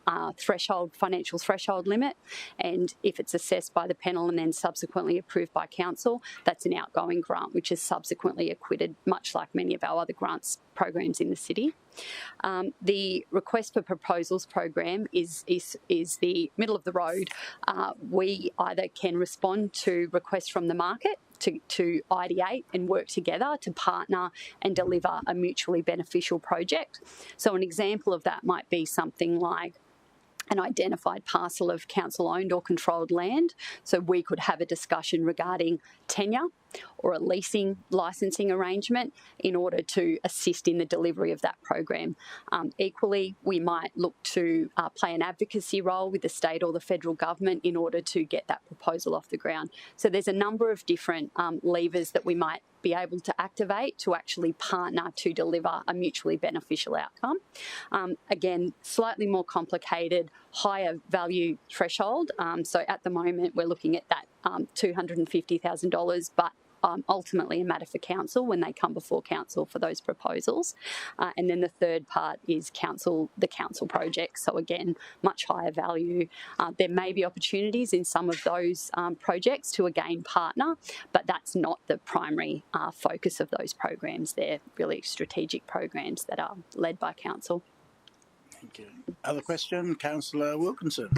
financial threshold limit. And if it's assessed by the panel and then subsequently approved by council, that's an outgoing grant, which is subsequently acquitted, much like many of our other grants programs in the city. The request for proposals program is the middle of the road. We either can respond to requests from the market to ideate and work together to partner and deliver a mutually beneficial project. So an example of that might be something like an identified parcel of council-owned or controlled land. So we could have a discussion regarding tenure or a leasing licensing arrangement in order to assist in the delivery of that program. Equally, we might look to play an advocacy role with the state or the federal government in order to get that proposal off the ground. So there's a number of different levers that we might be able to activate to actually partner to deliver a mutually beneficial outcome. Again, slightly more complicated, higher value threshold. So at the moment, we're looking at that $250,000, but ultimately a matter for council when they come before council for those proposals. And then the third part is the council projects. So again, much higher value. There may be opportunities in some of those projects to again partner, but that's not the primary focus of those programs. They're really strategic programs that are led by council. Thank you. Other question, Councillor Wilkinson.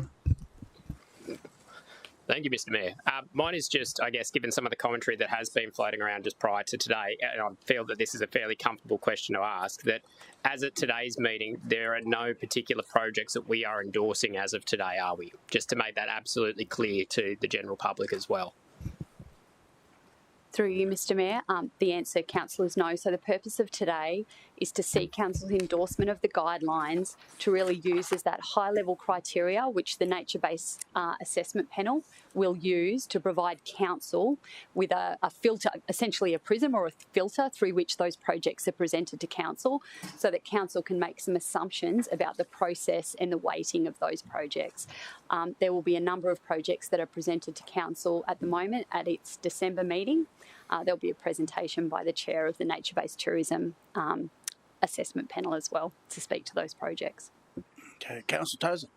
Thank you, Mr. Mayor. Mine is just, I guess, given some of the commentary that has been floating around just prior to today, and I feel that this is a fairly comfortable question to ask, that as at today's meeting, there are no particular projects that we are endorsing as of today, are we? Just to make that absolutely clear to the general public as well. Through you, Mr. Mayor, the answer, council, is no. So the purpose of today is to seek council's endorsement of the guidelines to really use as that high-level criteria which the nature-based assessment panel will use to provide council with a filter, essentially a prism or a filter through which those projects are presented to council, so that council can make some assumptions about the process and the weighting of those projects. There will be a number of projects that are presented to council at the moment at its December meeting. There'll be a presentation by the chair of the nature-based tourism assessment panel as well to speak to those projects. Okay, Councillor Tozer.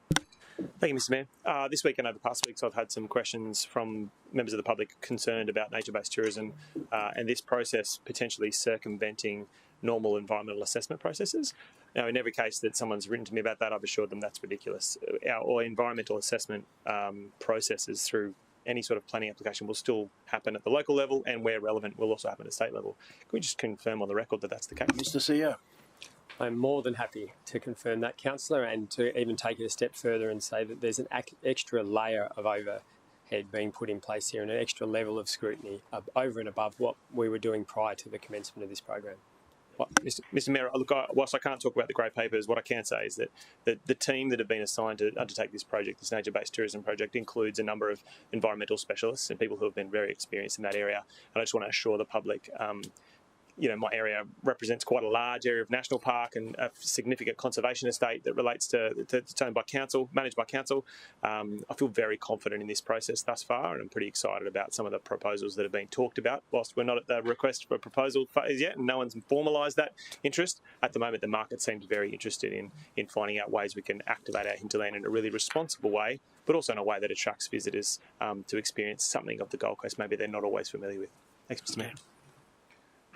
Thank you, Mr. Mayor. This week and over the past weeks, I've had some questions from members of the public concerned about nature-based tourism and this process potentially circumventing normal environmental assessment processes. Now, in every case that someone's written to me about that, I've assured them that's ridiculous. Our environmental assessment processes through any sort of planning application will still happen at the local level, and where relevant will also happen at state level. Can we just confirm on the record that that's the case? Mr. CEO. I'm more than happy to confirm that, Councillor, and to even take it a step further and say that there's an extra layer of overhead being put in place here and an extra level of scrutiny over and above what we were doing prior to the commencement of this program. Well, Mr. Mayor, look, whilst I can't talk about the grey papers, what I can say is that the team that have been assigned to undertake this project, this nature-based tourism project, includes a number of environmental specialists and people who have been very experienced in that area. And I just want to assure the public, you know, my area represents quite a large area of national park and a significant conservation estate that relates to it's owned by council, managed by council. I feel very confident in this process thus far, and I'm pretty excited about some of the proposals that have been talked about. Whilst we're not at the request for a proposal phase yet, and no one's formalised that interest, at the moment the market seems very interested in finding out ways we can activate our hinterland in a really responsible way, but also in a way that attracts visitors to experience something of the Gold Coast maybe they're not always familiar with. Thanks, Mr. Mayor.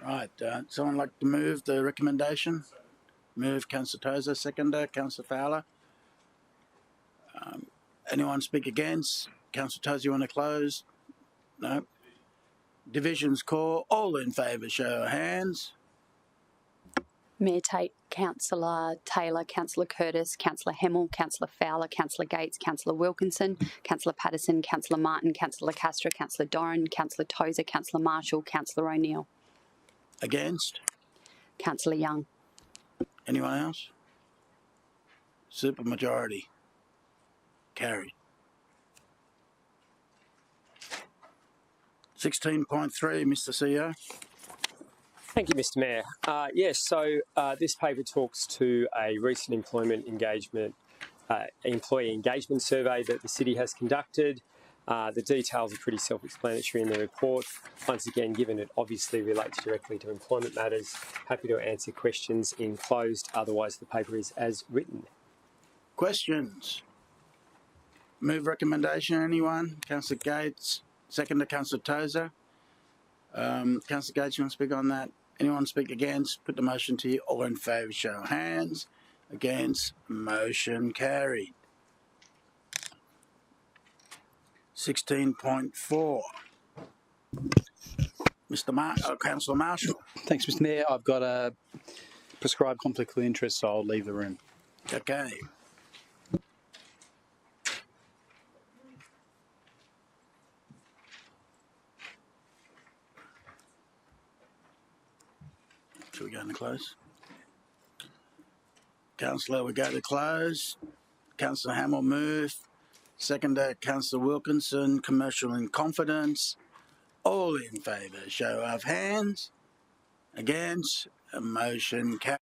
Right, someone like to move the recommendation? Move, Councillor Tozer. Seconder, Councillor Fowler. Anyone speak against? Councillor Tozer, you want to close? No. Divisions call. All in favour, show of hands. Mayor Tate, Councillor Taylor, Councillor Curtis, Councillor Hemmel, Councillor Fowler, Councillor Gates, Councillor Wilkinson, Councillor Patterson, Councillor Martin, Councillor Castro, Councillor Doran, Councillor Tozer, Councillor Marshall, Councillor O'Neill. Against? Councillor Young. Anyone else? Super majority. Carried. 16.3, Mr. CEO. Thank you, Mr. Mayor. Yes, so this paper talks to a recent employee engagement survey that the city has conducted. The details are pretty self-explanatory in the report. Once again, given it obviously relates directly to employment matters, happy to answer questions in closed. Otherwise, the paper is as written. Questions? Move recommendation, anyone? Councillor Gates. Second to Councillor Tozer. Councillor Gates, you want to speak on that? Anyone speak against? Put the motion to you. All in favour, show of hands. Against, motion carried. 16.4. Councillor Marshall. Thanks, Mr. Mayor. I've got a prescribed conflict of interest, so I'll leave the room. Okay. Should we go into close? Councillor, we go to close. Councillor Hamill move. Seconder, Councillor Wilkinson, commercial in confidence. All in favour, show of hands. Against, a motion carried.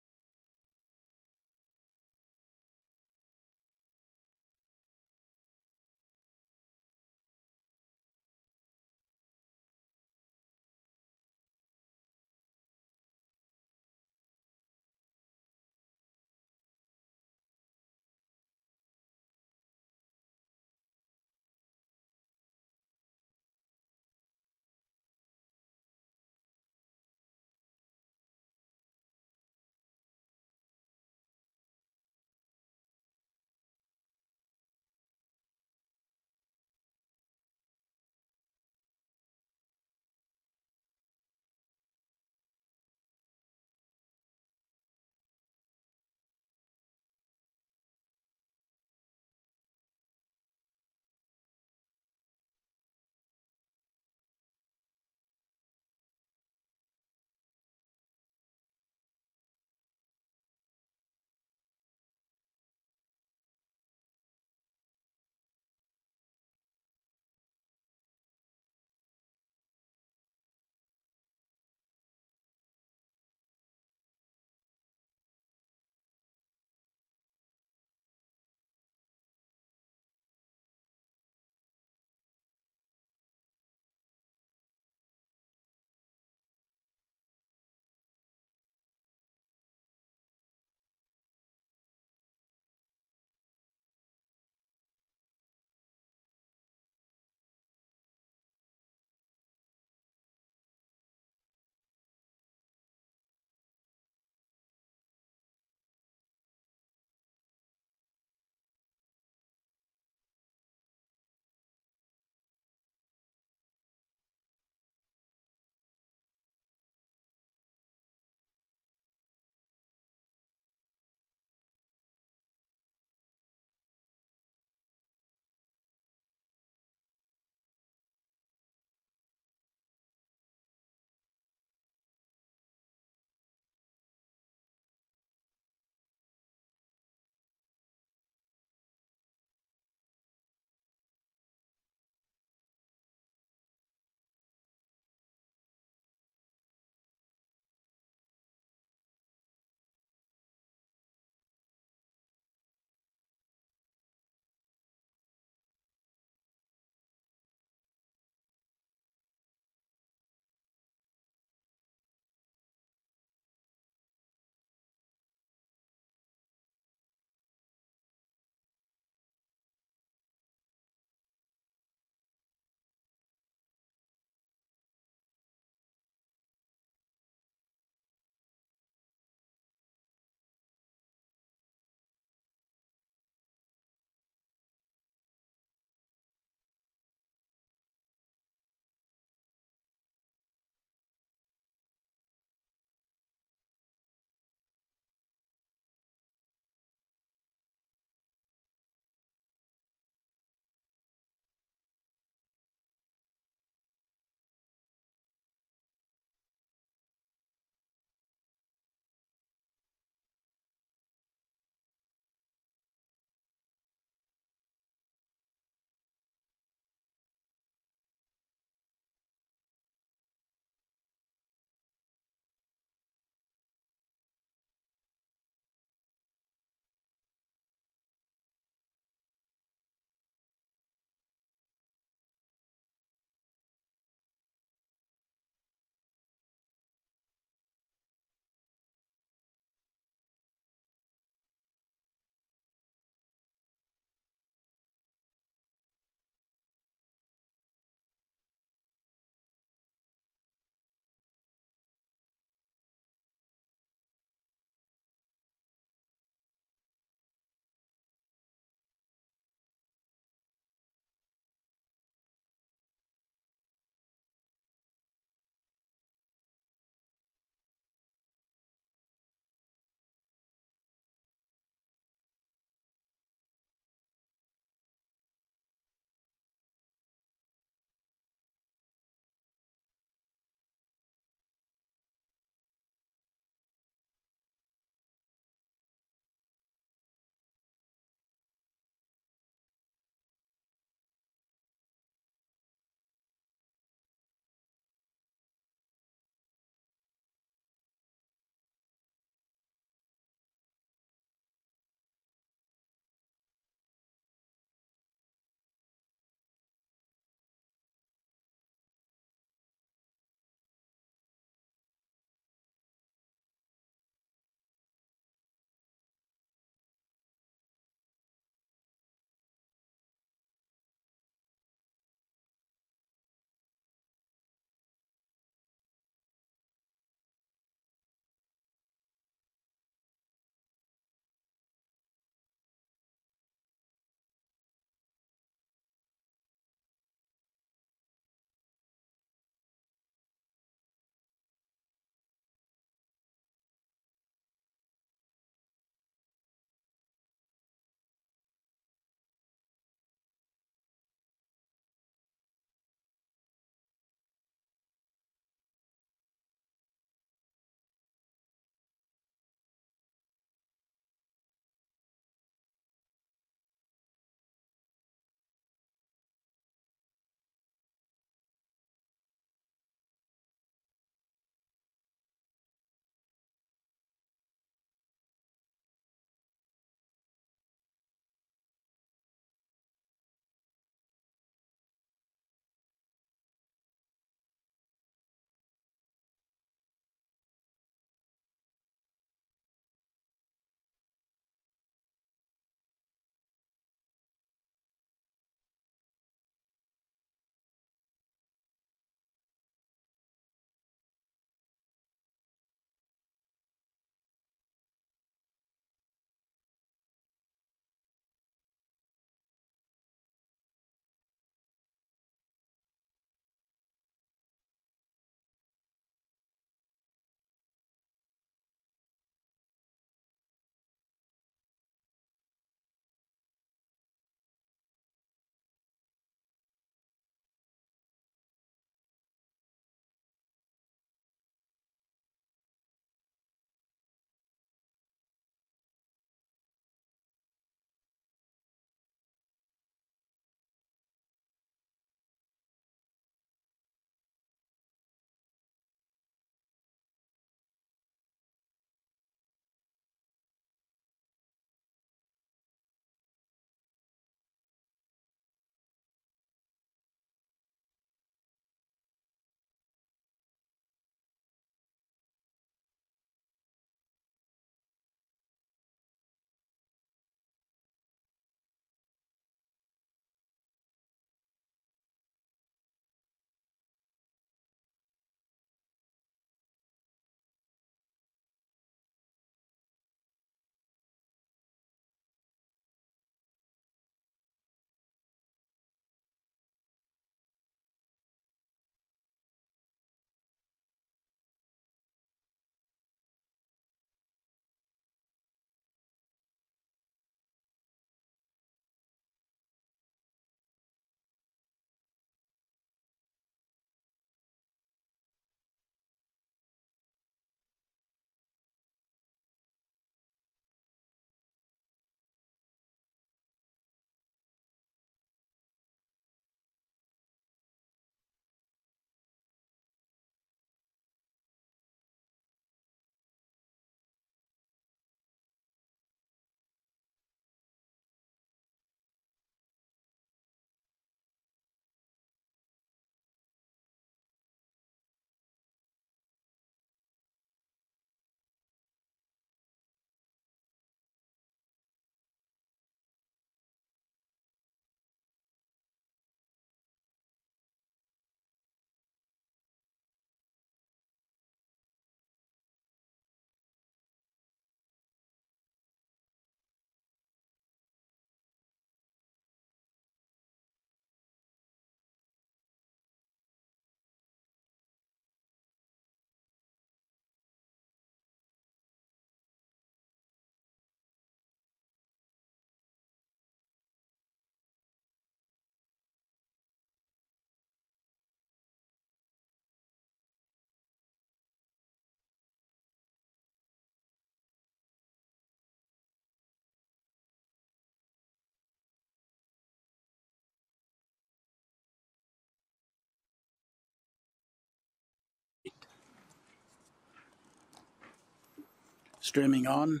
streaming on.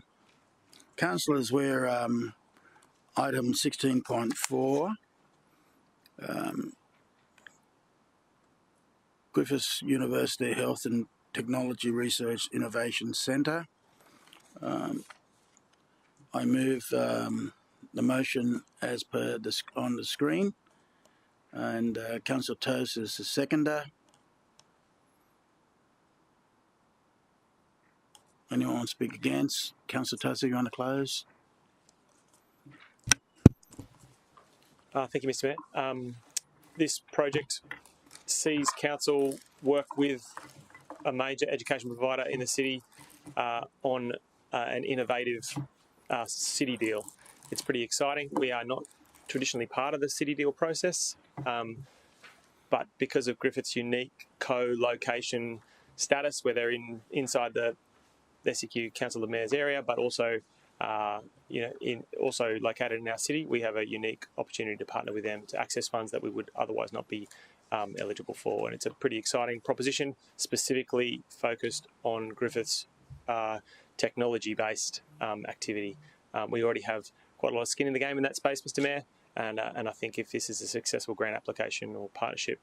Councillors, we're item 16.4, Griffith University Health and Technology Research Innovation Centre. I move the motion as per on the screen, and Councillor Toast is the seconder. Anyone want to speak against? Councillor Toast, you want to close? Thank you, Mr. Mayor. This project sees council work with a major education provider in the city on an innovative city deal. It's pretty exciting. We are not traditionally part of the city deal process, but because of Griffith's unique co-location status, where they're inside the SEQ Council of Mayors area, but also also located in our city, we have a unique opportunity to partner with them to access funds that we would otherwise not be eligible for. And it's a pretty exciting proposition, specifically focused on Griffith's technology-based activity. We already have quite a lot of skin in the game in that space, Mr. Mayor, and I think if this is a successful grant application or partnership,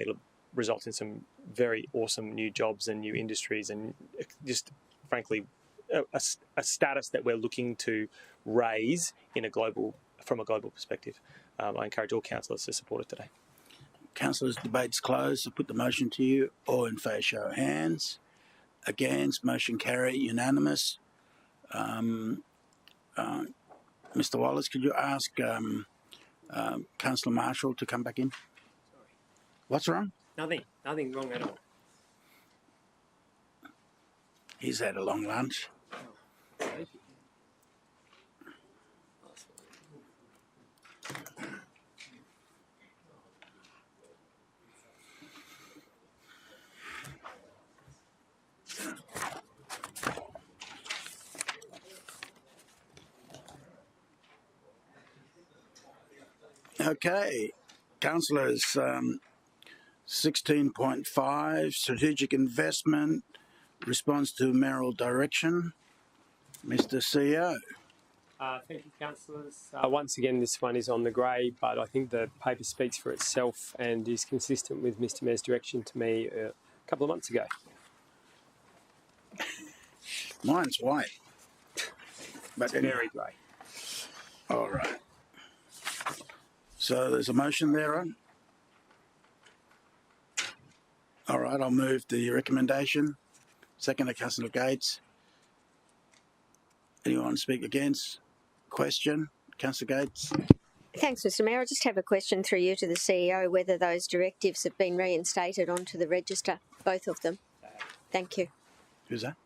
it'll result in some very awesome new jobs and new industries, and just frankly a status that we're looking to raise from a global perspective. I encourage all councillors to support it today. Councillors, debate's closed. I put the motion to you. All in favour, show of hands. Against, motion carry, unanimous. Mr. Wallace, could you ask Councillor Marshall to come back in? Sorry. What's wrong? Nothing wrong at all. He's had a long lunch. Thank you. Okay, councillors, 16.5, strategic investment, response to mayoral direction. Mr. CEO. Thank you, councillors. Once again, this one is on the grey, but I think the paper speaks for itself and is consistent with Mr. Mayor's direction to me a couple of months ago. Mine's white. But it's very grey. All right. So there's a motion there, right? All right, I'll move the recommendation. Second to Councillor Gates. Anyone want to speak against? Question? Councillor Gates? Thanks, Mr. Mayor. I just have a question through you to the CEO, whether those directives have been reinstated onto the register, both of them. Thank you. Who's that?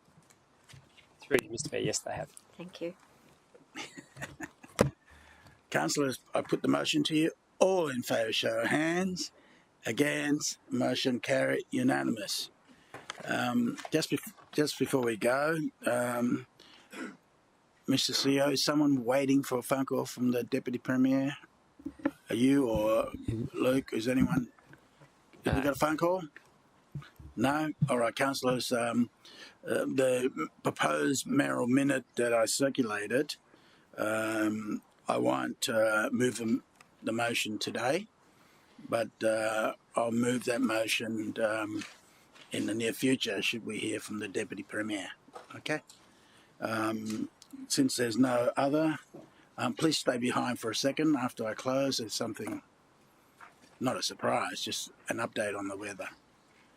Through you, Mr. Mayor. Yes, they have. Thank you. Councillors, I put the motion to you. All in favour, show of hands. Against, motion carried, unanimous. Just before we go, Mr. CEO, is someone waiting for a phone call from the Deputy Premier? Are you or Luke? Is anyone? Have we got a phone call? No? All right, councillors, the proposed mayoral minute that I circulated, I won't move the motion today, but I'll move that motion in the near future should we hear from the Deputy Premier. Okay? Since there's no other, please stay behind for a second after I close. There's something, not a surprise, just an update on the weather.